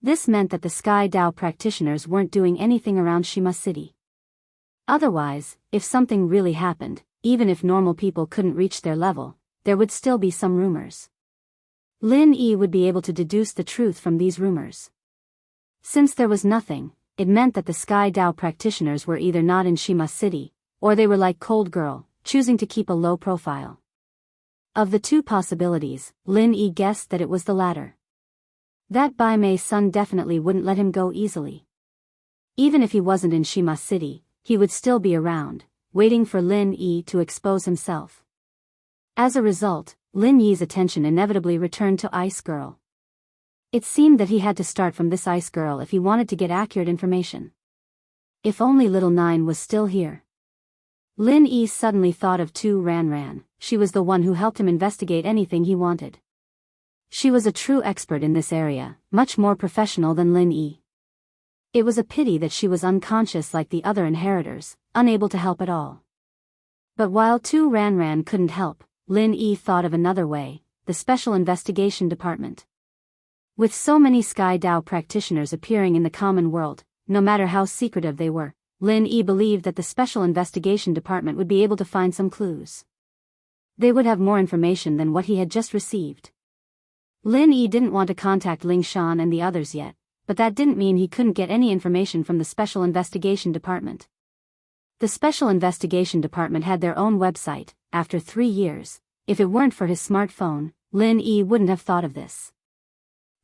This meant that the Sky Dao practitioners weren't doing anything around Shima City. Otherwise, if something really happened, even if normal people couldn't reach their level, there would still be some rumors. Lin Yi would be able to deduce the truth from these rumors. Since there was nothing, it meant that the Sky Dao practitioners were either not in Shima City, or they were like Cold Girl, choosing to keep a low profile. Of the two possibilities, Lin Yi guessed that it was the latter. That Bai Mei's son definitely wouldn't let him go easily. Even if he wasn't in Shima City, he would still be around, waiting for Lin Yi to expose himself. As a result, Lin Yi's attention inevitably returned to Ice Girl. It seemed that he had to start from this Ice Girl if he wanted to get accurate information. If only little Nine was still here. Lin Yi suddenly thought of Tu Ran Ran. She was the one who helped him investigate anything he wanted. She was a true expert in this area, much more professional than Lin Yi. It was a pity that she was unconscious like the other inheritors, unable to help at all. But while Tu Ran Ran couldn't help, Lin Yi thought of another way: the Special Investigation Department. With so many Sky Dao practitioners appearing in the common world, no matter how secretive they were, Lin Yi believed that the Special Investigation Department would be able to find some clues. They would have more information than what he had just received. Lin Yi didn't want to contact Ling Shan and the others yet, but that didn't mean he couldn't get any information from the Special Investigation Department. The Special Investigation Department had their own website. After 3 years, if it weren't for his smartphone, Lin Yi wouldn't have thought of this.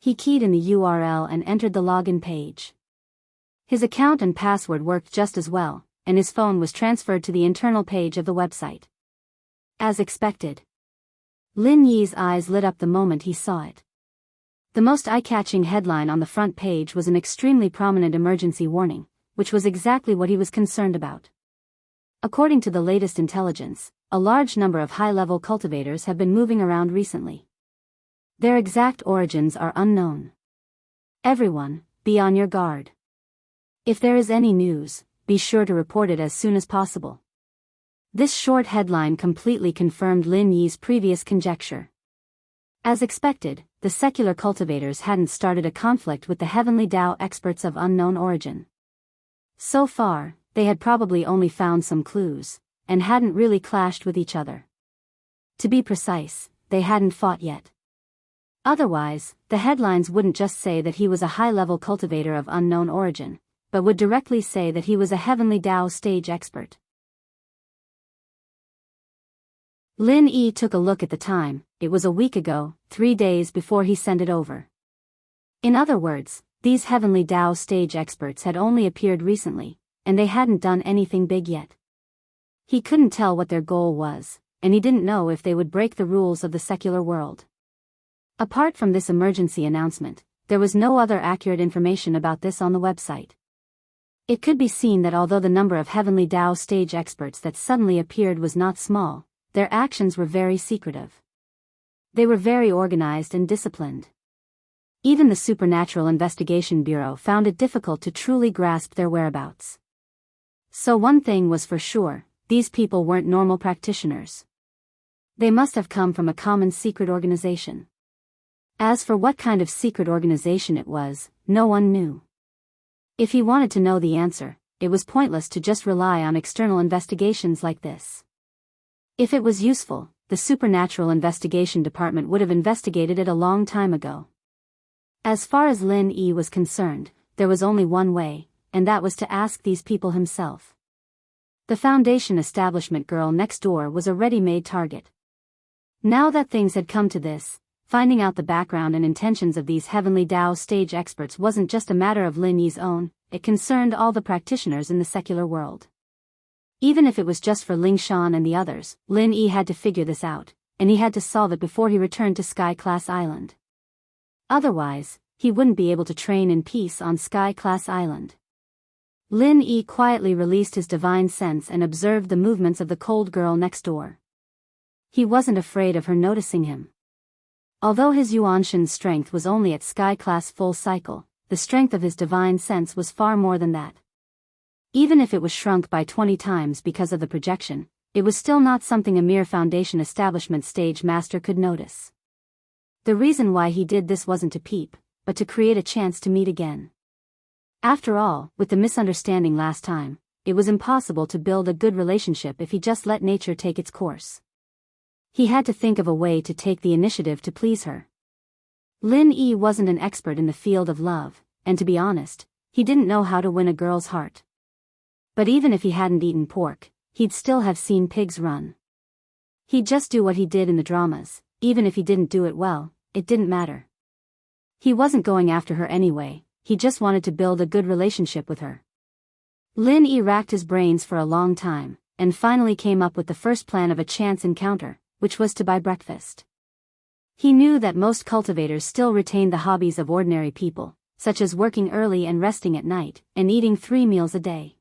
He keyed in the URL and entered the login page. His account and password worked just as well, and his phone was transferred to the internal page of the website. As expected, Lin Yi's eyes lit up the moment he saw it. The most eye-catching headline on the front page was an extremely prominent emergency warning, which was exactly what he was concerned about. According to the latest intelligence, a large number of high-level cultivators have been moving around recently. Their exact origins are unknown. Everyone, be on your guard. If there is any news, be sure to report it as soon as possible. This short headline completely confirmed Lin Yi's previous conjecture. As expected, the secular cultivators hadn't started a conflict with the Heavenly Dao experts of unknown origin. So far, they had probably only found some clues, and hadn't really clashed with each other. To be precise, they hadn't fought yet. Otherwise, the headlines wouldn't just say that he was a high-level cultivator of unknown origin, but would directly say that he was a Heavenly Dao stage expert. Lin Yi took a look at the time. It was a week ago, 3 days before he sent it over. In other words, these Heavenly Dao stage experts had only appeared recently, and they hadn't done anything big yet. He couldn't tell what their goal was, and he didn't know if they would break the rules of the secular world. Apart from this emergency announcement, there was no other accurate information about this on the website. It could be seen that although the number of Heavenly Dao stage experts that suddenly appeared was not small, their actions were very secretive. They were very organized and disciplined. Even the Supernatural Investigation Bureau found it difficult to truly grasp their whereabouts. So one thing was for sure: these people weren't normal practitioners. They must have come from a common secret organization. As for what kind of secret organization it was, no one knew. If he wanted to know the answer, it was pointless to just rely on external investigations like this. If it was useful, the Supernatural Investigation Department would have investigated it a long time ago. As far as Lin Yi was concerned, there was only one way, and that was to ask these people himself. The Foundation establishment girl next door was a ready-made target. Now that things had come to this, finding out the background and intentions of these heavenly Tao stage experts wasn't just a matter of Lin Yi's own, it concerned all the practitioners in the secular world. Even if it was just for Ling Shan and the others, Lin Yi had to figure this out, and he had to solve it before he returned to Sky Class Island. Otherwise, he wouldn't be able to train in peace on Sky Class Island. Lin Yi quietly released his divine sense and observed the movements of the cold girl next door. He wasn't afraid of her noticing him. Although his Yuanshan's strength was only at Sky Class full cycle, the strength of his divine sense was far more than that. Even if it was shrunk by 20 times because of the projection, it was still not something a mere Foundation establishment stage master could notice. The reason why he did this wasn't to peep, but to create a chance to meet again. After all, with the misunderstanding last time, it was impossible to build a good relationship if he just let nature take its course. He had to think of a way to take the initiative to please her. Lin Yi wasn't an expert in the field of love, and to be honest, he didn't know how to win a girl's heart. But even if he hadn't eaten pork, he'd still have seen pigs run. He'd just do what he did in the dramas, even if he didn't do it well, it didn't matter. He wasn't going after her anyway, he just wanted to build a good relationship with her. Lin Yi racked his brains for a long time, and finally came up with the first plan of a chance encounter, which was to buy breakfast. He knew that most cultivators still retained the hobbies of ordinary people, such as working early and resting at night, and eating 3 meals a day.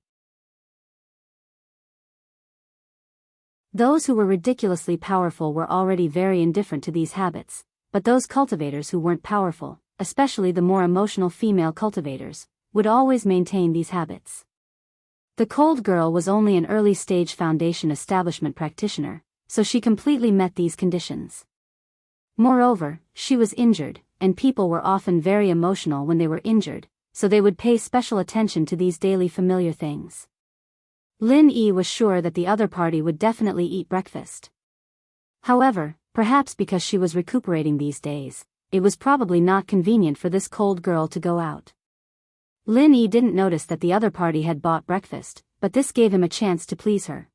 Those who were ridiculously powerful were already very indifferent to these habits, but those cultivators who weren't powerful, especially the more emotional female cultivators, would always maintain these habits. The cold girl was only an early-stage Foundation establishment practitioner, so she completely met these conditions. Moreover, she was injured, and people were often very emotional when they were injured, so they would pay special attention to these daily familiar things. Lin Yi was sure that the other party would definitely eat breakfast. However, perhaps because she was recuperating these days, it was probably not convenient for this cold girl to go out. Lin Yi didn't notice that the other party had bought breakfast, but this gave him a chance to please her.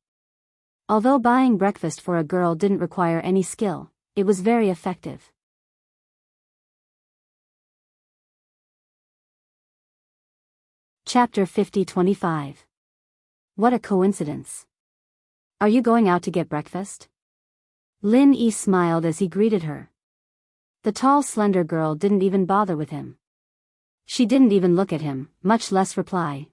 Although buying breakfast for a girl didn't require any skill, it was very effective. Chapter 50-25. What a coincidence. Are you going out to get breakfast? Lin Yi smiled as he greeted her. The tall, slender girl didn't even bother with him. She didn't even look at him, much less reply.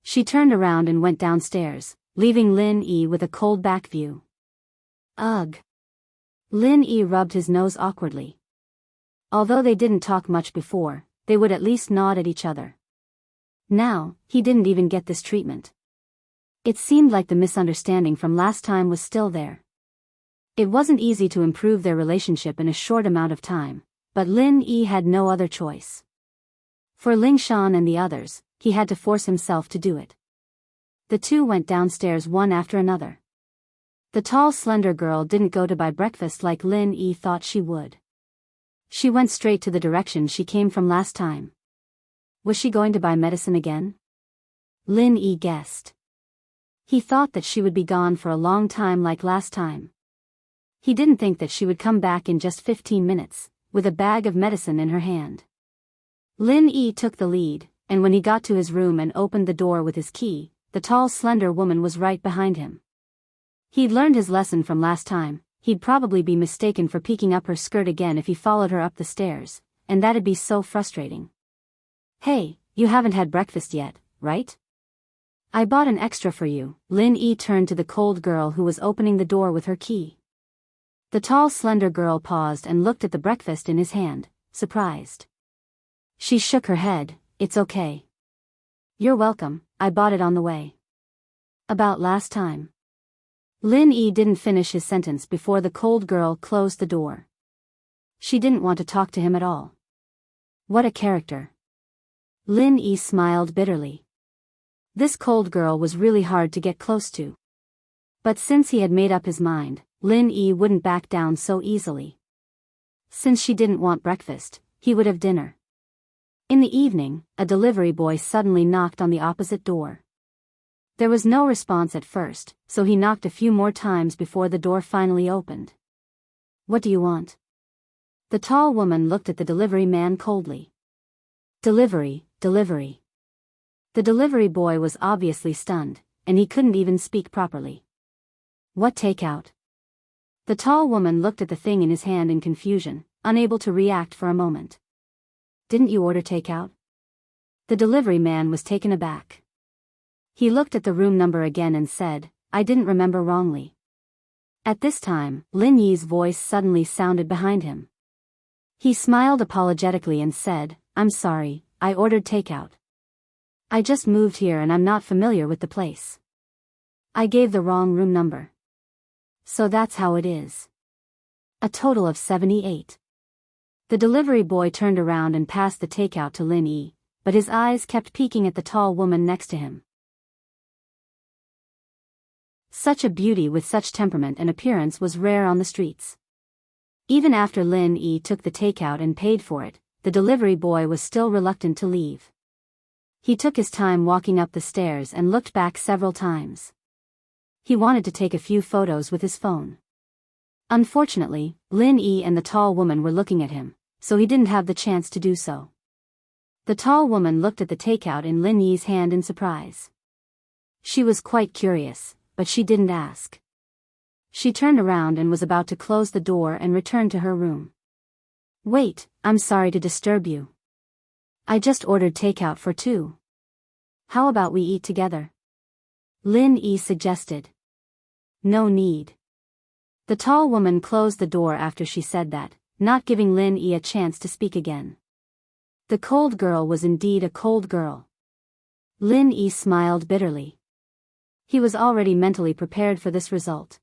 She turned around and went downstairs, leaving Lin Yi with a cold back view. Ugh. Lin Yi rubbed his nose awkwardly. Although they didn't talk much before, they would at least nod at each other. Now, he didn't even get this treatment. It seemed like the misunderstanding from last time was still there. It wasn't easy to improve their relationship in a short amount of time, but Lin Yi had no other choice. For Ling Shan and the others, he had to force himself to do it. The two went downstairs one after another. The tall, slender girl didn't go to buy breakfast like Lin Yi thought she would. She went straight to the direction she came from last time. Was she going to buy medicine again? Lin Yi guessed. He thought that she would be gone for a long time like last time. He didn't think that she would come back in just 15 minutes, with a bag of medicine in her hand. Lin Yi took the lead, and when he got to his room and opened the door with his key, the tall, slender woman was right behind him. He'd learned his lesson from last time. He'd probably be mistaken for peeking up her skirt again if he followed her up the stairs, and that'd be so frustrating. Hey, you haven't had breakfast yet, right? I bought an extra for you. Lin Yi turned to the cold girl who was opening the door with her key. The tall, slender girl paused and looked at the breakfast in his hand, surprised. She shook her head. It's okay. You're welcome, I bought it on the way. About last time. Lin Yi didn't finish his sentence before the cold girl closed the door. She didn't want to talk to him at all. What a character. Lin Yi smiled bitterly. This cold girl was really hard to get close to. But since he had made up his mind, Lin Yi wouldn't back down so easily. Since she didn't want breakfast, he would have dinner. In the evening, a delivery boy suddenly knocked on the opposite door. There was no response at first, so he knocked a few more times before the door finally opened. "What do you want?" The tall woman looked at the delivery man coldly. "Delivery, delivery." The delivery boy was obviously stunned, and he couldn't even speak properly. "What takeout?" The tall woman looked at the thing in his hand in confusion, unable to react for a moment. "Didn't you order takeout?" The delivery man was taken aback. He looked at the room number again and said, "I didn't remember wrongly." At this time, Lin Yi's voice suddenly sounded behind him. He smiled apologetically and said, "I'm sorry, I ordered takeout. I just moved here and I'm not familiar with the place. I gave the wrong room number. So that's how it is." A total of 78. The delivery boy turned around and passed the takeout to Lin Yi, but his eyes kept peeking at the tall woman next to him. Such a beauty with such temperament and appearance was rare on the streets. Even after Lin Yi took the takeout and paid for it, the delivery boy was still reluctant to leave. He took his time walking up the stairs and looked back several times. He wanted to take a few photos with his phone. Unfortunately, Lin Yi and the tall woman were looking at him, so he didn't have the chance to do so. The tall woman looked at the takeout in Lin Yi's hand in surprise. She was quite curious, but she didn't ask. She turned around and was about to close the door and return to her room. "Wait, I'm sorry to disturb you. I just ordered takeout for two. How about we eat together?" Lin Yi suggested. "No need." The tall woman closed the door after she said that, not giving Lin Yi a chance to speak again. The cold girl was indeed a cold girl. Lin Yi smiled bitterly. He was already mentally prepared for this result.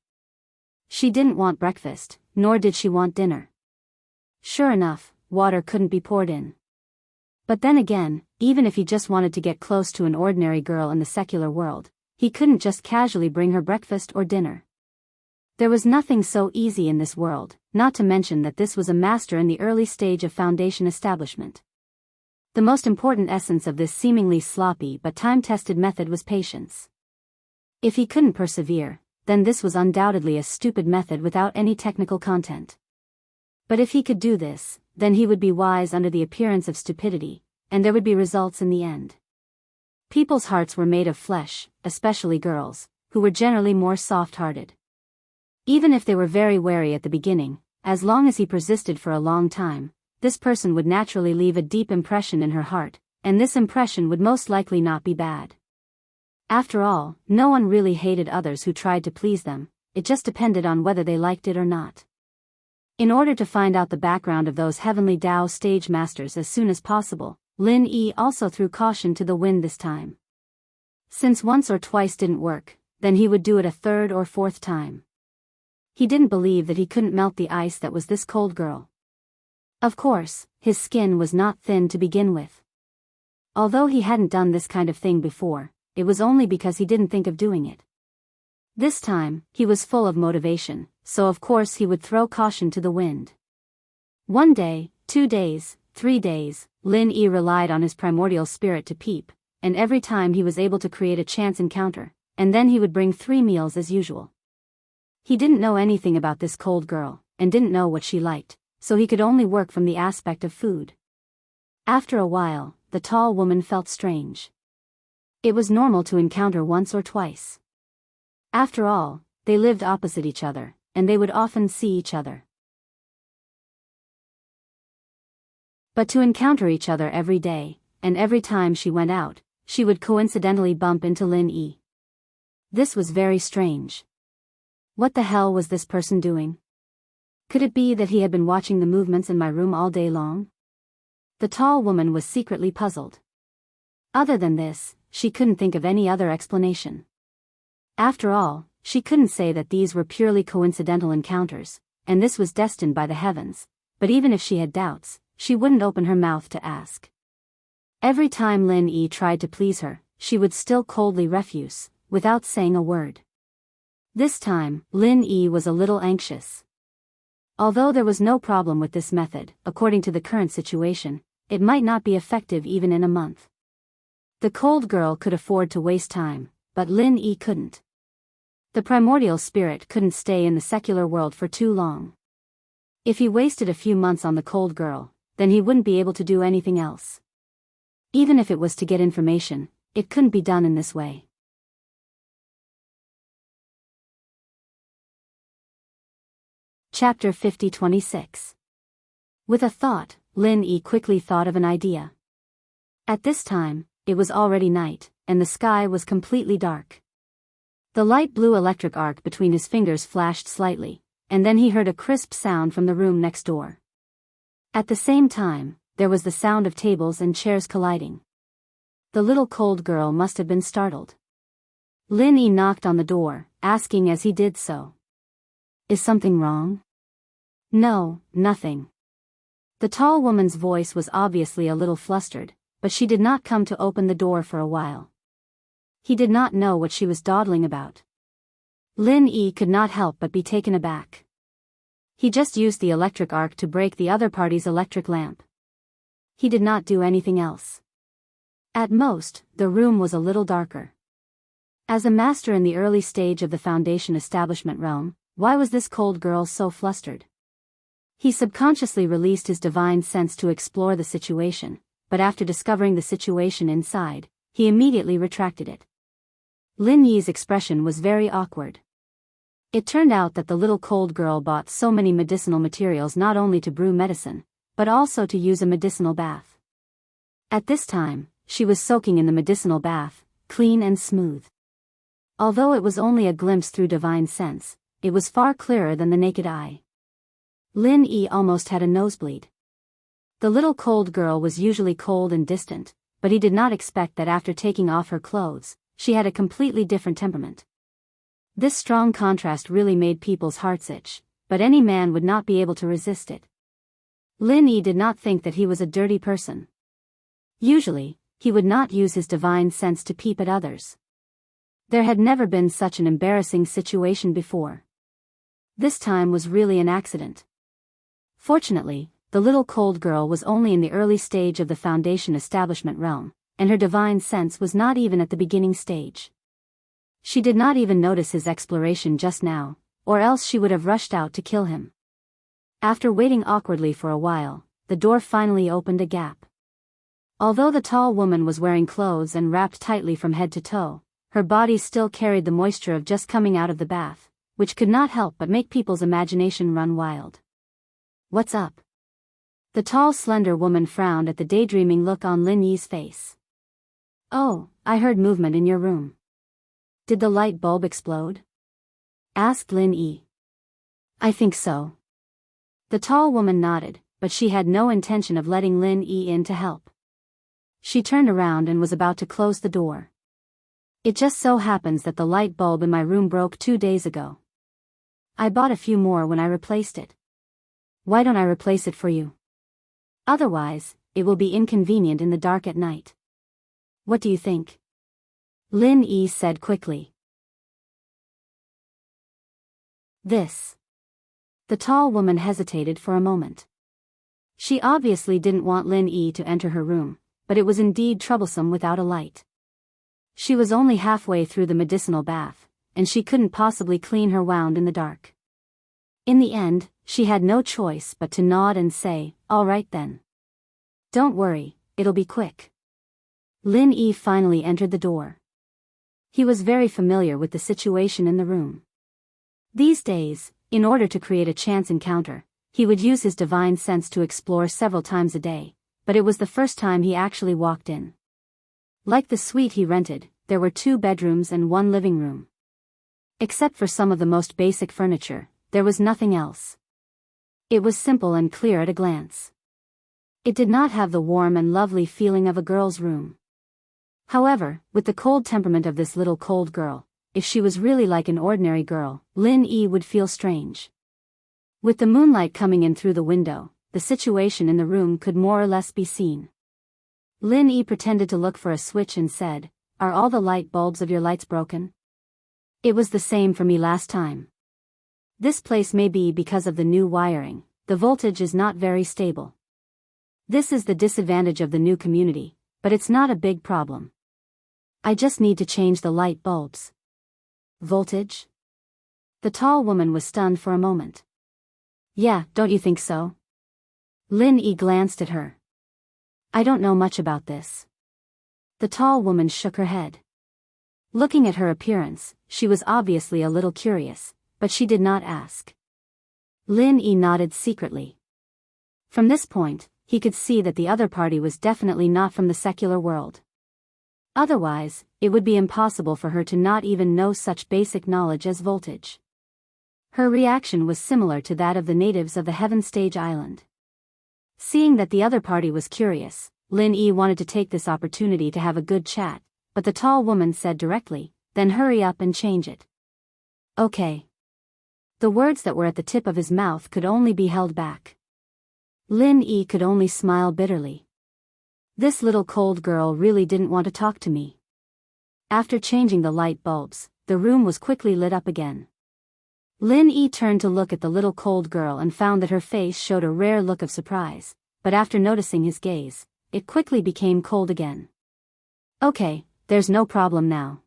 She didn't want breakfast, nor did she want dinner. Sure enough, water couldn't be poured in. But then again, even if he just wanted to get close to an ordinary girl in the secular world, he couldn't just casually bring her breakfast or dinner. There was nothing so easy in this world, not to mention that this was a master in the early stage of foundation establishment. The most important essence of this seemingly sloppy but time-tested method was patience. If he couldn't persevere, then this was undoubtedly a stupid method without any technical content. But if he could do this, then he would be wise under the appearance of stupidity, and there would be results in the end. People's hearts were made of flesh, especially girls, who were generally more soft-hearted. Even if they were very wary at the beginning, as long as he persisted for a long time, this person would naturally leave a deep impression in her heart, and this impression would most likely not be bad. After all, no one really hated others who tried to please them, it just depended on whether they liked it or not. In order to find out the background of those heavenly Tao stage masters as soon as possible, Lin Yi also threw caution to the wind this time. Since once or twice didn't work, then he would do it a third or fourth time. He didn't believe that he couldn't melt the ice that was this cold girl. Of course, his skin was not thin to begin with. Although he hadn't done this kind of thing before, it was only because he didn't think of doing it. This time, he was full of motivation, so of course he would throw caution to the wind. 1 day, 2 days, 3 days, Lin Yi relied on his primordial spirit to peep, and every time he was able to create a chance encounter, and then he would bring 3 meals as usual. He didn't know anything about this cold girl, and didn't know what she liked, so he could only work from the aspect of food. After a while, the tall woman felt strange. It was normal to encounter once or twice. After all, they lived opposite each other, and they would often see each other. But to encounter each other every day, and every time she went out, she would coincidentally bump into Lin Yi. This was very strange. What the hell was this person doing? Could it be that he had been watching the movements in my room all day long? The tall woman was secretly puzzled. Other than this, she couldn't think of any other explanation. After all, she couldn't say that these were purely coincidental encounters, and this was destined by the heavens, but even if she had doubts, she wouldn't open her mouth to ask. Every time Lin Yi tried to please her, she would still coldly refuse, without saying a word. This time, Lin Yi was a little anxious. Although there was no problem with this method, according to the current situation, it might not be effective even in a month. The cold girl could afford to waste time, but Lin Yi couldn't. The primordial spirit couldn't stay in the secular world for too long. If he wasted a few months on the cold girl, then he wouldn't be able to do anything else. Even if it was to get information, it couldn't be done in this way. Chapter 50-26. With a thought, Lin Yi quickly thought of an idea. At this time, it was already night, and the sky was completely dark. The light blue electric arc between his fingers flashed slightly, and then he heard a crisp sound from the room next door. At the same time, there was the sound of tables and chairs colliding. The little cold girl must have been startled. Lin Yi knocked on the door, asking as he did so. "Is something wrong?" "No, nothing." The tall woman's voice was obviously a little flustered, but she did not come to open the door for a while. He did not know what she was dawdling about. Lin Yi could not help but be taken aback. He just used the electric arc to break the other party's electric lamp. He did not do anything else. At most, the room was a little darker. As a master in the early stage of the Foundation establishment realm, why was this cold girl so flustered? He subconsciously released his divine sense to explore the situation, but after discovering the situation inside, he immediately retracted it. Lin Yi's expression was very awkward. It turned out that the little cold girl bought so many medicinal materials not only to brew medicine, but also to use a medicinal bath. At this time, she was soaking in the medicinal bath, clean and smooth. Although it was only a glimpse through divine sense, it was far clearer than the naked eye. Lin Yi almost had a nosebleed. The little cold girl was usually cold and distant, but he did not expect that after taking off her clothes, she had a completely different temperament. This strong contrast really made people's hearts itch, but any man would not be able to resist it. Lin Yi did not think that he was a dirty person. Usually, he would not use his divine sense to peep at others. There had never been such an embarrassing situation before. This time was really an accident. Fortunately, the little cold girl was only in the early stage of the Foundation establishment realm, and her divine sense was not even at the beginning stage. She did not even notice his exploration just now, or else she would have rushed out to kill him. After waiting awkwardly for a while, the door finally opened a gap. Although the tall woman was wearing clothes and wrapped tightly from head to toe, her body still carried the moisture of just coming out of the bath, which could not help but make people's imagination run wild. "What's up?" The tall slender woman frowned at the daydreaming look on Lin Yi's face. "Oh, I heard movement in your room." "Did the light bulb explode?" asked Lin Yi. "I think so." The tall woman nodded, but she had no intention of letting Lin Yi in to help. She turned around and was about to close the door. "It just so happens that the light bulb in my room broke 2 days ago. I bought a few more when I replaced it. Why don't I replace it for you? Otherwise, it will be inconvenient in the dark at night. What do you think?" Lin Yi said quickly. "This." The tall woman hesitated for a moment. She obviously didn't want Lin Yi to enter her room, but it was indeed troublesome without a light. She was only halfway through the medicinal bath, and she couldn't possibly clean her wound in the dark. In the end, she had no choice but to nod and say, "All right then. Don't worry, it'll be quick." Lin Yi finally entered the door. He was very familiar with the situation in the room. These days, in order to create a chance encounter, he would use his divine sense to explore several times a day, but it was the first time he actually walked in. Like the suite he rented, there were 2 bedrooms and 1 living room. Except for some of the most basic furniture, there was nothing else. It was simple and clear at a glance. It did not have the warm and lovely feeling of a girl's room. However, with the cold temperament of this little cold girl, if she was really like an ordinary girl, Lin Yi would feel strange. With the moonlight coming in through the window, the situation in the room could more or less be seen. Lin Yi pretended to look for a switch and said, "Are all the light bulbs of your lights broken?" "It was the same for me last time." This place may be because of the new wiring, the voltage is not very stable. This is the disadvantage of the new community, but it's not a big problem. I just need to change the light bulbs. Voltage? The tall woman was stunned for a moment. Yeah, don't you think so? Lin Yi glanced at her. I don't know much about this. The tall woman shook her head. Looking at her appearance, she was obviously a little curious, but she did not ask. Lin Yi nodded secretly. From this point, he could see that the other party was definitely not from the secular world. Otherwise, it would be impossible for her to not even know such basic knowledge as voltage. Her reaction was similar to that of the natives of the Heaven Stage Island. Seeing that the other party was curious, Lin Yi wanted to take this opportunity to have a good chat, but the tall woman said directly, then hurry up and change it. Okay. The words that were at the tip of his mouth could only be held back. Lin Yi could only smile bitterly. This little cold girl really didn't want to talk to me. After changing the light bulbs, the room was quickly lit up again. Lin Yi turned to look at the little cold girl and found that her face showed a rare look of surprise, but after noticing his gaze, it quickly became cold again. Okay, there's no problem now.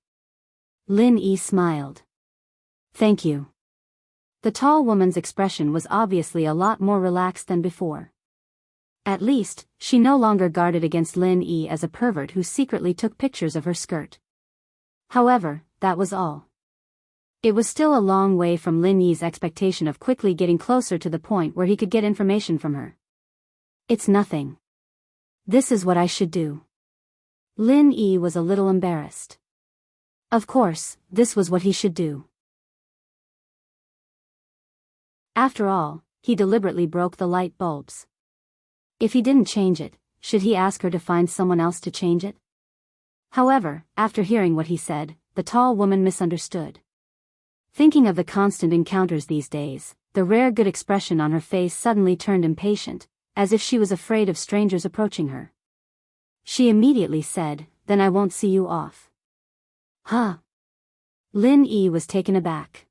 Lin Yi smiled. Thank you. The tall woman's expression was obviously a lot more relaxed than before. At least, she no longer guarded against Lin Yi as a pervert who secretly took pictures of her skirt. However, that was all. It was still a long way from Lin Yi's expectation of quickly getting closer to the point where he could get information from her. It's nothing. This is what I should do. Lin Yi was a little embarrassed. Of course, this was what he should do. After all, he deliberately broke the light bulbs. If he didn't change it, should he ask her to find someone else to change it? However, after hearing what he said, the tall woman misunderstood. Thinking of the constant encounters these days, the rare good expression on her face suddenly turned impatient, as if she was afraid of strangers approaching her. She immediately said, "Then I won't see you off." Huh? Lin Yi was taken aback.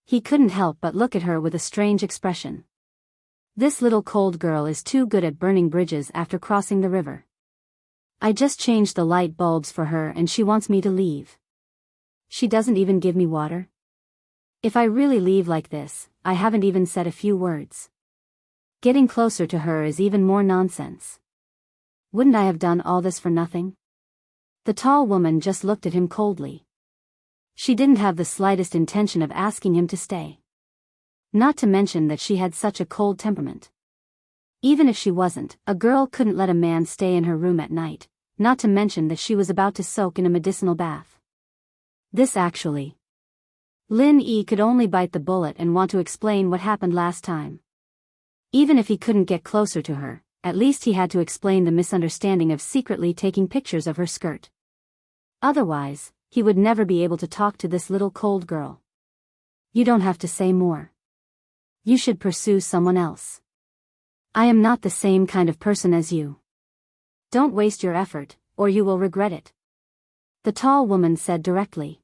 He couldn't help but look at her with a strange expression. This little cold girl is too good at burning bridges after crossing the river. I just changed the light bulbs for her and she wants me to leave. She doesn't even give me water. If I really leave like this, I haven't even said a few words. Getting closer to her is even more nonsense. Wouldn't I have done all this for nothing? The tall woman just looked at him coldly. She didn't have the slightest intention of asking him to stay. Not to mention that she had such a cold temperament. Even if she wasn't, a girl couldn't let a man stay in her room at night, not to mention that she was about to soak in a medicinal bath. This actually. Lin Yi could only bite the bullet and want to explain what happened last time. Even if he couldn't get closer to her, at least he had to explain the misunderstanding of secretly taking pictures of her skirt. Otherwise, he would never be able to talk to this little cold girl. You don't have to say more. You should pursue someone else. I am not the same kind of person as you. Don't waste your effort, or you will regret it. The tall woman said directly.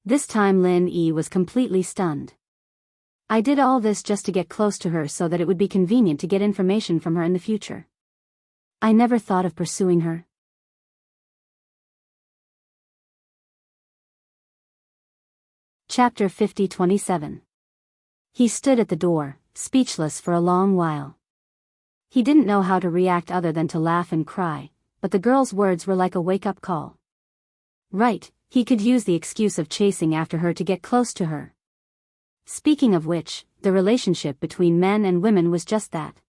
This time Lin Yi was completely stunned. I did all this just to get close to her so that it would be convenient to get information from her in the future. I never thought of pursuing her. Chapter 50-27. He stood at the door, speechless for a long while. He didn't know how to react other than to laugh and cry, but the girl's words were like a wake-up call. Right, he could use the excuse of chasing after her to get close to her. Speaking of which, the relationship between men and women was just that.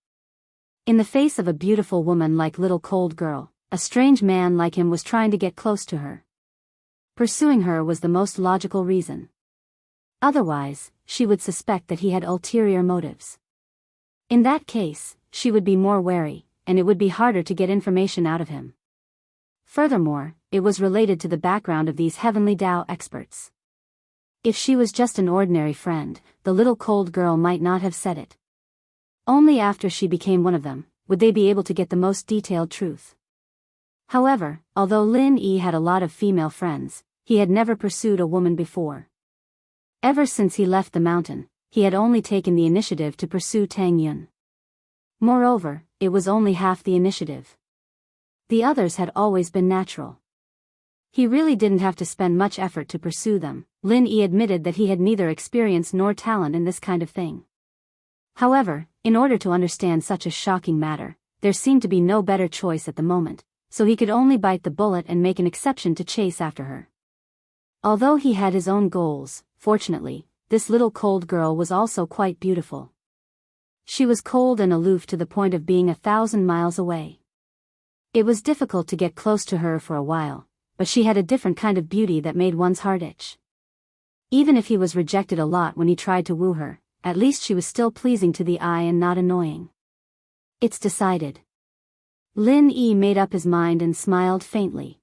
In the face of a beautiful woman like little cold girl, a strange man like him was trying to get close to her. Pursuing her was the most logical reason. Otherwise, she would suspect that he had ulterior motives. In that case, she would be more wary, and it would be harder to get information out of him. Furthermore, it was related to the background of these heavenly Tao experts. If she was just an ordinary friend, the little cold girl might not have said it. Only after she became one of them, would they be able to get the most detailed truth. However, although Lin Yi had a lot of female friends, he had never pursued a woman before. Ever since he left the mountain, he had only taken the initiative to pursue Tang Yun. Moreover, it was only half the initiative. The others had always been natural. He really didn't have to spend much effort to pursue them. Lin Yi admitted that he had neither experience nor talent in this kind of thing. However, in order to understand such a shocking matter, there seemed to be no better choice at the moment, so he could only bite the bullet and make an exception to chase after her. Although he had his own goals, fortunately, this little cold girl was also quite beautiful. She was cold and aloof to the point of being 1,000 miles away. It was difficult to get close to her for a while, but she had a different kind of beauty that made one's heart itch. Even if he was rejected a lot when he tried to woo her, at least she was still pleasing to the eye and not annoying. It's decided. Lin Yi made up his mind and smiled faintly.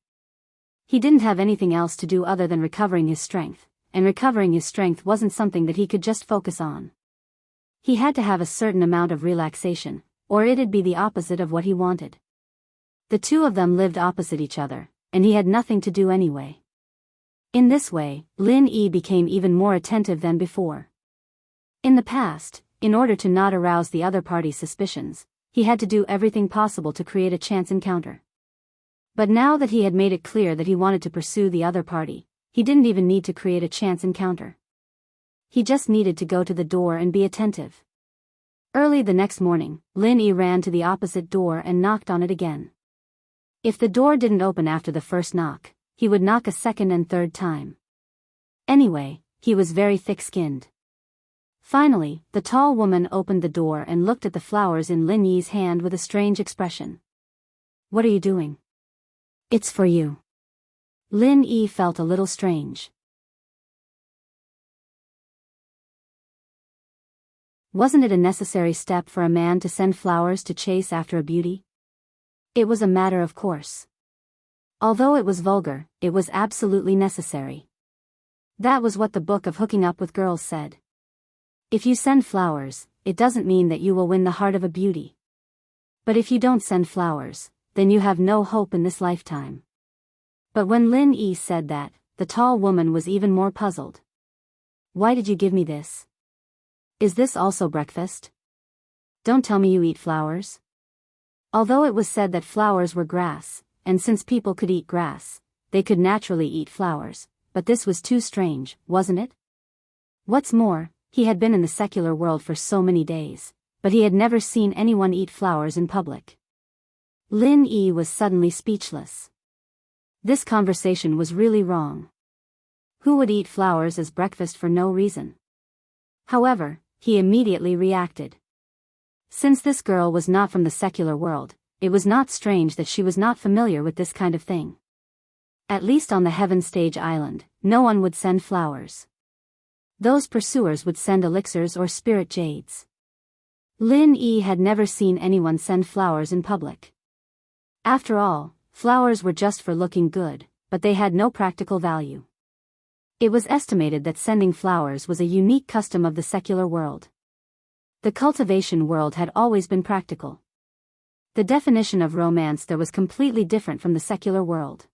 He didn't have anything else to do other than recovering his strength, and recovering his strength wasn't something that he could just focus on. He had to have a certain amount of relaxation, or it'd be the opposite of what he wanted. The two of them lived opposite each other, and he had nothing to do anyway. In this way, Lin Yi became even more attentive than before. In the past, in order to not arouse the other party's suspicions, he had to do everything possible to create a chance encounter. But now that he had made it clear that he wanted to pursue the other party, he didn't even need to create a chance encounter. He just needed to go to the door and be attentive. Early the next morning, Lin Yi ran to the opposite door and knocked on it again. If the door didn't open after the first knock, he would knock a second and third time. Anyway, he was very thick-skinned. Finally, the tall woman opened the door and looked at the flowers in Lin Yi's hand with a strange expression. "What are you doing?" "It's for you." Lin Yi felt a little strange. Wasn't it a necessary step for a man to send flowers to chase after a beauty? It was a matter of course. Although it was vulgar, it was absolutely necessary. That was what the book of hooking up with girls said. If you send flowers, it doesn't mean that you will win the heart of a beauty. But if you don't send flowers, then you have no hope in this lifetime. But when Lin Yi said that, the tall woman was even more puzzled. "Why did you give me this? Is this also breakfast? Don't tell me you eat flowers." Although it was said that flowers were grass, and since people could eat grass, they could naturally eat flowers, but this was too strange, wasn't it? What's more, he had been in the secular world for so many days, but he had never seen anyone eat flowers in public. Lin Yi was suddenly speechless. This conversation was really wrong. Who would eat flowers as breakfast for no reason? However, he immediately reacted. Since this girl was not from the secular world, it was not strange that she was not familiar with this kind of thing. At least on the Heaven Stage Island, no one would send flowers. Those pursuers would send elixirs or spirit jades. Lin Yi had never seen anyone send flowers in public. After all, flowers were just for looking good, but they had no practical value. It was estimated that sending flowers was a unique custom of the secular world. The cultivation world had always been practical. The definition of romance there was completely different from the secular world.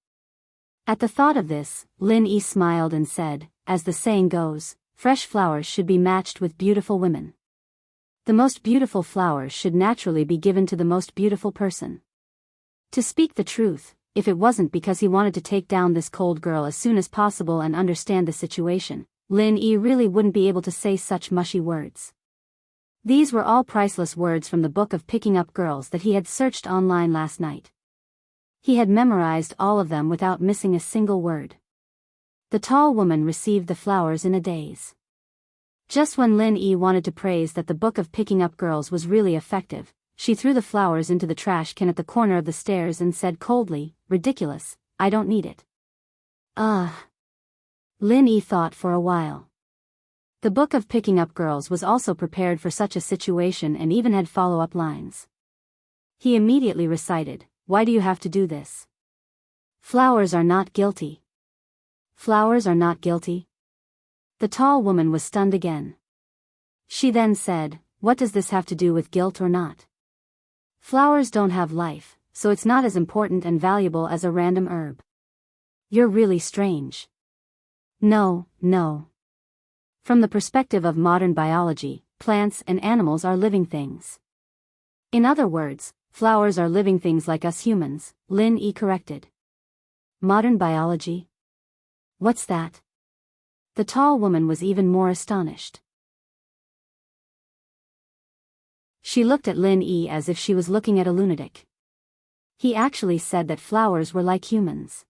At the thought of this, Lin Yi smiled and said, as the saying goes, fresh flowers should be matched with beautiful women. The most beautiful flowers should naturally be given to the most beautiful person. To speak the truth, if it wasn't because he wanted to take down this cold girl as soon as possible and understand the situation, Lin Yi really wouldn't be able to say such mushy words. These were all priceless words from the book of picking up girls that he had searched online last night. He had memorized all of them without missing a single word. The tall woman received the flowers in a daze. Just when Lin Yi wanted to praise that the book of picking up girls was really effective, she threw the flowers into the trash can at the corner of the stairs and said coldly, "Ridiculous, I don't need it." Lin Yi thought for a while. The book of picking up girls was also prepared for such a situation and even had follow-up lines. He immediately recited, "Why do you have to do this? Flowers are not guilty. Flowers are not guilty." The tall woman was stunned again. She then said, "What does this have to do with guilt or not? Flowers don't have life, so it's not as important and valuable as a random herb. You're really strange." No. From the perspective of modern biology, plants and animals are living things. In other words, flowers are living things like us humans, Lin E corrected. Modern biology? What's that? The tall woman was even more astonished. She looked at Lin E as if she was looking at a lunatic. He actually said that flowers were like humans.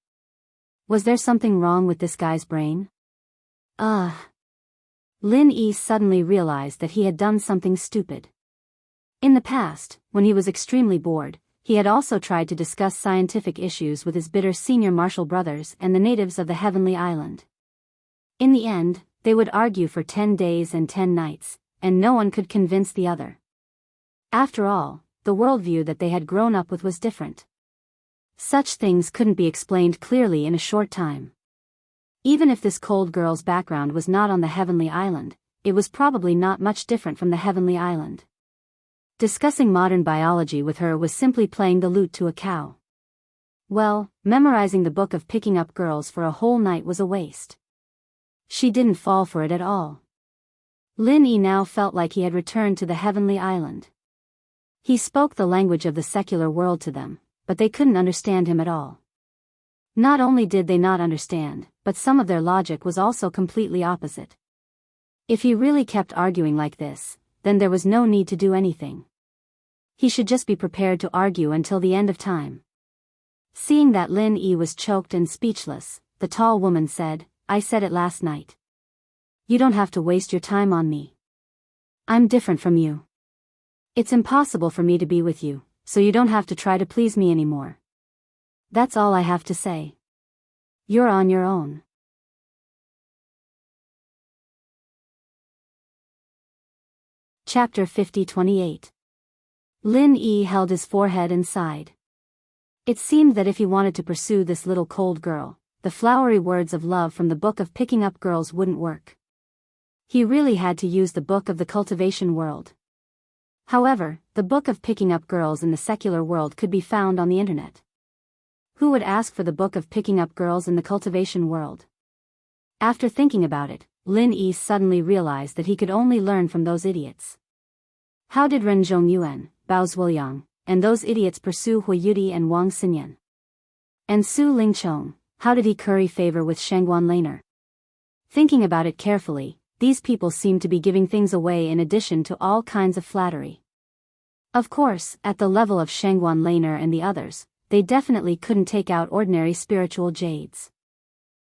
Was there something wrong with this guy's brain? Lin E suddenly realized that he had done something stupid. In the past, when he was extremely bored, he had also tried to discuss scientific issues with his bitter senior martial brothers and the natives of the Heavenly Island. In the end, they would argue for 10 days and 10 nights, and no one could convince the other. After all, the worldview that they had grown up with was different. Such things couldn't be explained clearly in a short time. Even if this cold girl's background was not on the Heavenly Island, it was probably not much different from the Heavenly Island. Discussing modern biology with her was simply playing the lute to a cow. Well, memorizing the book of picking up girls for a whole night was a waste. She didn't fall for it at all. Lin E now felt like he had returned to the Heavenly Island. He spoke the language of the secular world to them, but they couldn't understand him at all. Not only did they not understand, but some of their logic was also completely opposite. If he really kept arguing like this, then there was no need to do anything. He should just be prepared to argue until the end of time. Seeing that Lin E was choked and speechless, the tall woman said, "I said it last night. You don't have to waste your time on me. I'm different from you. It's impossible for me to be with you, so you don't have to try to please me anymore. That's all I have to say. You're on your own." Chapter 50-28. Lin E held his forehead and sighed. It seemed that if he wanted to pursue this little cold girl, the flowery words of love from the book of picking up girls wouldn't work. He really had to use the book of the cultivation world. However, the book of picking up girls in the secular world could be found on the internet. Who would ask for the book of picking up girls in the cultivation world? After thinking about it, Lin E suddenly realized that he could only learn from those idiots. How did Ren Zhongyuan, Bao Zuoyang, and those idiots pursue Hui Yudi and Wang Xinyan? And Su Lingchong, how did he curry favor with Shangguan Laner? Thinking about it carefully, these people seemed to be giving things away in addition to all kinds of flattery. Of course, at the level of Shangguan Laner and the others, they definitely couldn't take out ordinary spiritual jades.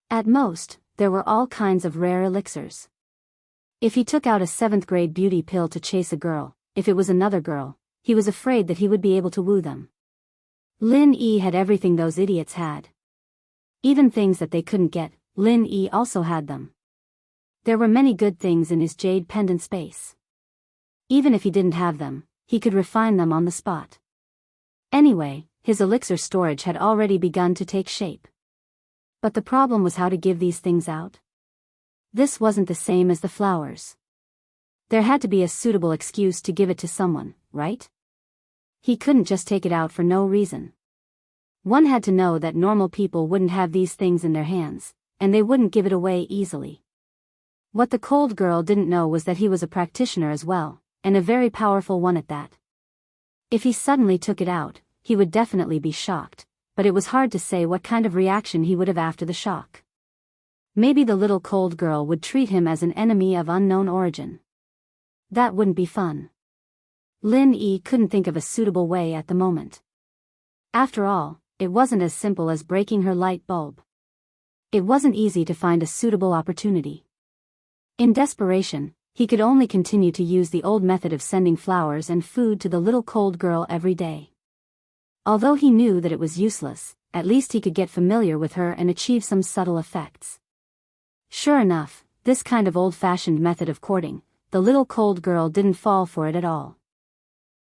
At most, there were all kinds of rare elixirs. If he took out a 7th grade beauty pill to chase a girl, if it was another girl, he was afraid that he would be able to woo them. Lin E had everything those idiots had. Even things that they couldn't get, Lin E also had them. There were many good things in his jade pendant space. Even if he didn't have them, he could refine them on the spot. Anyway, his elixir storage had already begun to take shape. But the problem was how to give these things out. This wasn't the same as the flowers. There had to be a suitable excuse to give it to someone, right? He couldn't just take it out for no reason. One had to know that normal people wouldn't have these things in their hands, and they wouldn't give it away easily. What the cold girl didn't know was that he was a practitioner as well, and a very powerful one at that. If he suddenly took it out, he would definitely be shocked, but it was hard to say what kind of reaction he would have after the shock. Maybe the little cold girl would treat him as an enemy of unknown origin. That wouldn't be fun. Lin E couldn't think of a suitable way at the moment. After all, it wasn't as simple as breaking her light bulb. It wasn't easy to find a suitable opportunity. In desperation, he could only continue to use the old method of sending flowers and food to the little cold girl every day. Although he knew that it was useless, at least he could get familiar with her and achieve some subtle effects. Sure enough, this kind of old-fashioned method of courting, the little cold girl didn't fall for it at all.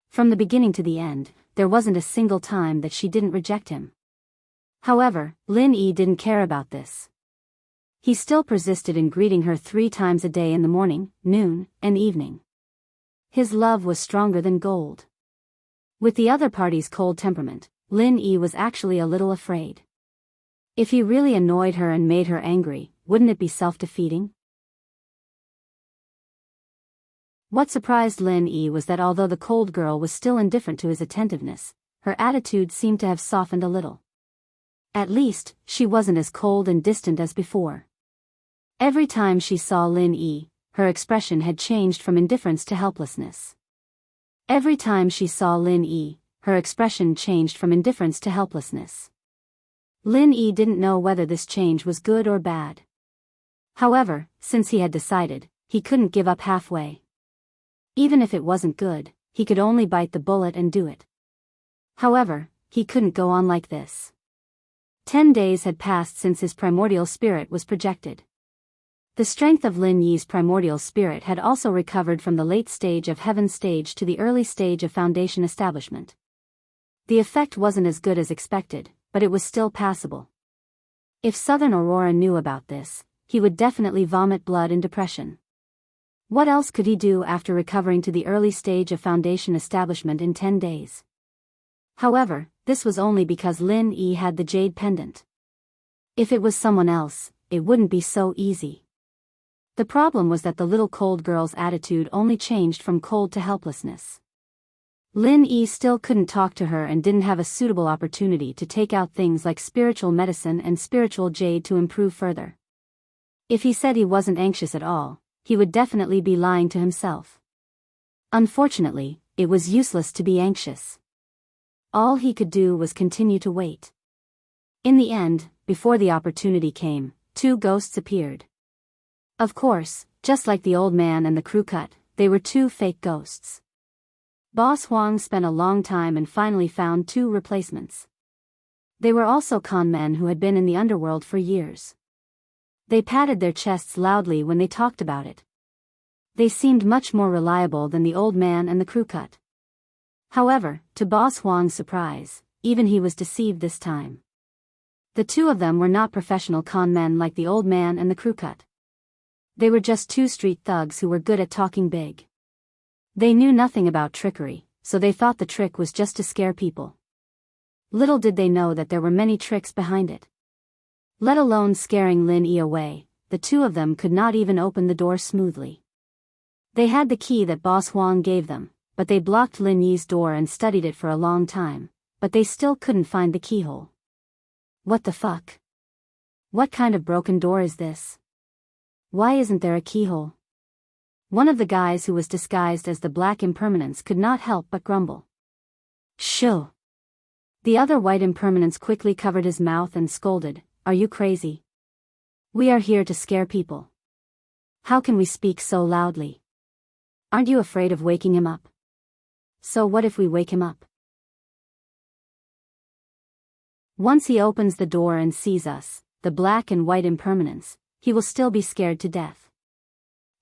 From the beginning to the end, there wasn't a single time that she didn't reject him. However, Lin E didn't care about this. He still persisted in greeting her 3 times a day in the morning, noon, and evening. His love was stronger than gold. With the other party's cold temperament, Lin E was actually a little afraid. If he really annoyed her and made her angry, wouldn't it be self-defeating? What surprised Lin Yi was that although the cold girl was still indifferent to his attentiveness, her attitude seemed to have softened a little. At least, she wasn't as cold and distant as before. Every time she saw Lin Yi, her expression had changed from indifference to helplessness. Every time she saw Lin Yi, her expression changed from indifference to helplessness. Lin Yi didn't know whether this change was good or bad. However, since he had decided, he couldn't give up halfway. Even if it wasn't good, he could only bite the bullet and do it. However, he couldn't go on like this. 10 days had passed since his primordial spirit was projected. The strength of Lin Yi's primordial spirit had also recovered from the late stage of heaven stage to the early stage of foundation establishment. The effect wasn't as good as expected, but it was still passable. If Southern Aurora knew about this, he would definitely vomit blood in depression. What else could he do after recovering to the early stage of foundation establishment in 10 days? However, this was only because Lin Yi had the jade pendant. If it was someone else, it wouldn't be so easy. The problem was that the little cold girl's attitude only changed from cold to helplessness. Lin Yi still couldn't talk to her and didn't have a suitable opportunity to take out things like spiritual medicine and spiritual jade to improve further. If he said he wasn't anxious at all, he would definitely be lying to himself. Unfortunately, it was useless to be anxious. All he could do was continue to wait. In the end, before the opportunity came, 2 ghosts appeared. Of course, just like the old man and the crew cut, they were 2 fake ghosts. Boss Huang spent a long time and finally found 2 replacements. They were also con men who had been in the underworld for years. They patted their chests loudly when they talked about it. They seemed much more reliable than the old man and the crew cut. However, to Boss Huang's surprise, even he was deceived this time. The 2 of them were not professional con men like the old man and the crew cut. They were just 2 street thugs who were good at talking big. They knew nothing about trickery, so they thought the trick was just to scare people. Little did they know that there were many tricks behind it. Let alone scaring Lin Yi away, the 2 of them could not even open the door smoothly. They had the key that Boss Huang gave them, but they blocked Lin Yi's door and studied it for a long time, but they still couldn't find the keyhole. What the fuck? What kind of broken door is this? Why isn't there a keyhole? One of the guys who was disguised as the Black Impermanence could not help but grumble. Shoo! The other White Impermanence quickly covered his mouth and scolded, "Are you crazy? We are here to scare people. How can we speak so loudly? Aren't you afraid of waking him up? So what if we wake him up? Once he opens the door and sees us, the Black and White Impermanence, he will still be scared to death."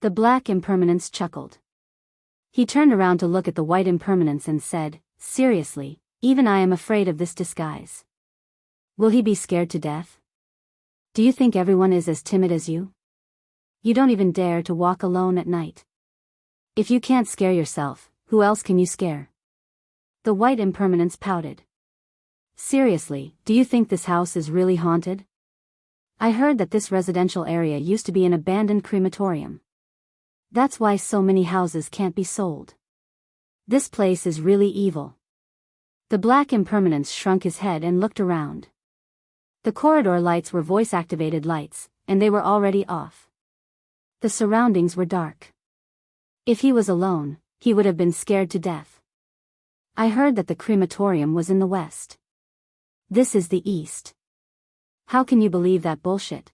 The Black Impermanence chuckled. He turned around to look at the White Impermanence and said, "Seriously, even I am afraid of this disguise. Will he be scared to death? Do you think everyone is as timid as you? You don't even dare to walk alone at night. If you can't scare yourself, who else can you scare?" The White Impermanence pouted. "Seriously, do you think this house is really haunted? I heard that this residential area used to be an abandoned crematorium. That's why so many houses can't be sold. This place is really evil." The Black Impermanence shrunk his head and looked around. The corridor lights were voice-activated lights, and they were already off. The surroundings were dark. If he was alone, he would have been scared to death. "I heard that the crematorium was in the west. This is the east. How can you believe that bullshit?"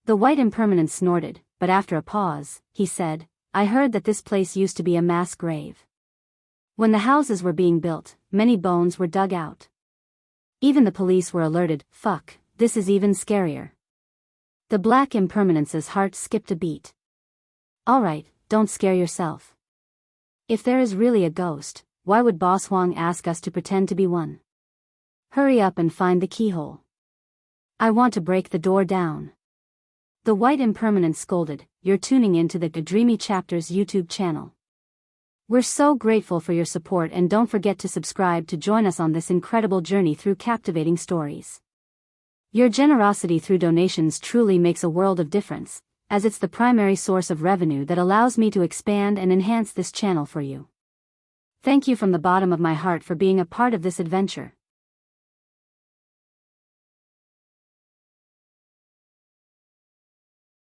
The White Impermanence snorted, but after a pause, he said, "I heard that this place used to be a mass grave. When the houses were being built, many bones were dug out. Even the police were alerted. Fuck, this is even scarier." The Black Impermanence's heart skipped a beat. "Alright, don't scare yourself. If there is really a ghost, why would Boss Huang ask us to pretend to be one? Hurry up and find the keyhole. I want to break the door down." The White Impermanence scolded, "You're tuning into the Dreamy Chapters YouTube channel. We're so grateful for your support, and don't forget to subscribe to join us on this incredible journey through captivating stories. Your generosity through donations truly makes a world of difference. as it's the primary source of revenue that allows me to expand and enhance this channel for you. Thank you from the bottom of my heart for being a part of this adventure.